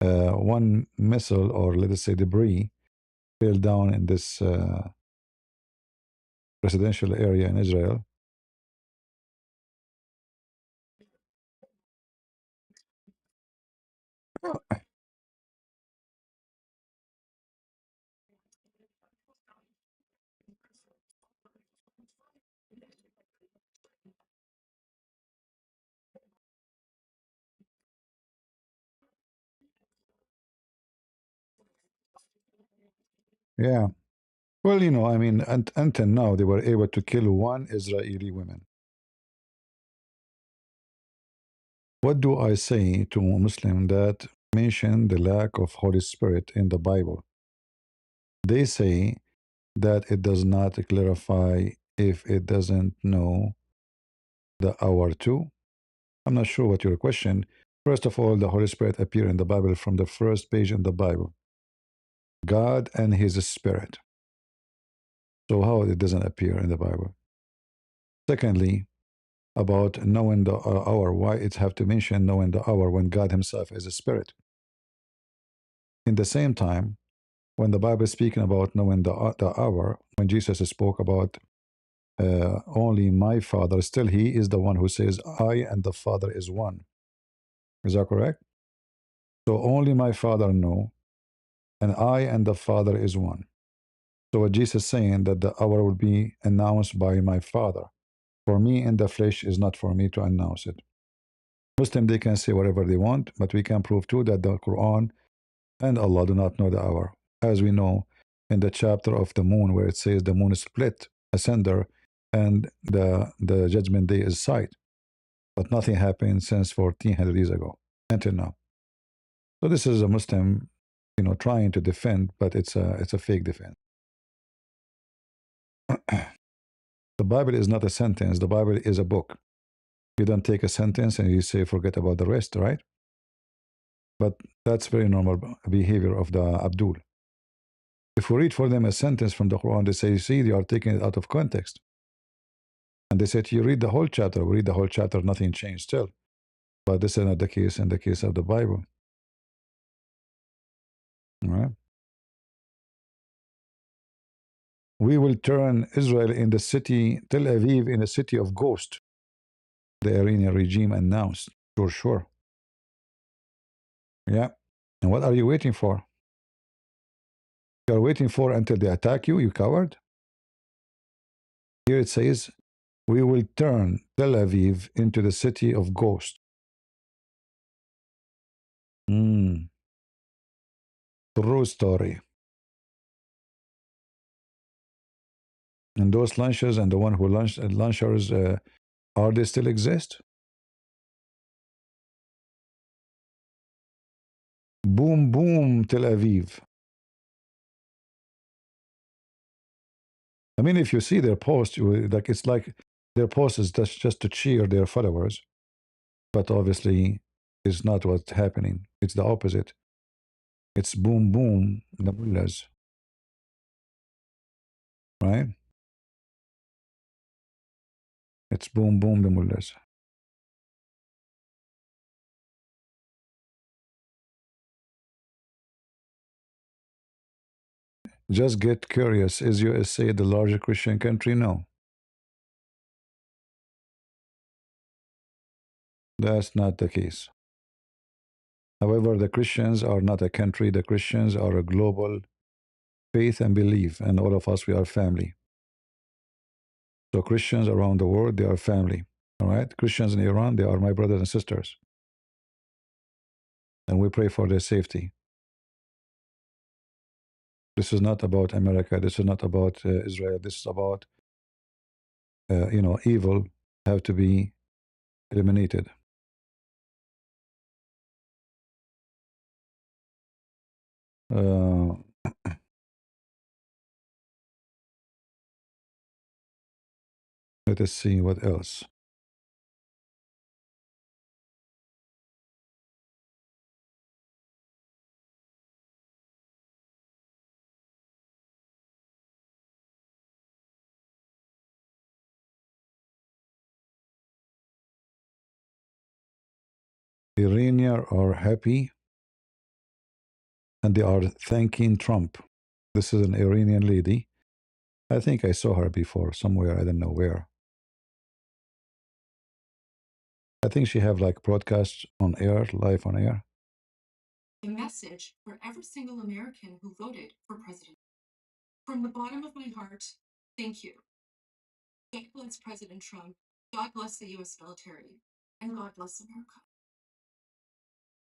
One missile, or let us say debris, fell down in this residential area in Israel. Yeah. Well, you know, I mean, until now, they were able to kill one Israeli woman. What do I say to a Muslim that mention the lack of Holy Spirit in the Bible? They say that it does not clarify if it doesn't know the hour too. I'm not sure what your question. First of all, the Holy Spirit appear in the Bible from the first page in the Bible. God and His Spirit. So how it doesn't appear in the Bible? Secondly, about knowing the hour, why it have to mention knowing the hour when God Himself is a Spirit? In the same time, when the Bible is speaking about knowing the hour, when Jesus spoke about only my Father, still He is the one who says, I and the Father is one. Is that correct? So only my Father know, and I and the Father is one. So what Jesus is saying that the hour will be announced by my Father. For me in the flesh is not for me to announce it. Muslim, they can say whatever they want, but we can prove too that the Quran and Allah do not know the hour. As we know in the chapter of the moon where it says the moon is split asunder and the judgment day is sight. But nothing happened since 1400 years ago until now. So this is a Muslim, you know, trying to defend, but it's a fake defense. The Bible is not a sentence. The Bible is a book. You don't take a sentence and you say forget about the rest, right? But that's very normal behavior of the Abdul. If we read for them a sentence from the Quran, they say, see, they are taking it out of context. And they said, you read the whole chapter. We read the whole chapter, nothing changed still. But this is not the case in the case of the Bible. All right? We will turn Israel in the city, Tel Aviv in a city of ghosts, the Iranian regime announced. Sure, sure. Yeah. And what are you waiting for? You are waiting for until they attack you, you coward? Here it says, we will turn Tel Aviv into the city of ghosts. True story. And those lunchers and the one who lunchers, are they still exist? Boom, boom, Tel Aviv. I mean, if you see their post, like it's like their post is just to cheer their followers, but obviously, it's not what's happening. It's the opposite. It's boom, boom, the mullahs, right? It's boom, boom, the mullahs. Just get curious. Is USA the largest Christian country? No, that's not the case. However, the Christians are not a country. The Christians are a global faith and belief, and all of us, we are family. So Christians around the world, they are family. All right? Christians in Iran, they are my brothers and sisters. And we pray for their safety. This is not about America. This is not about Israel. This is about, evil have to be eliminated. Uh, Let us see what else. Iranians are happy and they are thanking Trump. This is an Iranian lady. I think I saw her before somewhere. I don't know where. I think she have like broadcasts on air, live on air. A message for every single American who voted for president. From the bottom of my heart, thank you. God bless President Trump. God bless the U.S. military. And God bless America.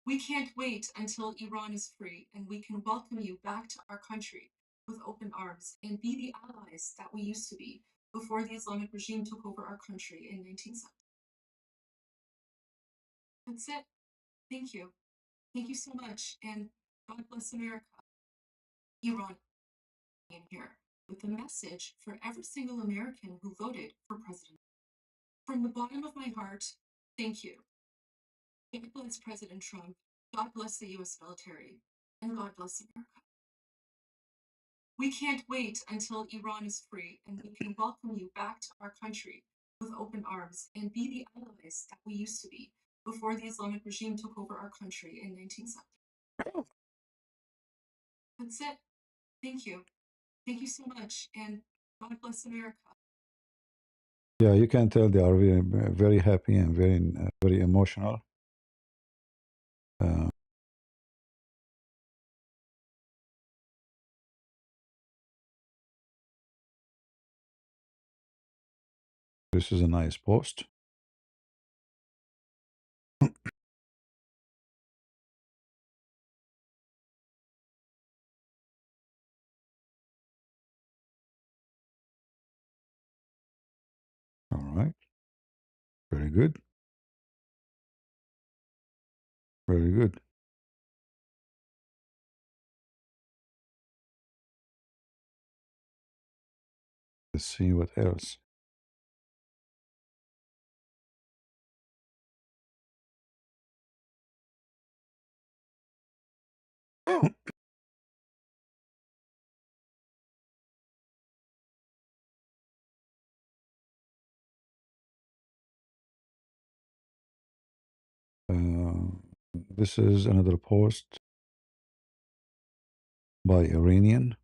We can't wait until Iran is free and we can welcome you back to our country with open arms and be the allies that we used to be before the Islamic regime took over our country in 1970. That's it. Thank you. Thank you so much. And God bless America. Iran in here with a message for every single American who voted for president. From the bottom of my heart, thank you. God bless President Trump. God bless the U.S. military. And God bless America. We can't wait until Iran is free and we can welcome you back to our country with open arms and be the allies that we used to be before the Islamic regime took over our country in 1970. That's it. Thank you. Thank you so much. And God bless America. Yeah, you can tell they are very, very happy and very emotional. Uh, this is a nice post. All right. Very good. Very good. Let's see what else. Uh, this is another post by Iranian.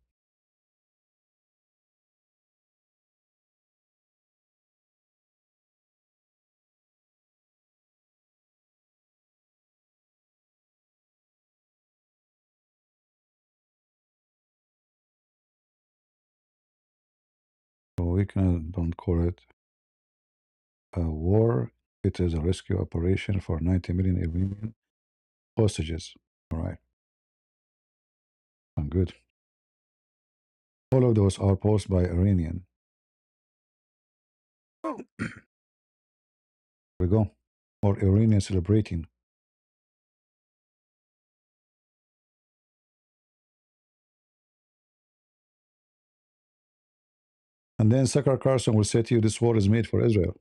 So we don't call it a war. It is a rescue operation for 90 million Iranian hostages. All right. Good. All of those are posted by Iranian. Here we go. Or Iranian celebrating. And then Sakar Carson will say to you, this war is made for Israel.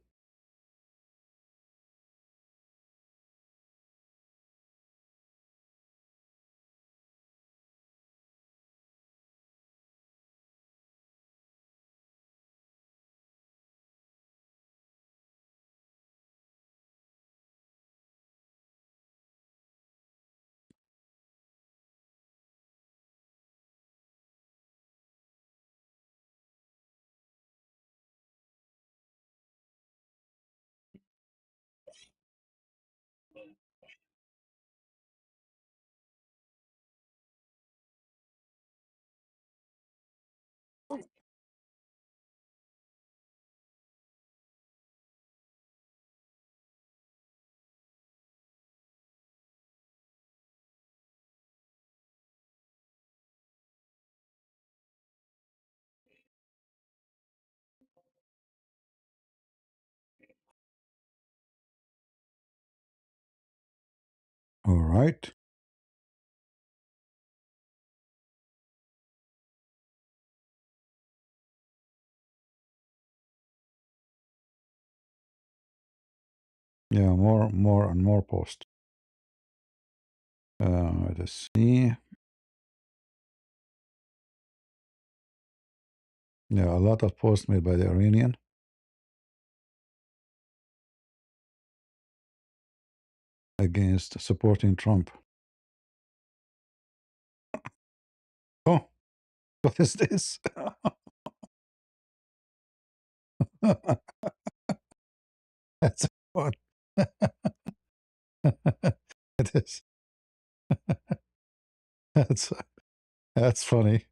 All right. Yeah, more and more posts. Let's see. Yeah, a lot of posts made by the Iranian against supporting Trump. Oh, what is this? That's fun. It is. That's that's funny.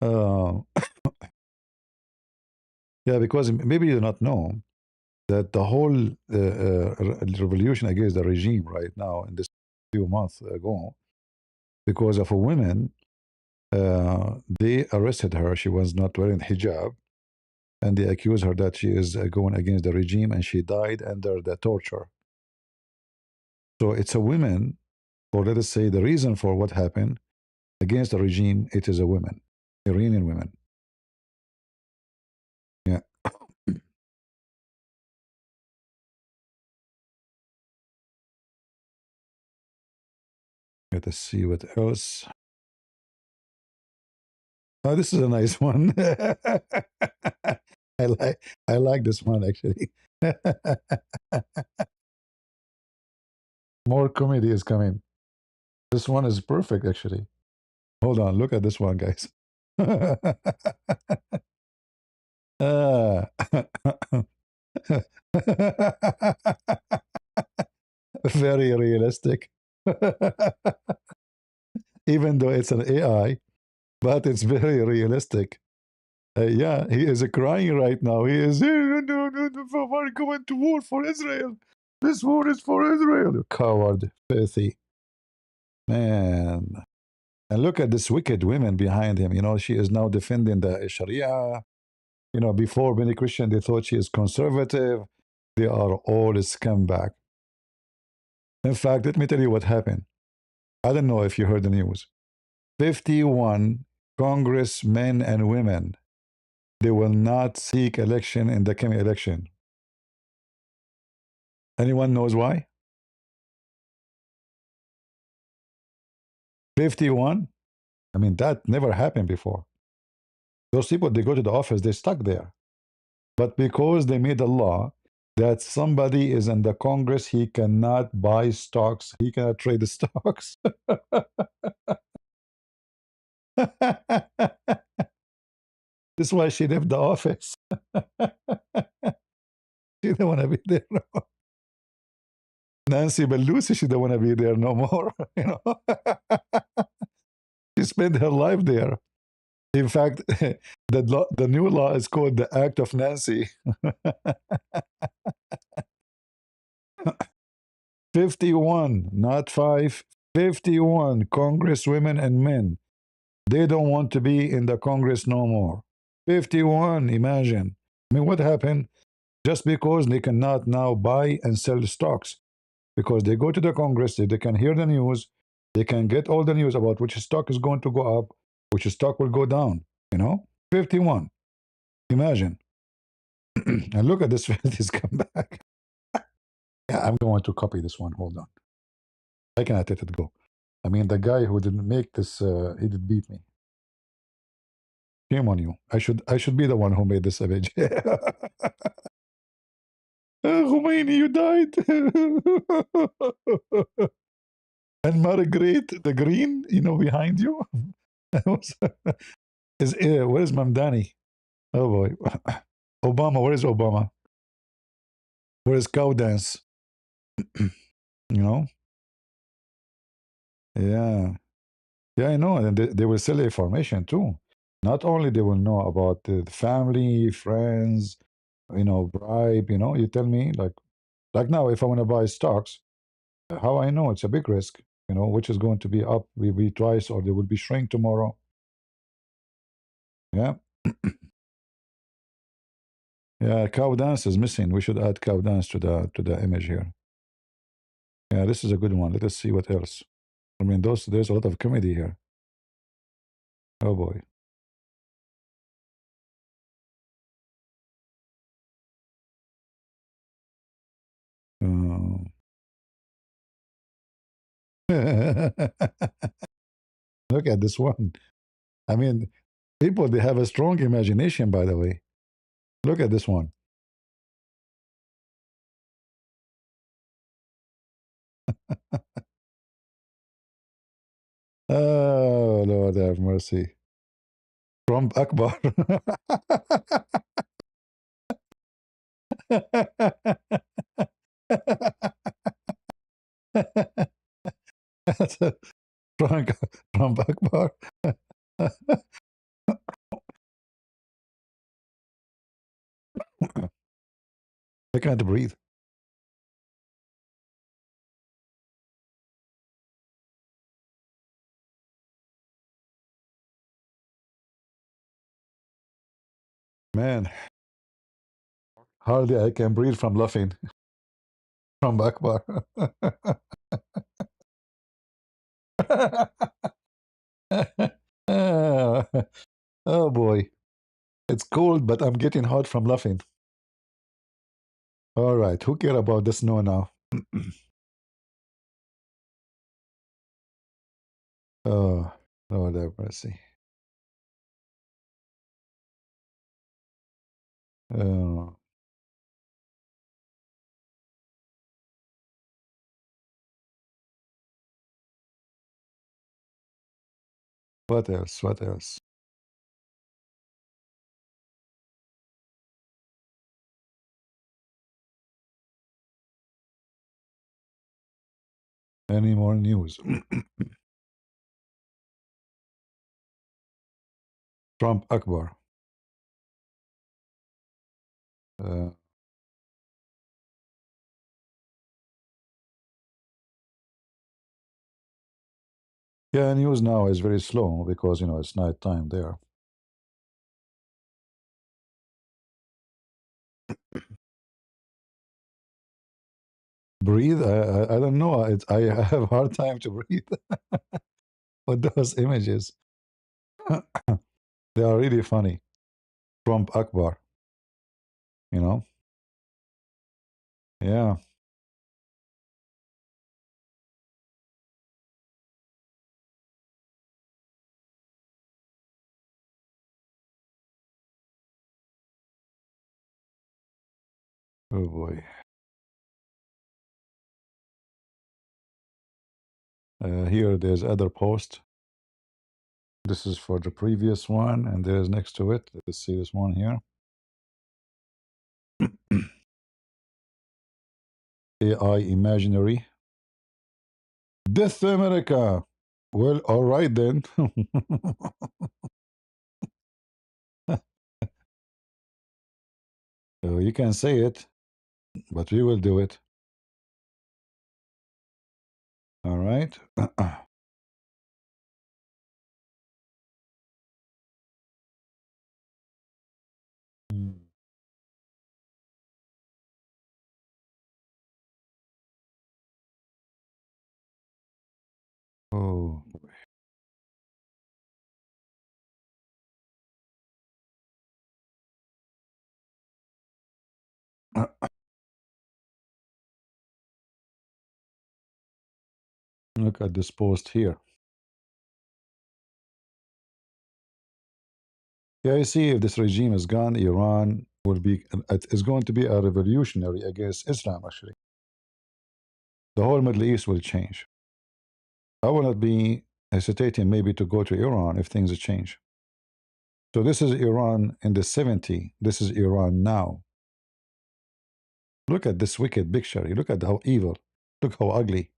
uh, yeah, because maybe you do not know that the whole revolution against the regime right now in this few months ago, because of a woman, they arrested her. She was not wearing hijab, and they accuse her that she is going against the regime, and she died under the torture. So it's a woman, or let us say the reason for what happened against the regime, it is a woman, Iranian women. Yeah. Let us see what else. Oh, this is a nice one. I like this one actually. More comedy is coming. This one is perfect actually. Hold on, look at this one, guys. uh, very realistic. Even though it's an AI, but it's very realistic. Yeah, he is crying right now. He is, no, no, no, no, we're going to war for Israel. This war is for Israel. You coward, filthy man. And look at this wicked women behind him. You know, she is now defending the Sharia. You know, before many Christians, they thought she is conservative. They are all scumbag. In fact, let me tell you what happened. I don't know if you heard the news. 51 congressmen and women, they will not seek election in the coming election. Anyone knows why? 51? I mean, that never happened before. Those people, they go to the office, they're stuck there. But because they made a law that somebody is in the Congress, he cannot buy stocks, he cannot trade the stocks. This is why she left the office. She don't want to be there. Nancy Pelosi, she don't want to be there no more. You know, She spent her life there. In fact, the new law is called the Act of Nancy. 51, not 5, 51 congresswomen and men. They don't want to be in the Congress no more. 51, imagine. I mean, what happened? Just because they cannot now buy and sell stocks, because they go to the Congress, they can hear the news, they can get all the news about which stock is going to go up, which stock will go down. 51. Imagine. And look at this, this come back. Yeah, I'm going to copy this one. Hold on. I cannot let it go. I mean, the guy who didn't make this, he did beat me. Shame on you. I should be the one who made this image. Khomeini, you died. And Margaret, the green, behind you. Where is Mamdani? Oh boy. Obama, where is Obama? Where is cow dance? you know? Yeah. Yeah, I know. And they will sell information too. Not only they will know about the family, friends, bribe, you tell me, like now, if I want to buy stocks, how I know it's a big risk, which is going to be up maybe twice or they will be shrink tomorrow. Yeah. Yeah, cow dance is missing. We should add cow dance to the image here. Yeah, this is a good one. Let us see what else. I mean, there's a lot of comedy here. Oh boy. Look at this one. I mean, people they have a strong imagination, by the way. Look at this one. Oh Lord have mercy. Trump Akbar. Trump, Trump Akbar. I can't breathe. Man, hardly I can breathe from laughing. Trump Akbar. Oh boy. It's cold, but I'm getting hot from laughing. All right, who care about the snow now? Oh, Lord have mercy. Oh, what else? What else? Any more news? Trump Akbar. Uh, yeah, news now is very slow because it's night time there. Breathe? I don't know. I have a hard time to breathe. But those images, they are really funny. Trump Akbar. You know? Yeah. Oh boy. Here there's other post. This is for the previous one, and there's next to it. Let's see this one here. AI imaginary. Death to America. Well, all right then. You can say it, but we will do it. All right. Oh, look at this post here. Yeah, you see, if this regime is gone, Iran will be, it is going to be a revolutionary against Islam, actually. The whole Middle East will change. I will not be hesitating maybe to go to Iran if things change. So this is Iran in the 70s. This is Iran now. Look at this wicked picture. You look at how evil. Look how ugly.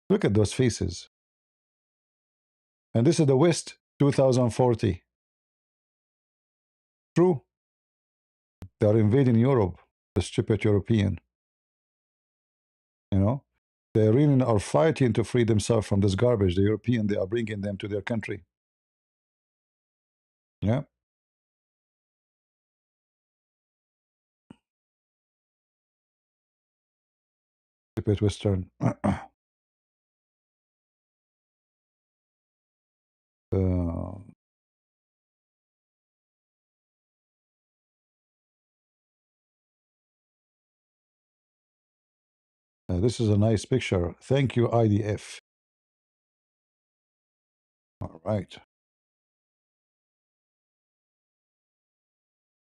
Look at those faces. And this is the West 2040. True. They are invading Europe, the stupid European. You know, the Iranians are fighting to free themselves from this garbage. The European, they are bringing them to their country. Yeah, stupid Western. This is a nice picture. Thank you, IDF. All right.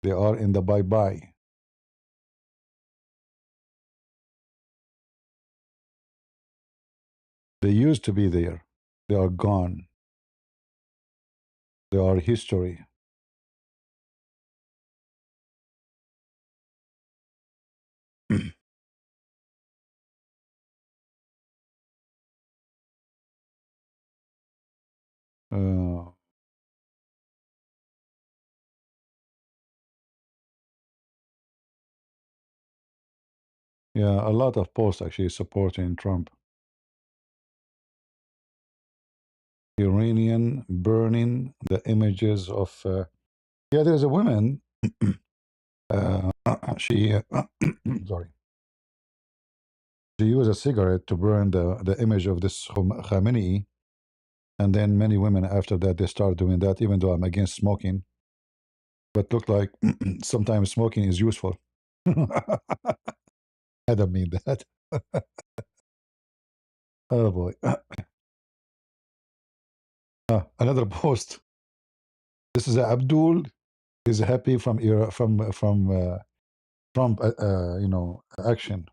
They are in the bye-bye. They used to be there. They are gone. They are history. uh, yeah, a lot of posts actually supporting Trump. Iranian burning the images of. Yeah, there's a woman. She, sorry, she used a cigarette to burn the image of this Khamenei, and then many women after that they start doing that. Even though I'm against smoking, but look like sometimes smoking is useful. I don't mean that. Oh boy. Another post. This is Abdul. Is happy from Trump, action.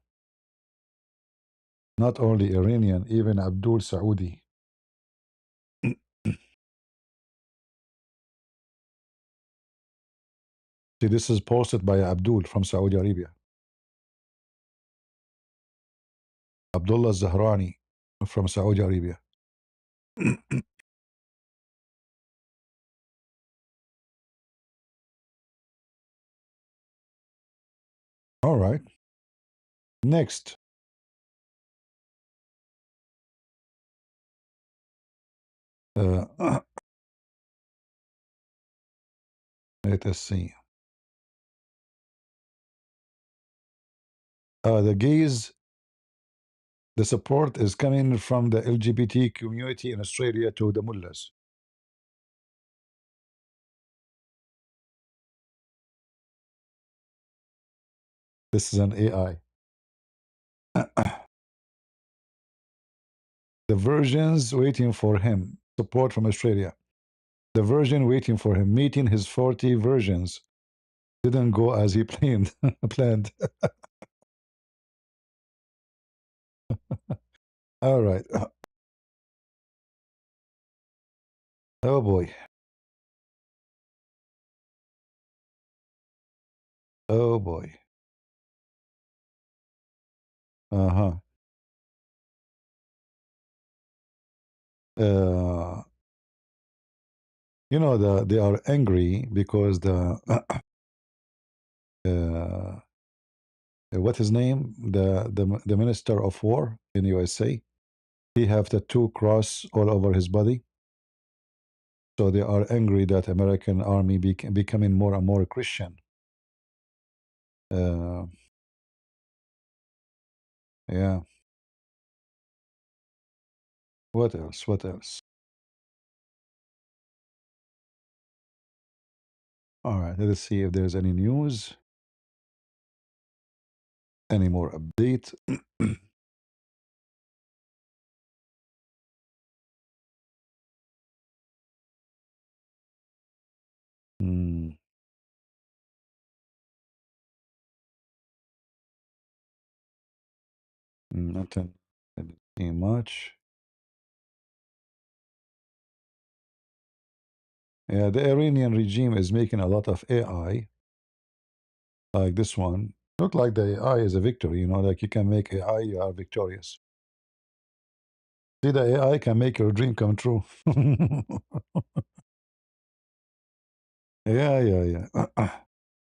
Not only Iranian, even Abdul Saudi. See, this is posted by Abdul from Saudi Arabia. Abdullah Zahrani from Saudi Arabia. All right. Next. Uh, let us see. The gays, the support is coming from the LGBT community in Australia to the mullahs. This is an AI. The versions waiting for him. Support from Australia. The version waiting for him. Meeting his 40 versions. Didn't go as he planned. planned. All right. Oh boy. Oh boy. Uh huh. uh, you know, they are angry because the what his name, the minister of war in USA, he have tattoo cross all over his body. So they are angry that American army becoming more and more Christian. Uh, yeah. What else? What else? All right. Let's see if there's any news, any more update. Hmm, nothing. I didn't see much. Yeah, the Iranian regime is making a lot of AI, like this one. Look like the AI is a victory, you know, like you can make AI, you are victorious. See, the AI can make your dream come true. Yeah, yeah, yeah.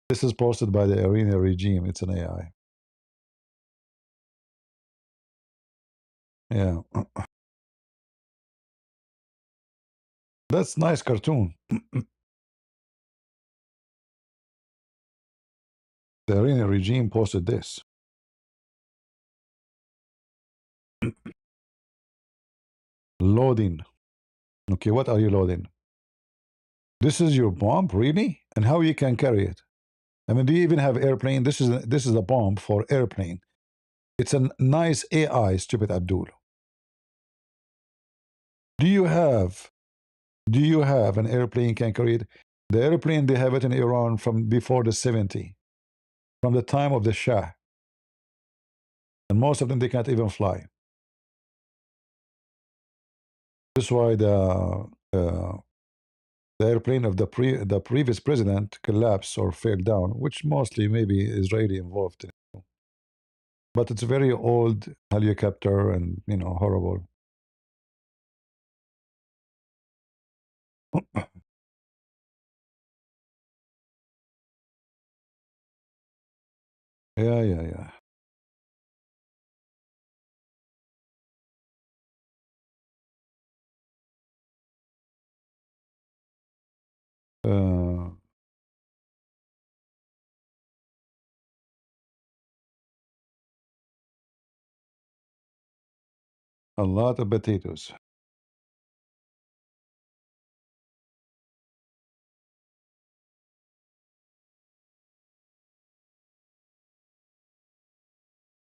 This is posted by the Iranian regime. It's an AI. Yeah, that's nice cartoon. The Iranian regime posted this. Loading. Okay, what are you loading? This is your bomb, really? And how you can carry it? I mean, do you even have airplane? This is a bomb for airplane. It's a nice AI, stupid Abdul. Do you have an airplane can carry it? The airplane they have it in Iran from before the 70, from the time of the Shah, and most of them they can't even fly. This is why uh, the airplane of the previous president collapsed or fell down, which mostly maybe Israeli involved in. But it's a very old helicopter and horrible. Yeah, yeah, yeah. Uh, a lot of potatoes.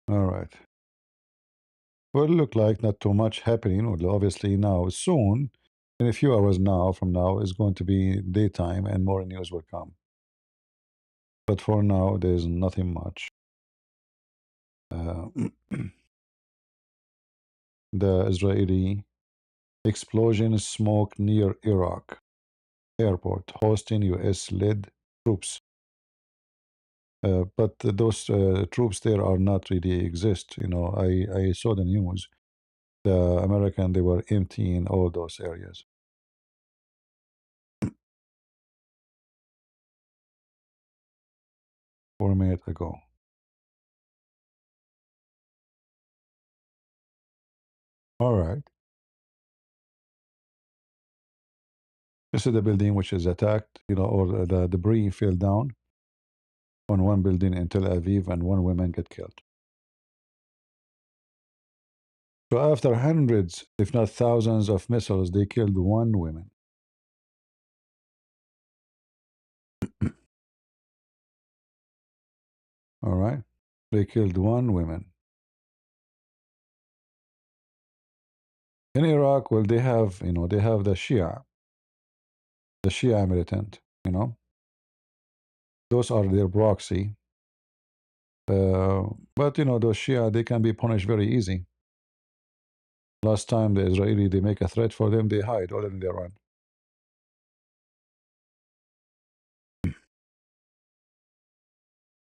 All right. Well, look like not too much happening. Well, obviously now, soon, in a few hours now from now, is going to be daytime and more news will come. But for now, there's nothing much. Uh, the Israeli explosion smoke near Iraq airport hosting US-led troops. But those troops there are not really exist. I saw the news. The American, they were emptying all those areas 4 minutes ago. All right. This is the building which is attacked, or the debris fell down on one building in Tel Aviv and one woman get killed. So after hundreds, if not thousands of missiles, they killed one woman. All right. They killed one woman. In Iraq, well, they have the Shia militant. Those are their proxy. But those Shia, they can be punished very easy. Last time the Israeli, they make a threat for them, they hide, or then they run.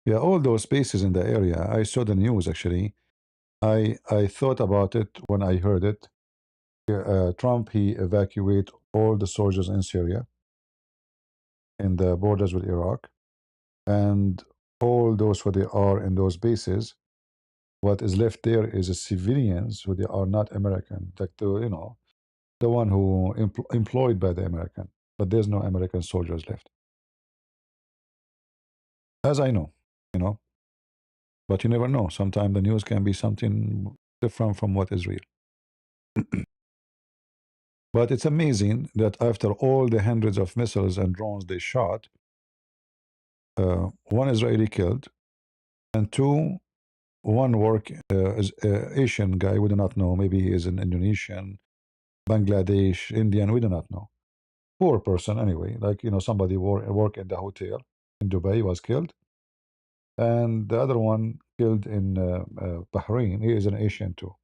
Yeah, all those bases in the area. I saw the news actually. I thought about it when I heard it. Trump, he evacuate all the soldiers in Syria, in the borders with Iraq, and all those who they are in those bases. What is left there is a civilians who they are not American, like the one who employed by the American, but there's no American soldiers left, as I know, you know. But you never know. Sometimes the news can be something different from what is real. But it's amazing that after all the hundreds of missiles and drones they shot, one Israeli killed, and two, one Asian guy, we do not know, maybe he is an Indonesian, Bangladesh, Indian, we do not know. Poor person anyway, like somebody work in the hotel in Dubai was killed, and the other one killed in Bahrain. He is an Asian too,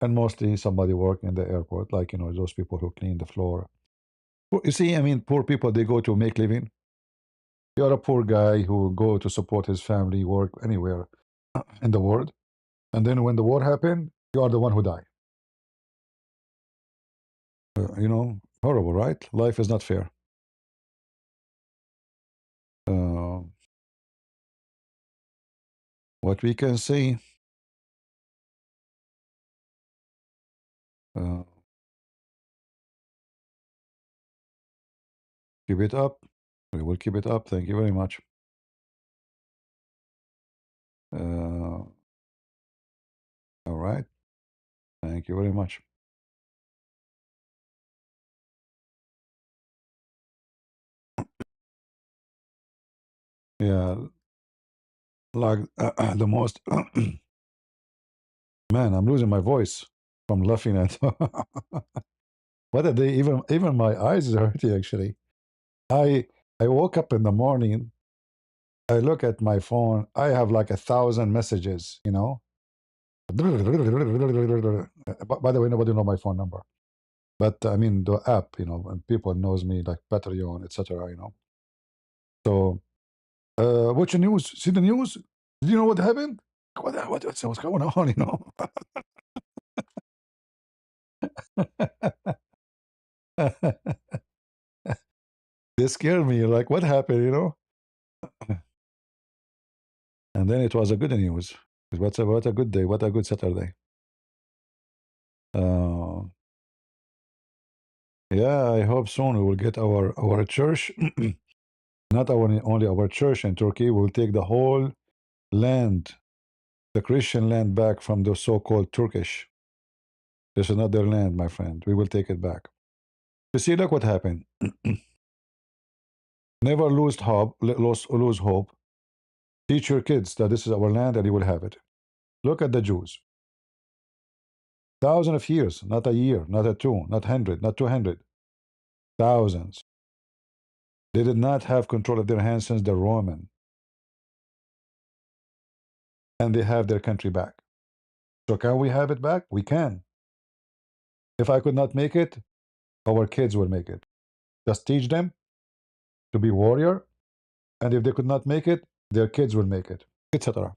and mostly somebody working in the airport, like those people who clean the floor. You see, I mean, poor people, they go to make living. You're a poor guy who go to support his family, work anywhere in the world, and then when the war happened, you are the one who die. Horrible, right? Life is not fair. Uh, what we can say, uh, keep it up. We will keep it up. Thank you very much. All right. Thank you very much. Yeah, like the most. Man, I'm losing my voice from laughing at. What are they? Even my eyes are hurting. Actually, I I woke up in the morning. I look at my phone. I have like 1,000 messages. By the way, nobody know my phone number. But I mean the app, and people knows me like Patreon, etc. So, what's the news? See the news? Did you know what happened? What's going on? They scared me. Like, what happened? And then it was a good news. What a good day. What a good Saturday. Uh, yeah, I hope soon we will get our church. Not only our church in Turkey. We'll take the whole land, the Christian land, back from the so-called Turkish. This is not their land, my friend. We will take it back. You see, look what happened. Never lose hope. Teach your kids that this is our land and you will have it. Look at the Jews. Thousands of years, not a year, not a two, not 100, not 200. Thousands. They did not have control of their hands since the Roman, and they have their country back. So can we have it back? We can. If I could not make it, our kids will make it. Just teach them to be warrior, and if they could not make it, their kids will make it, etc.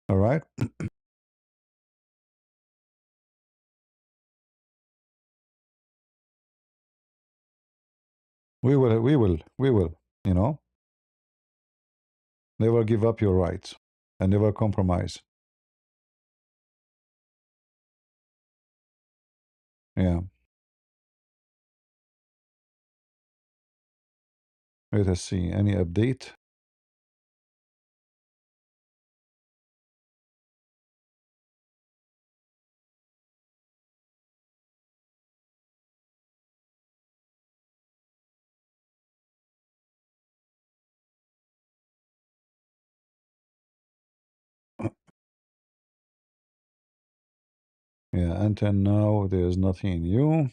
All right? We will. Never give up your rights and never compromise. Yeah. Let us see. Any update? Yeah, until now, there's nothing new.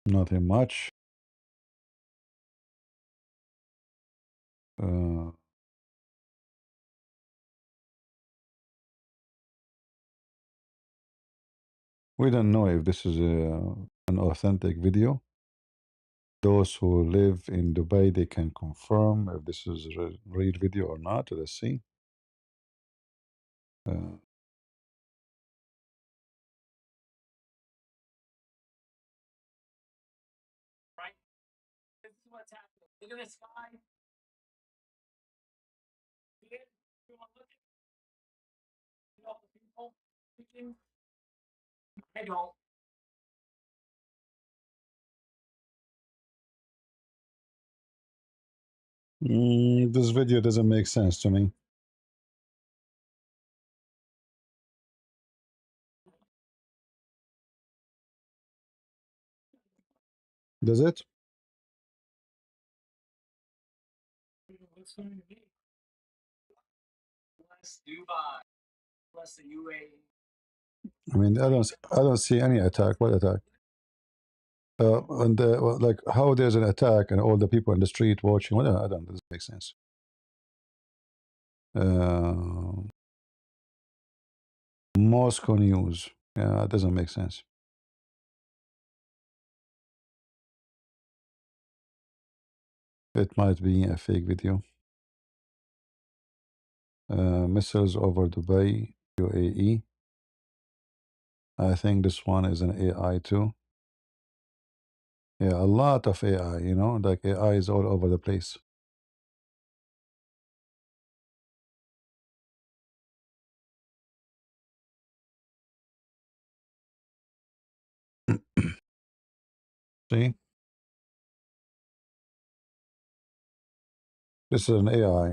Nothing much. Uh, We don't know if this is an authentic video. Those who live in Dubai, they can confirm if this is a real video or not. Let's see. Uh, Right? This is what's happening. Look at the sky. See it? You want to look at all the people speaking? I don't. this video doesn't make sense to me. Does it? What's going to be? Bless Dubai. Bless the UAE. I mean, I don't see any attack. What attack? And well, like how there's an attack and all the people in the street watching. Well, I don't. Doesn't make sense. Moscow news. Yeah, it doesn't make sense. It might be a fake video. Missiles over Dubai, UAE. I think this one is an AI too. Yeah, a lot of AI, you know, like AI is all over the place. See, this is an AI.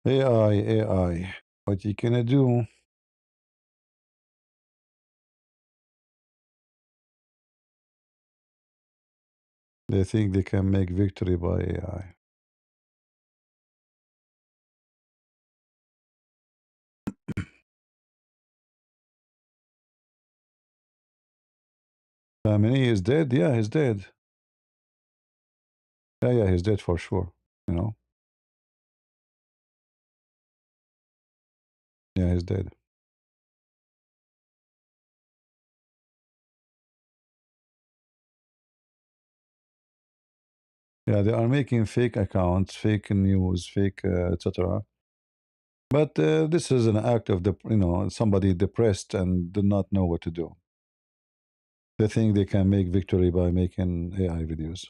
AI. What you gonna do? They think they can make victory by AI. Khamenei is dead. Yeah, he's dead. Yeah, he's dead for sure. You know. Yeah, he's dead. Yeah, they are making fake accounts, fake news, fake etc. But this is an act of the somebody depressed and do not know what to do. They think they can make victory by making AI videos.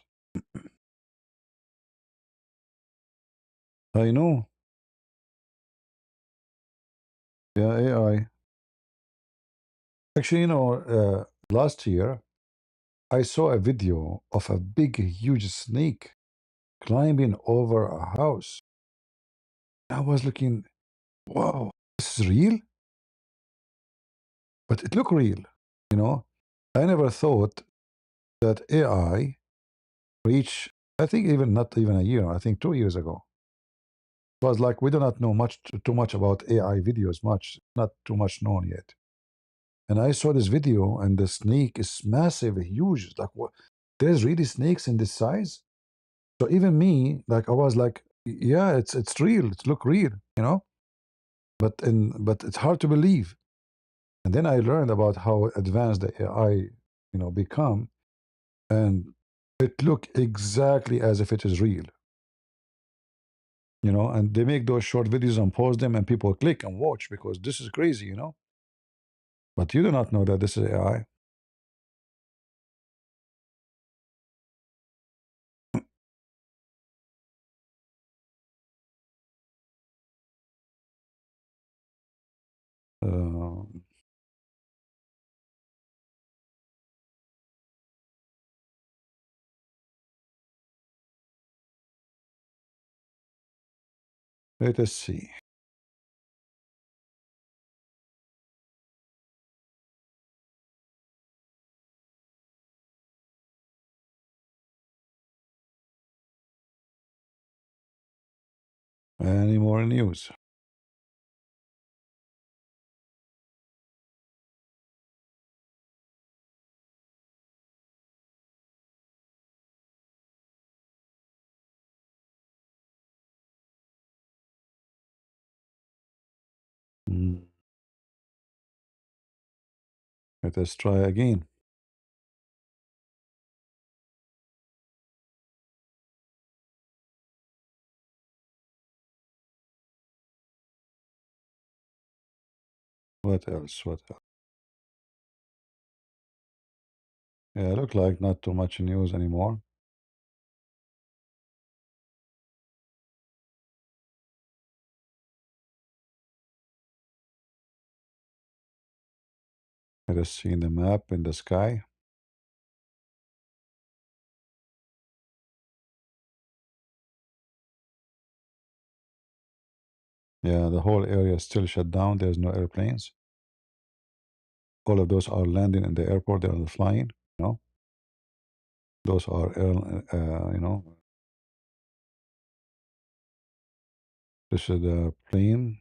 I know. Yeah, AI. Actually, last year I saw a video of a big, huge snake climbing over a house. I was looking, wow, this is real? But it looked real, you know. I never thought that AI reached, I think even not even a year, I think 2 years ago. It was like we do not know too much about AI videos, much, not too much known yet. And I saw this video, and the snake is massive, huge. Like, what? There's really snakes in this size? So even me, like, I was like, yeah, it's real. It look real, you know. But it's hard to believe. And then I learned about how advanced the AI, become, and it look exactly as if it is real. And they make those short videos and post them, and people click and watch because this is crazy, But you do not know that this is AI. Uh, Let us see. Any more news? Mm. Let us try again. What else? What else? Yeah, look like not too much news anymore. Let us see the map in the sky. Yeah, the whole area is still shut down. There's no airplanes. All of those are landing in the airport. They are flying. You know, those are you know, this is the plane.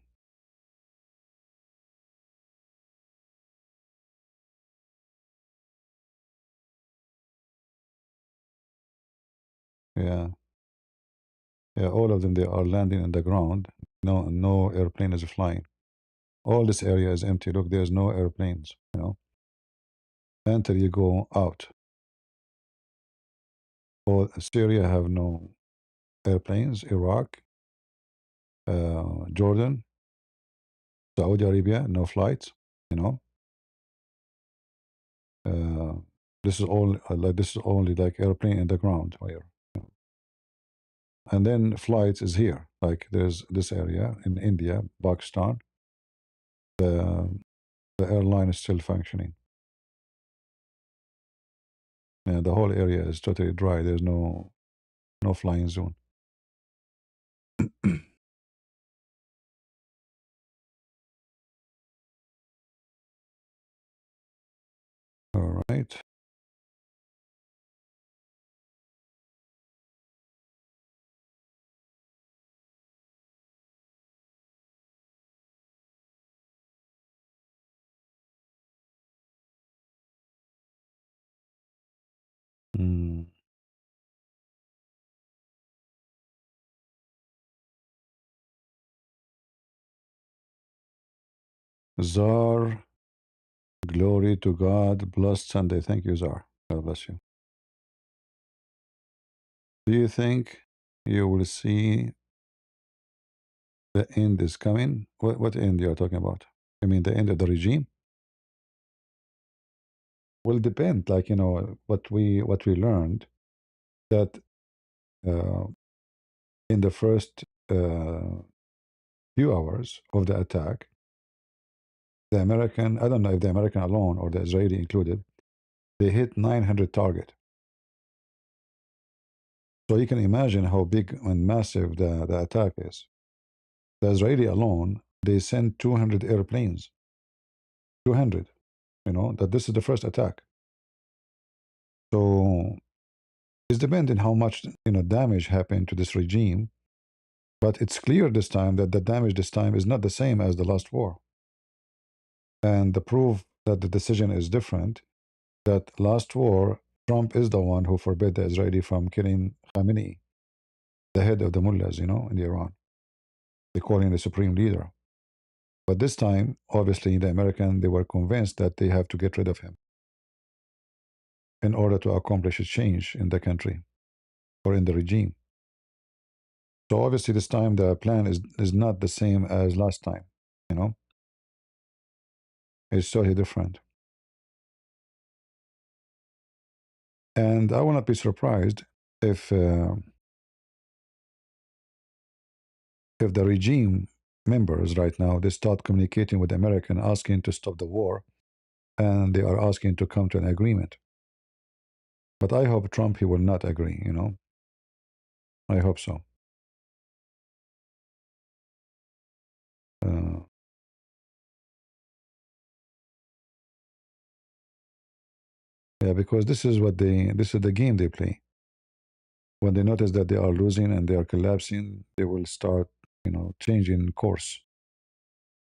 Yeah, yeah. All of them they are landing in the ground. No airplane is flying. All this area is empty. Look, there's no airplanes. You know, until you go out. All Syria have no airplanes. Iraq, Jordan, Saudi Arabia, no flights. You know, uh, this is all like this is only like airplane in the ground here. And then flights is here. Like there's this area in India, Pakistan. The the airline is still functioning. And the whole area is totally dry. There's no flying zone. All right. Mm. Czar, glory to God, blessed Sunday. Thank you, Czar. God bless you. Do you think you will see the end is coming? What end you are talking about? I mean the end of the regime? Will depend. Like what we learned that uh, in the first few hours of the attack, the American, I don't know if the American alone or the Israeli included, they hit 900 target. So you can imagine how big and massive the attack is. The Israeli alone, they sent 200 airplanes. 200, that this is the first attack. So it's depending how much damage happened to this regime. But it's clear this time that the damage this time is not the same as the last war. And the proof that the decision is different, that last war, Trump is the one who forbade the Israeli from killing Khamenei, the head of the mullahs, in Iran. They call him the supreme leader. But this time, obviously, the American, they were convinced that they have to get rid of him in order to accomplish a change in the country or in the regime. So obviously, this time the plan is not the same as last time. You know, it's totally different. And I will not be surprised if the regime members right now they start communicating with the American, asking to stop the war, and they are asking to come to an agreement. But I hope Trump he will not agree. I hope so. Uh, yeah, because this is the game they play. When they notice that they are losing and they are collapsing, they will start, changing course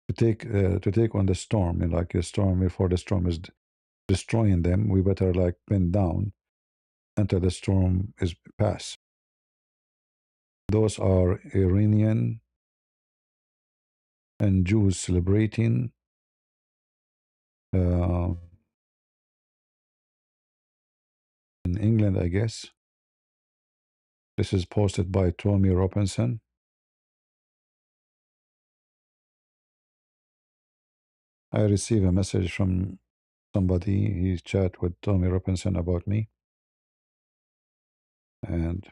to take on the storm. And like a storm, before the storm is destroying them, we better like bend down until the storm is past. Those are Iranian and Jews celebrating uh, in England, I guess. This is posted by Tommy Robinson. I receive a message from somebody. He chat with Tommy Robinson about me, and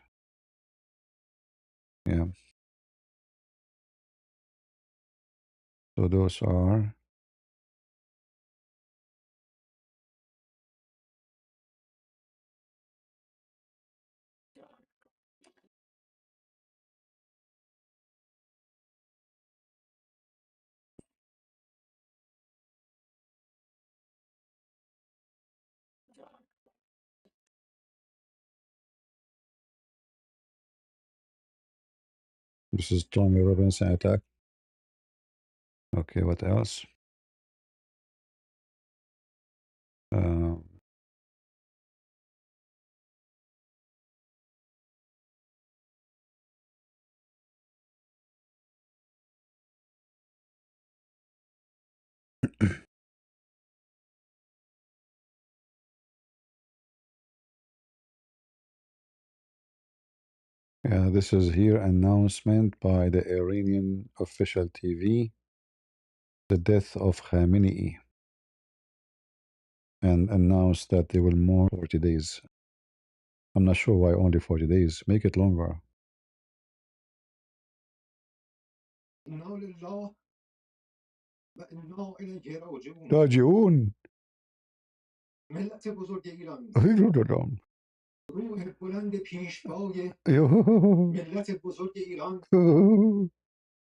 yeah. So those are. This is Tommy Robinson attack. Okay, what else? Uh, yeah, this is here announcement by the Iranian official TV, the death of Khamenei, and announced that they will mourn 40 days. I'm not sure why only 40 days. Make it longer. راجعون ملت بزرگ ایران راجعون. روح بلند پیشوای ملت بزرگ ایران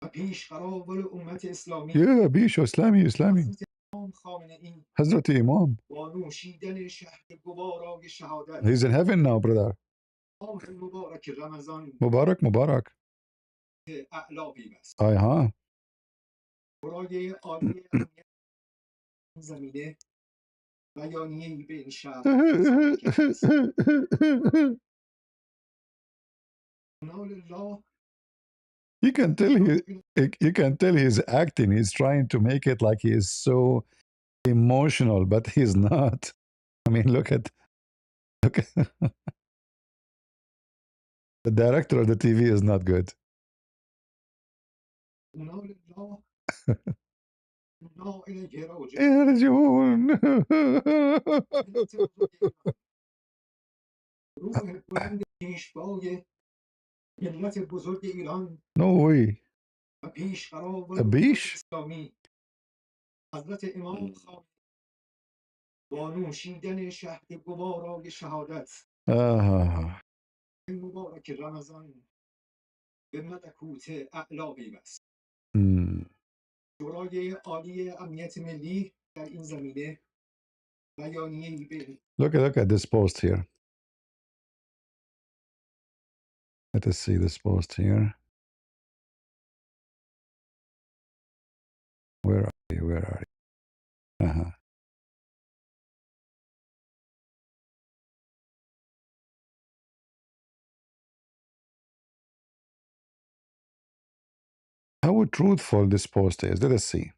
و پیشقرار امت اسلامی يا بيشو اسلامي اسلامي حضرت امام خامنه ای حضرت امام. با نوشیدن شهد گوارای شهادت He's in heaven now, brother. ماه مبارک رمضان مبارك مبارك. اعلا پیوست اي ها. برای عالی امنیت این زمینه بیانیه‌ای به این شهر صادر کرده است. نال الله You can tell you can tell he's acting. He's trying to make it like he is so emotional, but he's not. I mean, look at the director of the TV is not good. نال الله انا الیه راجعون يرجعون. ملت بزرگ ایران روح بلند پیشوای ملت بزرگ ایران No way. و پیشقرار A امت bish? اسلامی حضرت امام خامنه با نوشیدن شهد گوارای شهادت Ah. این مبارک رمضان به ملکوت اعلا پیوست. Hmm. شورای عالی امنیت ملی در این زمینه بیانیه‌ای به Look at this post here. Let us see this post here. Where are you? Where are you? Uh-huh. How truthful this post is. Let us see.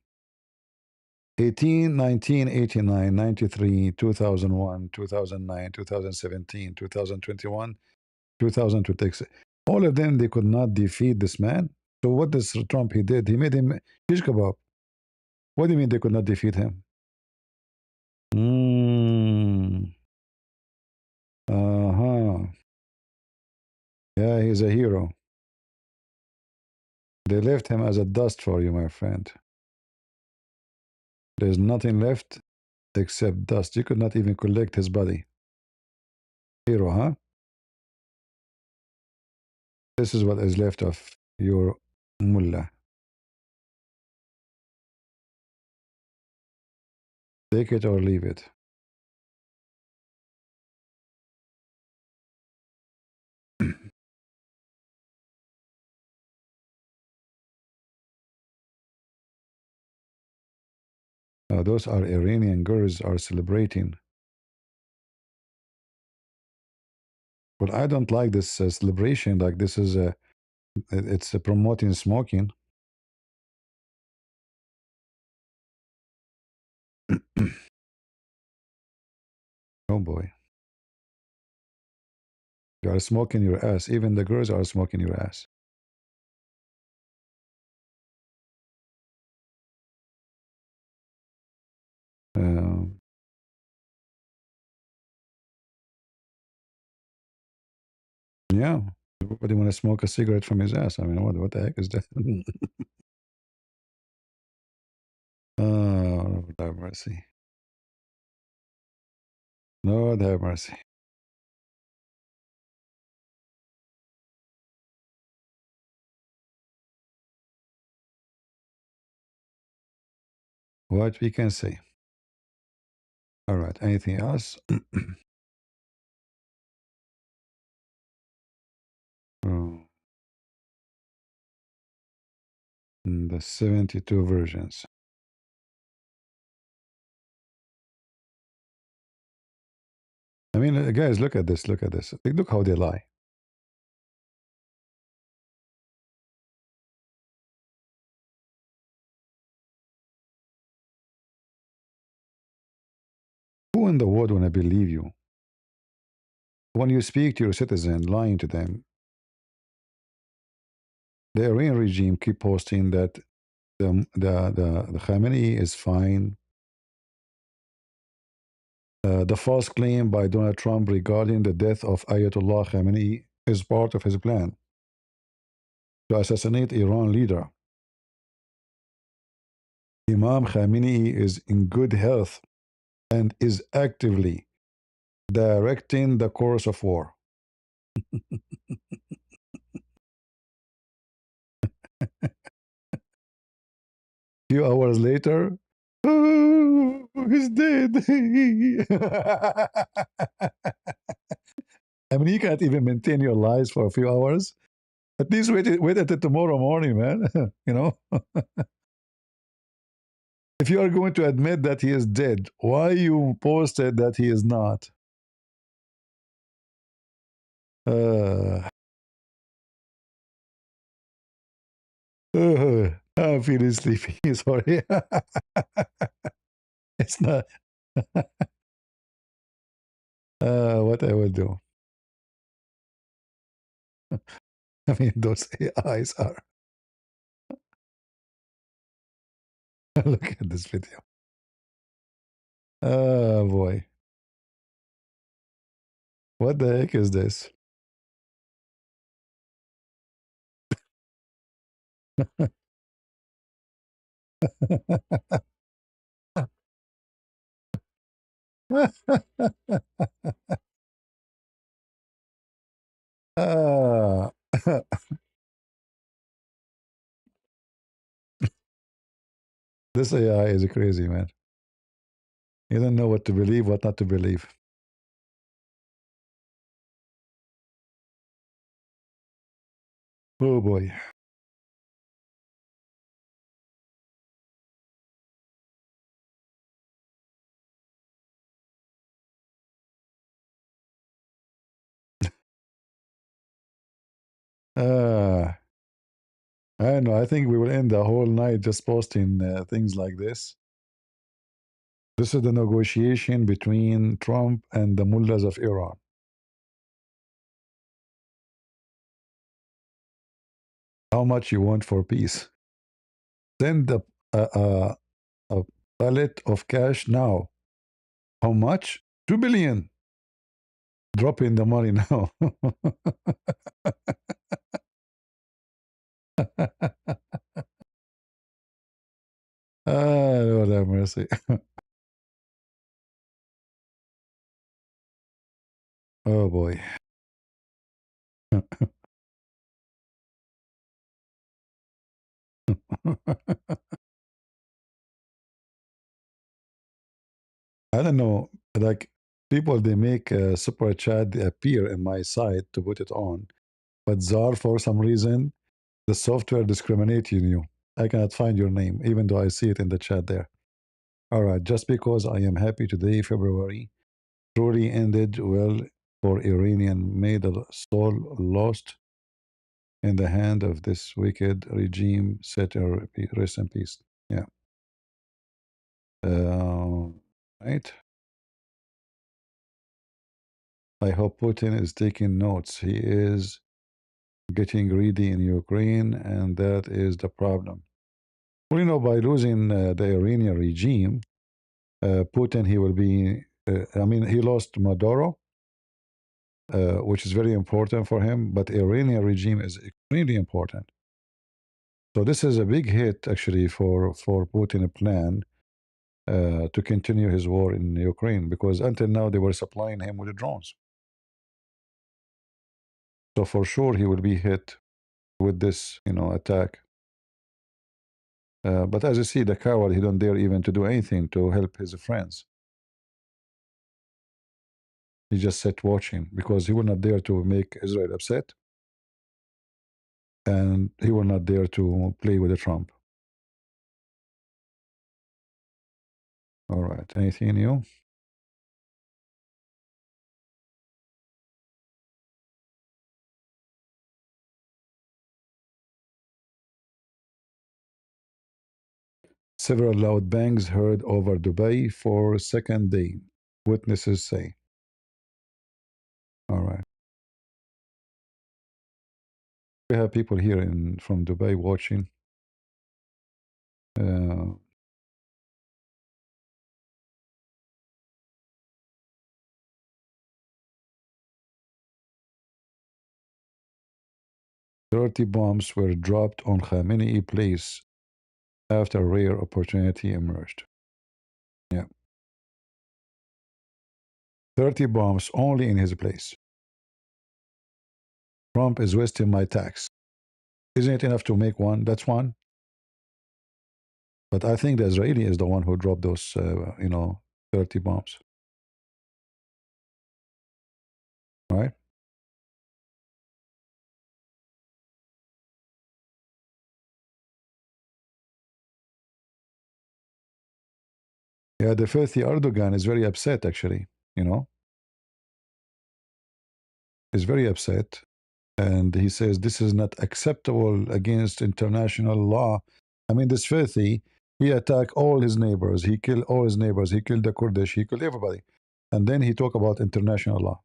18, 19, 89, 93, 2001, 2009, 2017, 2021, 2026. All of them, they could not defeat this man. So what does Trump he did? He made him shish kebab. What do you mean they could not defeat him? Mm. Uh-huh. Yeah, he's a hero. They left him as a dust for you, my friend. There's nothing left except dust. You could not even collect his body. Hero, huh? This is what is left of your mullah. Take it or leave it. Those are Iranian girls are celebrating. But I don't like this celebration. Like this is it's promoting smoking. Oh boy. You are smoking your ass. Even the girls are smoking your ass. Um, yeah. Everybody want to smoke a cigarette from his ass. I mean, what the heck is that? Oh, Lord have mercy. Lord have mercy. What we can say. All right. Anything else? Oh, the 72 versions. I mean, guys, look at this. Look at this. Look how they lie. Who in the world want to believe you? When you speak to your citizen, lying to them, the Iranian regime keep posting that the Khamenei is fine. The false claim by Donald Trump regarding the death of Ayatollah Khamenei is part of his plan to assassinate Iran leader. Imam Khamenei is in good health and is actively directing the course of war. Few hours later, oh, he's dead. I mean, you can't even maintain your lies for a few hours. At least wait until tomorrow morning, man. You know, if you are going to admit that he is dead, why you posted that he is not? Uh, I'm feeling sleepy. Sorry, it's not. What I will do. I mean, those eyes are. Look at this video. Oh boy, what the heck is this? Ah, this AI is crazy, man. You don't know what to believe, what not to believe. Oh boy. Uh, I don't know. I think we will end the whole night just posting things like this. This is the negotiation between Trump and the mullahs of Iran. How much you want for peace? Send a pallet of cash now. How much? 2 billion. Drop in the money now. Lord have mercy. Oh boy. I don't know. Like people, they make a super chat appear in my site to put it on, but Zar, for some reason, the software discriminating you. I cannot find your name, even though I see it in the chat there. All right, just because I am happy today, February truly ended well for Iranian. May the soul lost in the hand of this wicked regime set her rest in peace. Yeah. Right. I hope Putin is taking notes. He is getting greedy in Ukraine, and that is the problem. Well, by losing the Iranian regime, Putin, he will be, I mean, he lost Maduro, which is very important for him, but Iranian regime is extremely important. So this is a big hit, actually, for Putin plan to continue his war in Ukraine, because until now they were supplying him with the drones. So for sure he will be hit with this, attack. But as you see, the coward, he don't dare even to do anything to help his friends. He just sat watching because he will not dare to make Israel upset, and he will not dare to play with the Trump. All right. Anything new? Several loud bangs heard over Dubai for second day, witnesses say. All right. We have people here from Dubai watching. Uh, 30 bombs were dropped on Khamenei place after a rare opportunity emerged. Yeah. 30 bombs only in his place. Trump is wasting my tax. Isn't it enough to make one? That's one. But I think the Israeli is the one who dropped those, 30 bombs. Right? Yeah, the filthy Erdogan is very upset, actually. You know, is very upset. And he says this is not acceptable against international law. I mean, this filthy, he attacked all his neighbors. He killed all his neighbors. He killed the Kurdish. He killed everybody. And then he talk about international law.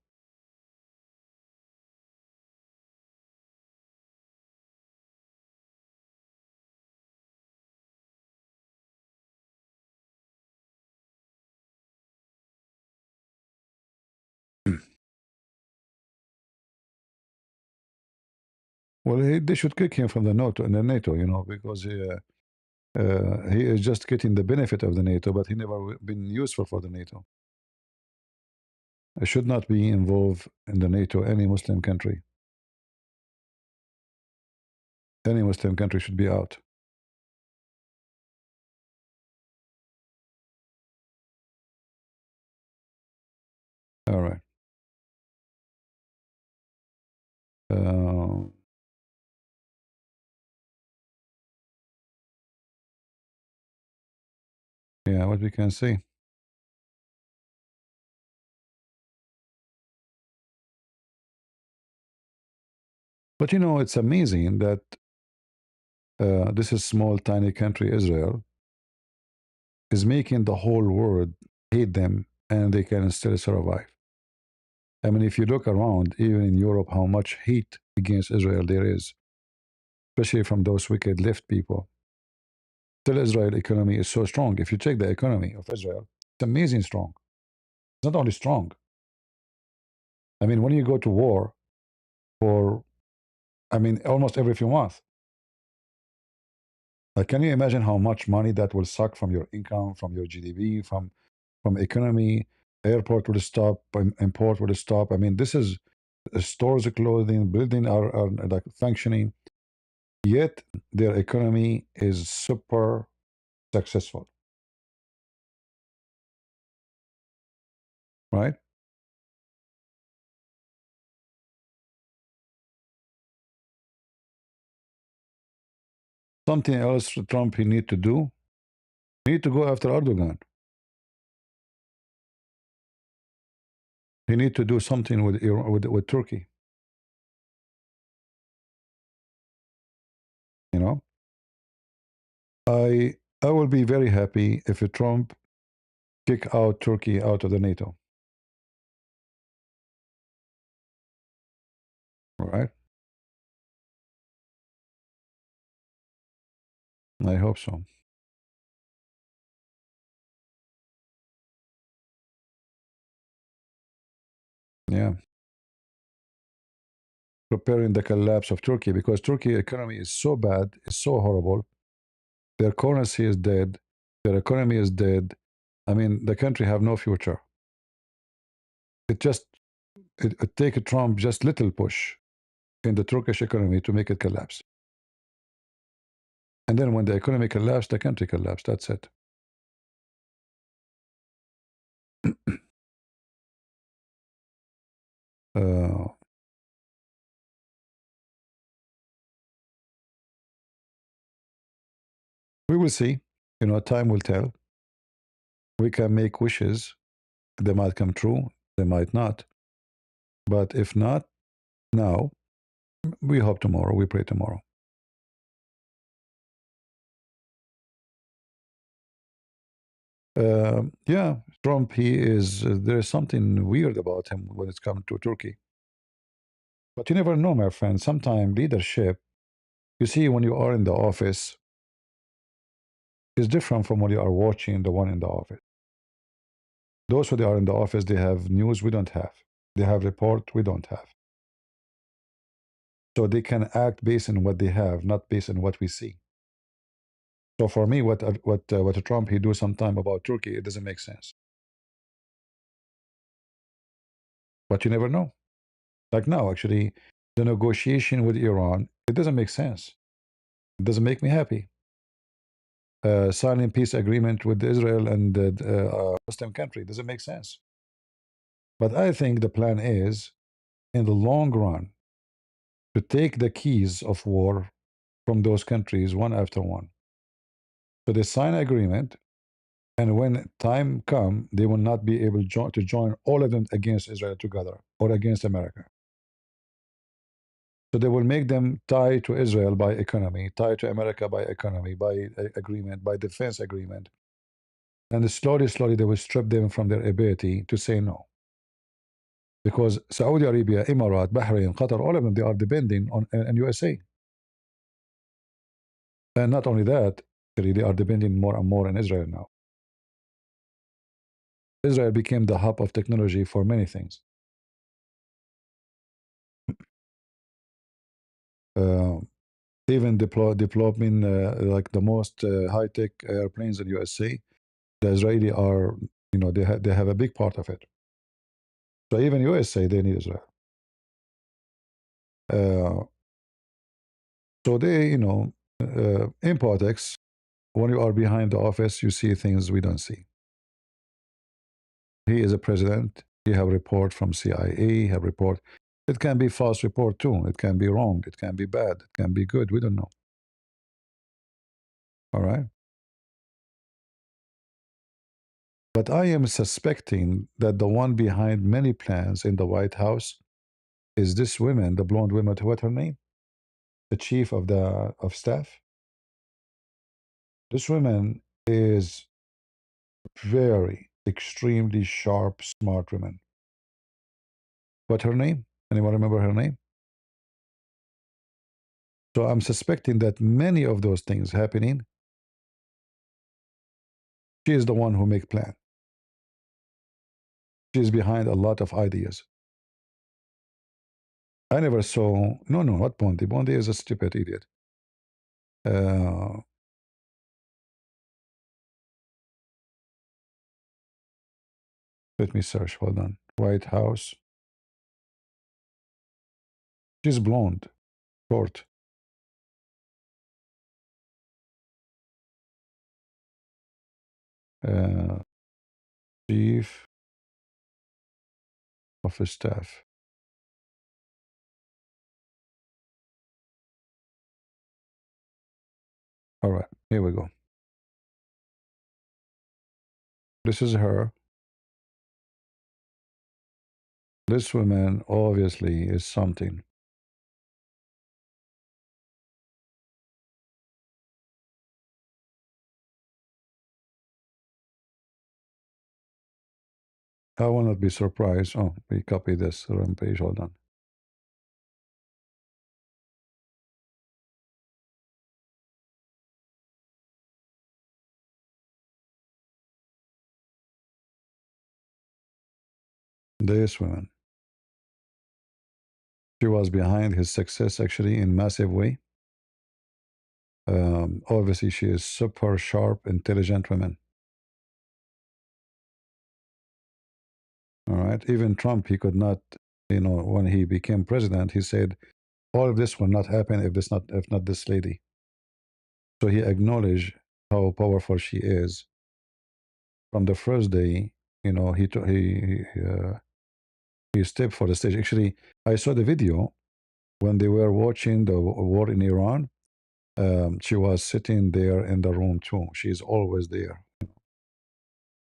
Well, they should kick him from the NATO, because he is just getting the benefit of the NATO, but he never been useful for the NATO. It should not be involved in the NATO, any Muslim country. Any Muslim country should be out. All right. Uh, yeah, what we can say. But it's amazing that this is small, tiny country, Israel, is making the whole world hate them, and they can still survive. I mean, if you look around, even in Europe, how much hate against Israel there is, especially from those wicked left people. Still, Israel economy is so strong. If you check the economy of Israel, it's amazing strong. It's not only strong. I mean, when you go to war for, I mean, almost every few months, like, can you imagine how much money that will suck from your income, from your GDP, from economy? Airport will stop, import will stop. I mean, this is stores of clothing, building are like functioning. Yet their economy is super successful, right? Something else Trump he need to do. He need to go after Erdogan. He need to do something with with Turkey. You know, I will be very happy if Trump kick out Turkey out of the NATO. All right? I hope so. Yeah. Preparing the collapse of Turkey because Turkey economy is so bad, it's so horrible. Their currency is dead. Their economy is dead. I mean, the country have no future. It just it take Trump just little push in the Turkish economy to make it collapse. And then when the economy collapsed, the country collapsed. That's it. Uh, we will see. You know, time will tell. We can make wishes. They might come true. They might not. But if not now, we hope tomorrow. We pray tomorrow. Yeah, Trump. He is. There is something weird about him when it comes to Turkey. But you never know, my friend. Sometimes leadership. You see, when you are in the office, is different from when you are watching the one in the office. Those who they are in the office, they have news we don't have. They have report we don't have. So they can act based on what they have, not based on what we see. So for me, what Trump he do sometime about Turkey, it doesn't make sense. But you never know. Like now, actually, the negotiation with Iran, it doesn't make sense. It doesn't make me happy. Signing peace agreement with Israel and the Muslim country doesn't make sense. But I think the plan is, in the long run, to take the keys of war from those countries one after one. So they sign an agreement, and when time come, they will not be able to join all of them against Israel together or against America. So they will make them tied to Israel by economy, tied to America by economy, by agreement, by defense agreement. And slowly, slowly, they will strip them from their ability to say no. Because Saudi Arabia, Emirat, Bahrain, Qatar, all of them, they are depending on USA. And not only that, they are depending more and more on Israel now. Israel became the hub of technology for many things. Uh, even developing like the most high-tech airplanes in USA, the Israeli are, you know, they have a big part of it. So even USA, they need Israel. Uh, so they, you know, in politics, when you are behind the office, you see things we don't see. He is a president. He have report from CIA. He have report. It can be false report too. It can be wrong. It can be bad. It can be good. We don't know. All right. But I am suspecting that the one behind many plans in the White House is this woman, the blonde woman. What's her name? The chief of the of staff. This woman is very extremely sharp, smart woman. What her name? Anyone remember her name? So I'm suspecting that many of those things happening, she is the one who make plan. She is behind a lot of ideas. I never saw. No, no, not Bondi. Bondi is a stupid idiot. Uh, Let me search. Hold on. White House. She's blonde, short. Uh, Chief of Staff. All right, here we go. This is her. This woman obviously is something. I will not be surprised. Oh, we copy this wrong page. Hold on. This woman. She was behind his success actually in massive way. Obviously, she is super sharp, intelligent woman. All right. Even Trump, he could not, when he became president, he said, all of this will not happen if not this lady. So he acknowledged how powerful she is from the first day. He stepped for the stage. Actually, I saw the video when they were watching the war in Iran. She was sitting there in the room too. She's always there.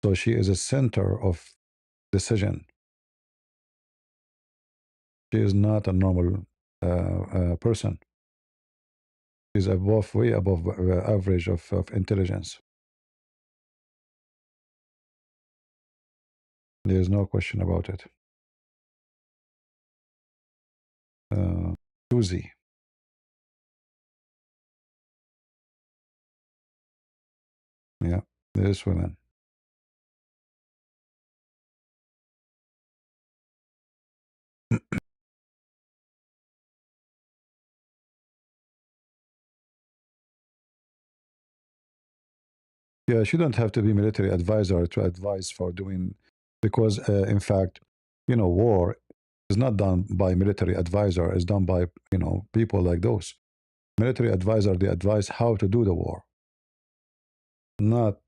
So she is a center of decision. She is not a normal person. She's above, way above average of intelligence. There's no question about it. Susie. Yeah, this woman. Yeah, she don't have to be military advisor to advise for doing, because in fact, war is not done by military advisor. It's done by people like those military advisor. They advise how to do the war, not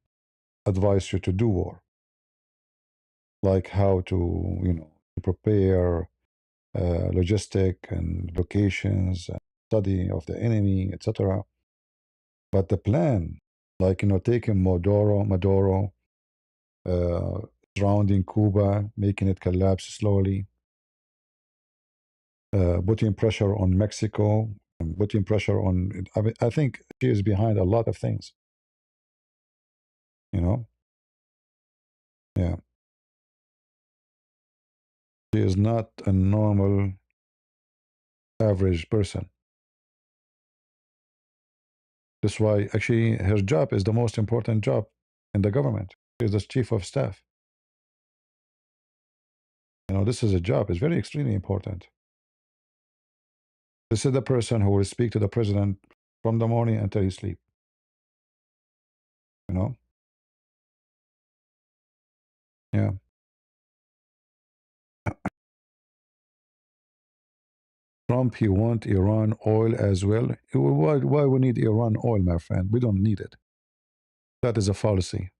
advise you to do war, like how to prepare logistic and locations and study of the enemy, etc. But the plan, like taking Maduro, uh, surrounding Cuba, making it collapse slowly, putting pressure on Mexico, and putting pressure on. I think she is behind a lot of things. You know, yeah, she is not a normal average person. That's why actually her job is the most important job in the government. She is the chief of staff. This is a job. It's very extremely important. This is the person who will speak to the president from the morning until he sleep. You know, yeah. Trump, he want Iran oil as well. Why we need Iran oil, my friend? We don't need it. That is a fallacy.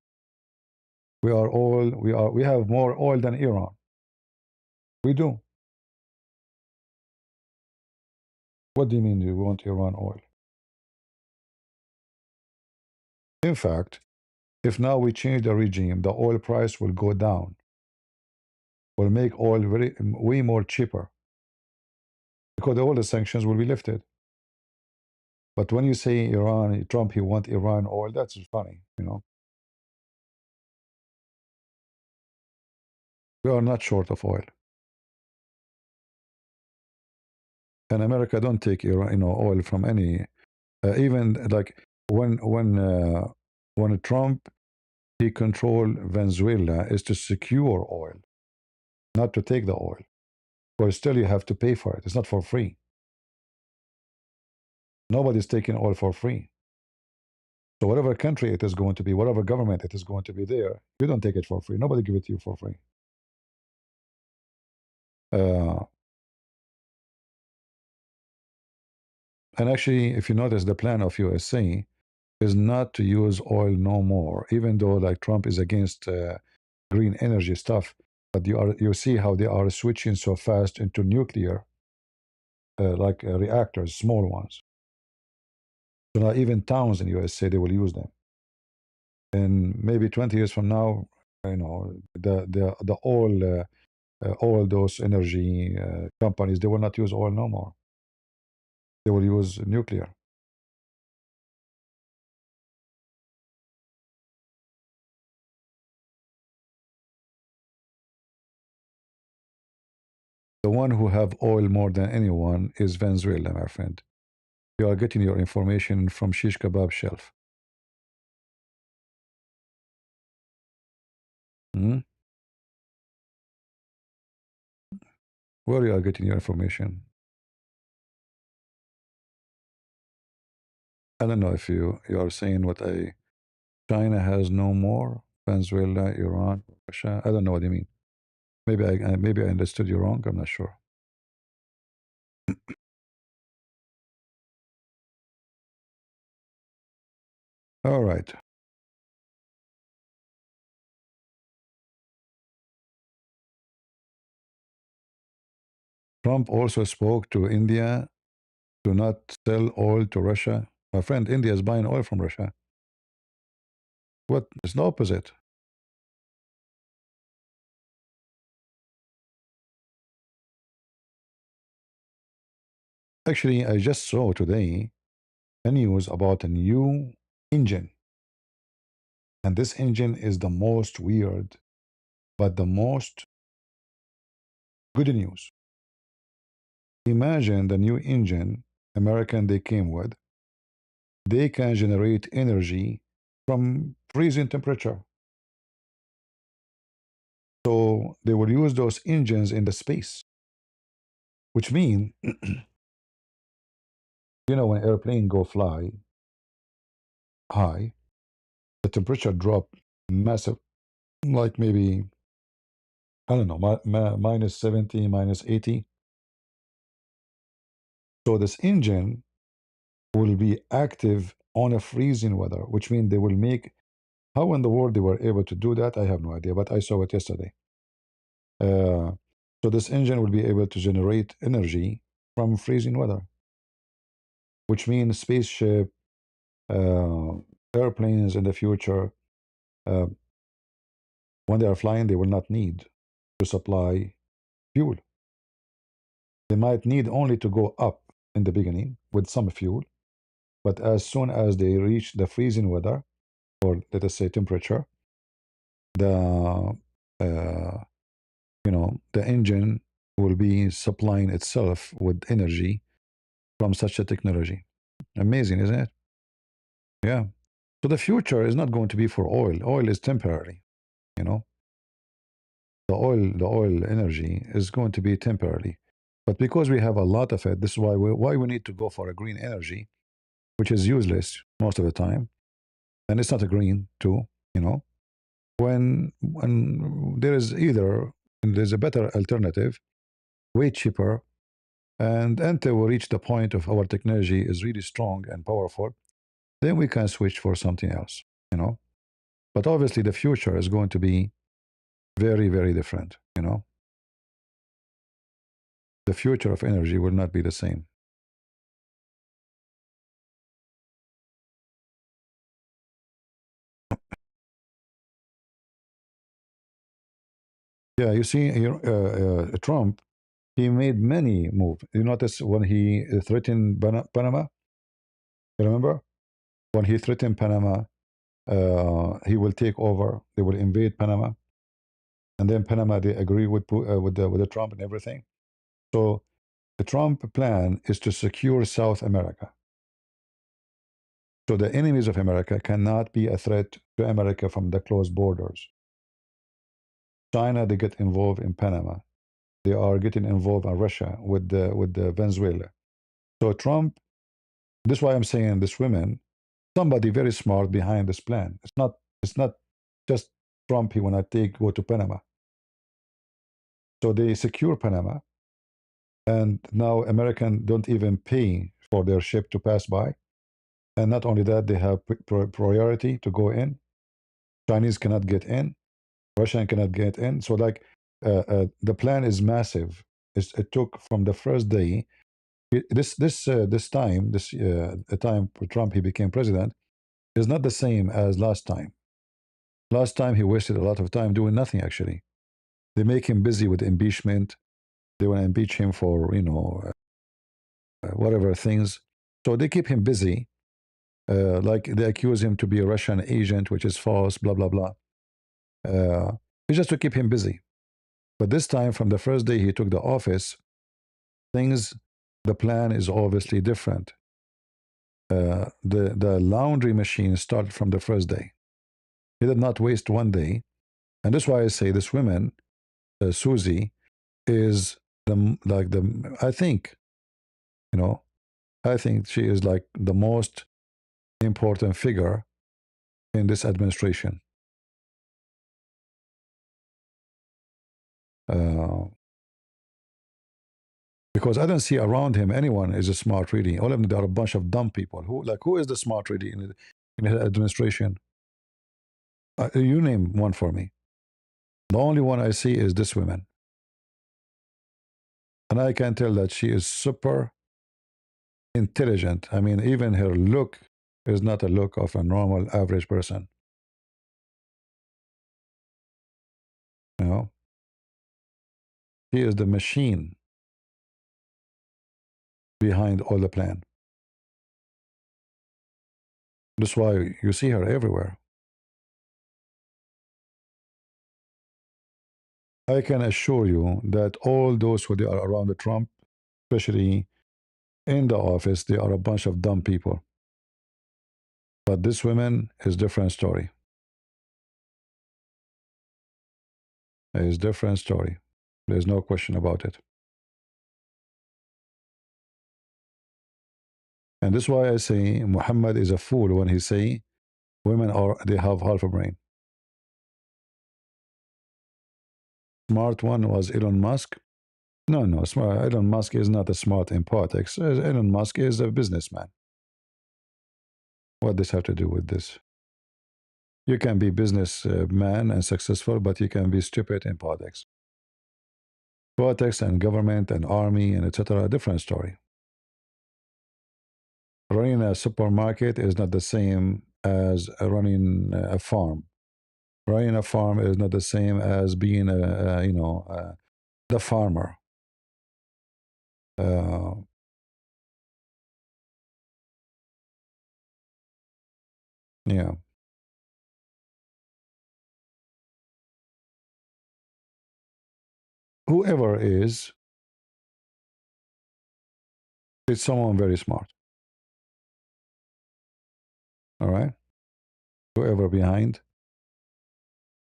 We have more oil than Iran. We do. What do you mean you want Iran oil? In fact, if now we change the regime, the oil price will go down. Will make oil way more cheaper because all the sanctions will be lifted. But when you say Iran, Trump, he want Iran oil, that's funny. We are not short of oil. And America don't take Iran, oil from any, even like when Trump he control Venezuela is to secure oil, not to take the oil. But still, you have to pay for it. It's not for free. Nobody's taking oil for free. So whatever country it is going to be, whatever government it is going to be there, you don't take it for free. Nobody give it to you for free. Uh, and actually, if you notice, the plan of USA is not to use oil no more, even though like Trump is against green energy stuff. But you see how they are switching so fast into nuclear, like reactors, small ones. So now even towns in USA they will use them. And maybe 20 years from now, all those energy companies they will not use oil no more. They will use nuclear. one who have oil more than anyone is Venezuela, my friend. You are getting your information from shish kebab shelf. Hmm? Where you are getting your information? I don't know if you are saying what I China has no more Venezuela, Iran, Russia. I don't know what you mean. Maybe I understood you wrong. I'm not sure. All right. Trump also spoke to India to not sell oil to Russia. My friend, India is buying oil from Russia. What? It's the opposite. Actually, I just saw today a news about a new engine. And this engine is the most weird, but the most good news. Imagine the new engine American they came with. They can generate energy from freezing temperature. So they will use those engines in the space, which mean, when airplane go fly high, the temperature drop massive, like maybe, I don't know, minus 70, minus 80. So this engine will be active on a freezing weather, which means they will make, how in the world they were able to do that, I have no idea, but I saw it yesterday. Uh, so this engine will be able to generate energy from freezing weather, which means spaceship, uh, airplanes in the future, uh, when they are flying, they will not need to supply fuel. They might need only to go up in the beginning with some fuel, but as soon as they reach the freezing weather, or let us say temperature, the uh, the engine will be supplying itself with energy from such a technology. Amazing, isn't it? Yeah. So the future is not going to be for oil. Oil is temporary. You know, the oil energy is going to be temporary. But because we have a lot of it, this is why we need to go for a green energy, which is useless most of the time, and it's not a green too. You know, when there's a better alternative, way cheaper, and until we reach the point of our technology is really strong and powerful, then we can switch for something else. You know, but obviously the future is going to be very, very different. The future of energy will not be the same. Yeah, you see, Trump, he made many moves. You notice when he threatened Panama, you remember? When he threatened Panama, he will take over, they will invade Panama. And then Panama, they agree with the Trump and everything. So the Trump plan is to secure South America. So the enemies of America cannot be a threat to America from the closed borders. China, they get involved in Panama. They are getting involved in Russia with the Venezuela. So Trump, this is why I'm saying this women, somebody very smart behind this plan. It's not just Trump he wanna go to Panama. So they secure Panama, and now American don't even pay for their ship to pass by. And not only that, they have priority to go in. Chinese cannot get in. Russian cannot get in. So like the plan is massive. It took from the first day. This time, the time for Trump he became president is not the same as last time. Last time he wasted a lot of time doing nothing. Actually, they make him busy with impeachment. They want to impeach him for whatever things. So they keep him busy. Like they accuse him to be a Russian agent, which is false. Blah blah blah. It's just to keep him busy. But this time, from the first day he took the office, things, the plan is obviously different. The laundry machine started from the first day. He did not waste one day, and that's why I say this woman, Susie, is the I think, you know, I think she is like the most important figure in this administration. Uh, because I don't see around him anyone is a smart really. All of them, they are a bunch of dumb people. Who is the smart really in his administration? You name one for me. The only one I see is this woman, and I can tell that she is super intelligent. I mean, even her look is not a look of a normal average person. You know, she is the machine behind all the plan. That's why you see her everywhere. I can assure you that all those who they are around the Trump, especially in the office, they are a bunch of dumb people. But this woman is different story. Is different story. There's no question about it. And this is why I say Muhammad is a fool when he say women are they have half a brain. Smart one was Elon Musk. No, no, smart. Elon Musk is not a smart in politics. Elon Musk is a businessman. What does have to do with this? You can be businessman and successful, but you can be stupid in politics. Politics and government and army and etc. A different story. Running a supermarket is not the same as running a farm. Running a farm is not the same as being the farmer. Uh, yeah. Whoever is someone very smart. All right. Whoever behind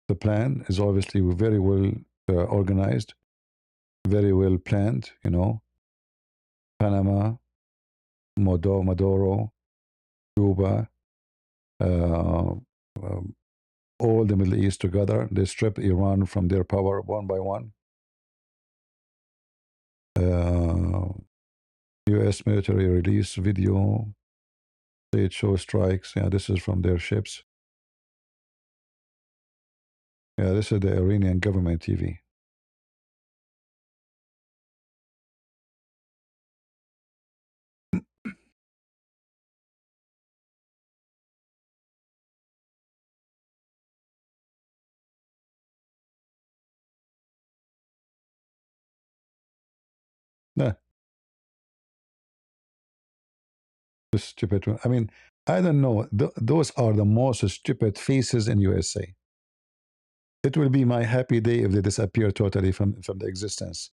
the plan is obviously very well organized, very well planned. Panama, Maduro, Cuba, uh, um, all the Middle East together. They strip Iran from their power one by one. U.S. military release video. State show strikes. Yeah, this is from their ships. Yeah, this is the Iranian government TV. Nah, the stupid one. I mean, I don't know. Those are the most stupid faces in USA. It will be my happy day if they disappear totally from the existence.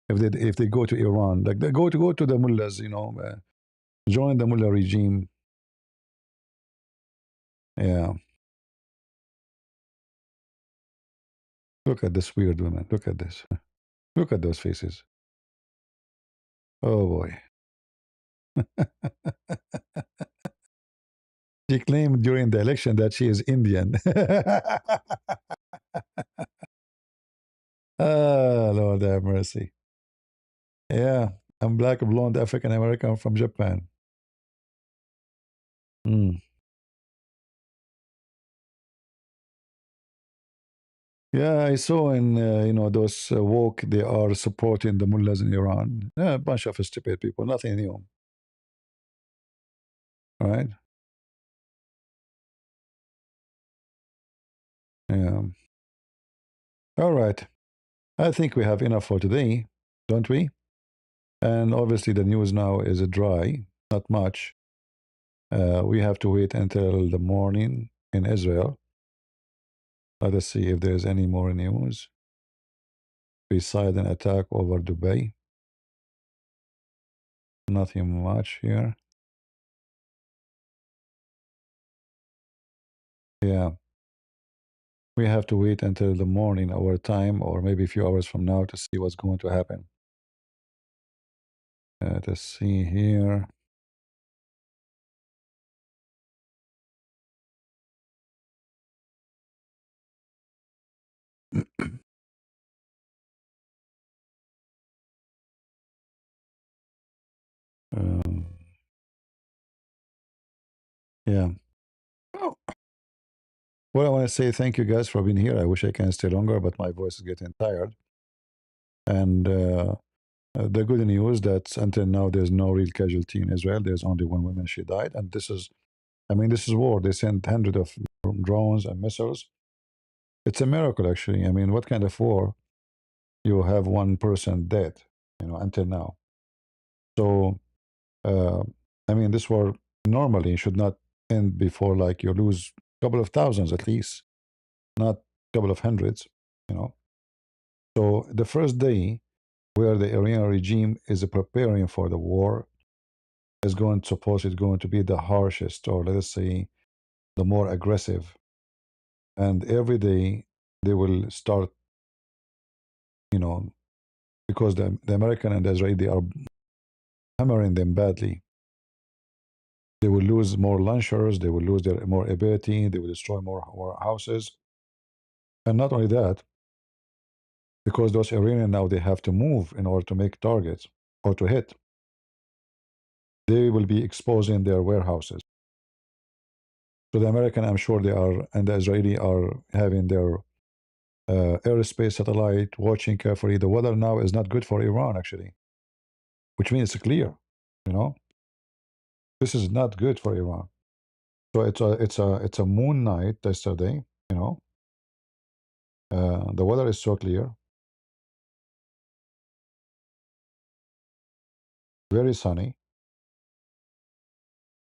If they go to Iran, like they go to the mullahs, join the mullah regime. Yeah, look at this weird woman. Look at this. Look at those faces. Oh boy. She claimed during the election that she is Indian. Ah, Lord have mercy. Yeah, I'm black, blonde, African American from Japan. Mm. Yeah, I saw in those woke they are supporting the mullahs in Iran. Yeah, a bunch of stupid people, nothing new, right? Yeah. All right. I think we have enough for today, don't we? And obviously the news now is dry, not much. We have to wait until the morning in Israel. Let us see if there's any more news beside an attack over Dubai. Nothing much here. Yeah, we have to wait until the morning our time, or maybe a few hours from now, to see what's going to happen. Let's see here. Um, yeah. Oh, well, I want to say thank you guys for being here. I wish I can stay longer, but my voice is getting tired. And the good news that until now there's no real casualty in Israel. There's only one woman. She died, and this is, I mean, this is war. They sent hundreds of drones and missiles. It's a miracle, actually. I mean, what kind of war you have one person dead? Until now. So, uh, I mean, this war normally should not end before like you lose a couple of thousands at least, not a couple of hundreds. You know. So the first day where the Iranian regime is preparing for the war is going, suppose it's going to be the harshest, or let us say the more aggressive. And every day they will start, you know, because the American and the Israeli, they are hammering them badly. They will lose more launchers, they will lose their more ability, they will destroy more houses. And not only that, because those Iranians now they have to move in order to make targets or to hit, they will be exposing their warehouses. So the American, I'm sure they are, and the Israeli are having their aerospace satellite watching carefully. The weather now is not good for Iran, actually, which means it's clear. You know, this is not good for Iran. So it's a moon night yesterday. You know, the weather is so clear, very sunny.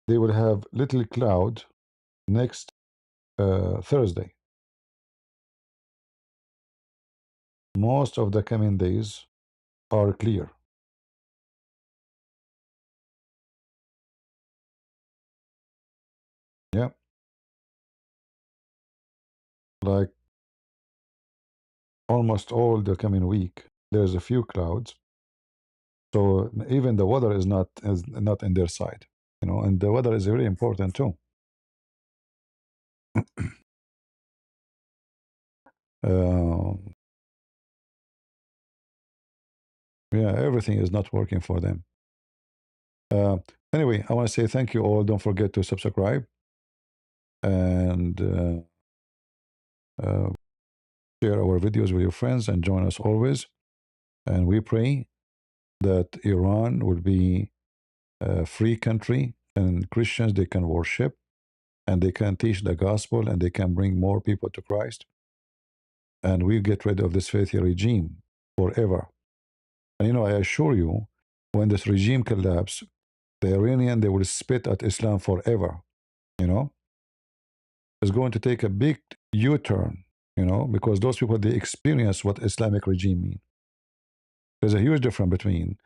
They will have little cloud next Thursday. Most of the coming days are clear. Yeah, like almost all the coming week, there's a few clouds. So even the weather is not in their side. And the weather is very important too. Uh, yeah, everything is not working for them. Uh, anyway, I want to say thank you all. Don't forget to subscribe and share our videos with your friends and join us always. And we pray that Iran will be a free country and Christians they can worship and they can teach the gospel and they can bring more people to Christ. And we get rid of this faithy regime forever. And I assure you, when this regime collapses, the Iranian they will spit at Islam forever. You know, it's going to take a big U-turn. Because those people they experience what Islamic regime mean. There's a huge difference between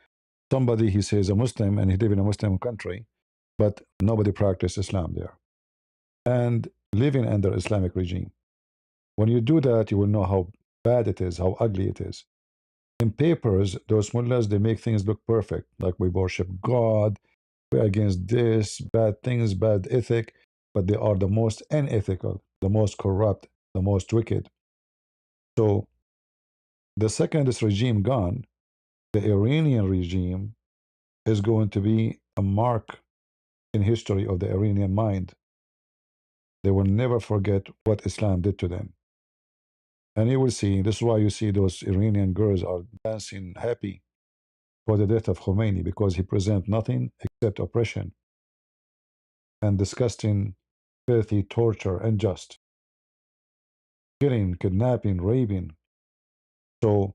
somebody he says a Muslim and he live in a Muslim country, but nobody practice Islam there, and living under Islamic regime. When you do that, you will know how bad it is, how ugly it is. In papers, those mullahs they make things look perfect, like we worship God, we're against this, bad things, bad ethic, but they are the most unethical, the most corrupt, the most wicked. So the second this regime gone, the Iranian regime is going to be a mark in history of the Iranian mind. They will never forget what Islam did to them. And you will see, this is why you see those Iranian girls are dancing happy for the death of Khomeini, because he present nothing except oppression and disgusting, filthy torture, unjust, killing, kidnapping, raping. So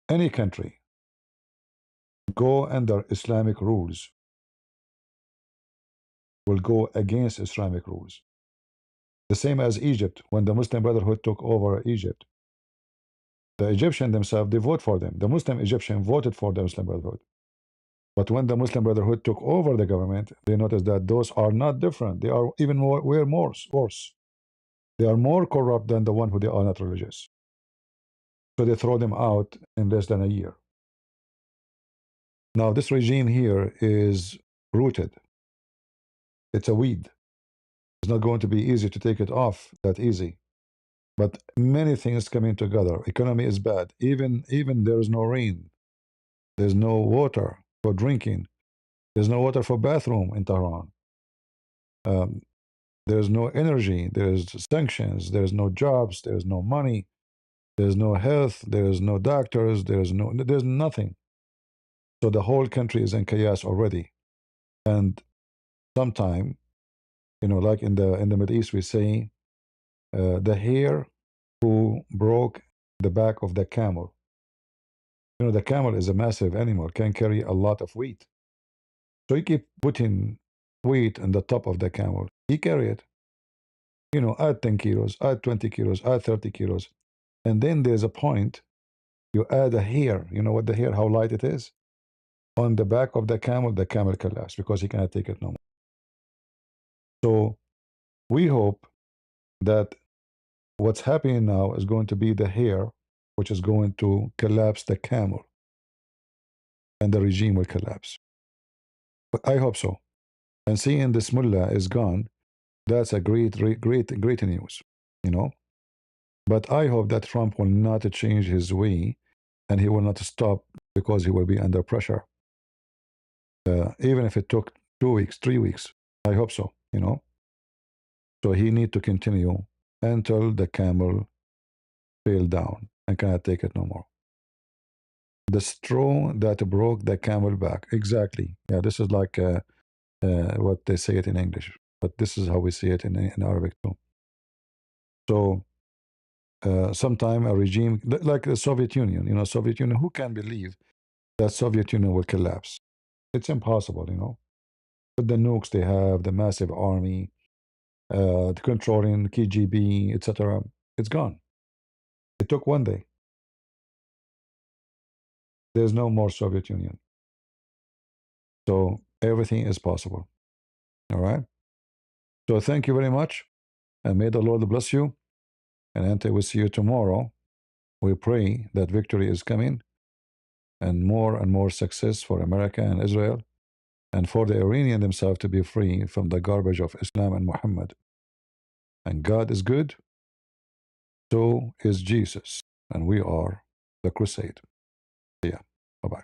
any country go under Islamic rules will go against Islamic rules. The same as Egypt, when the Muslim Brotherhood took over Egypt. The Egyptians themselves, they vote for them. The Muslim Egyptian voted for the Muslim Brotherhood. But when the Muslim Brotherhood took over the government, they noticed that those are not different. They are even more, way more worse. They are more corrupt than the one who they are not religious. So they throw them out in less than a year. Now this regime here is rooted. It's a weed. It's not going to be easy to take it off that easy. But many things coming together. Economy is bad. Even there is no rain. There's no water for drinking. There's no water for bathroom in Tehran. Um, there's no energy. There's sanctions. There's no jobs. There's no money. There's no health. There's no doctors. There's nothing. So the whole country is in chaos already. And sometime, like in the Middle East, we say the hare who broke the back of the camel. The camel is a massive animal, can carry a lot of weight. So you keep putting weight on the top of the camel. He carry it. Add 10 kilos, add 20 kilos, add 30 kilos. And then there's a point you add a hair. You know what the hair, how light it is? On the back of the camel collapses because he cannot take it no more. So we hope that what's happening now is going to be the hair, which is going to collapse the camel, and the regime will collapse. But I hope so. And seeing this mullah is gone, that's a great news, you know. But I hope that Trump will not change his way, and he will not stop because he will be under pressure. Even if it took 2 weeks, 3 weeks, I hope so, you know. So he need to continue until the camel fell down and cannot take it no more. The straw that broke the camel back. Exactly. Yeah, this is like what they say it in English, but this is how we see it in Arabic too. So sometime a regime like the Soviet Union, Soviet Union, who can believe that Soviet Union will collapse? It's impossible, With the nukes they have, the massive army, the controlling KGB, etc. It's gone. It took one day. There's no more Soviet Union. So everything is possible. All right. So thank you very much, and may the Lord bless you. And until we see you tomorrow, we pray that victory is coming and more success for America and Israel, and for the Iranian themselves to be free from the garbage of Islam and Muhammad. And God is good, so is Jesus, and we are the crusade. Yeah. Bye bye.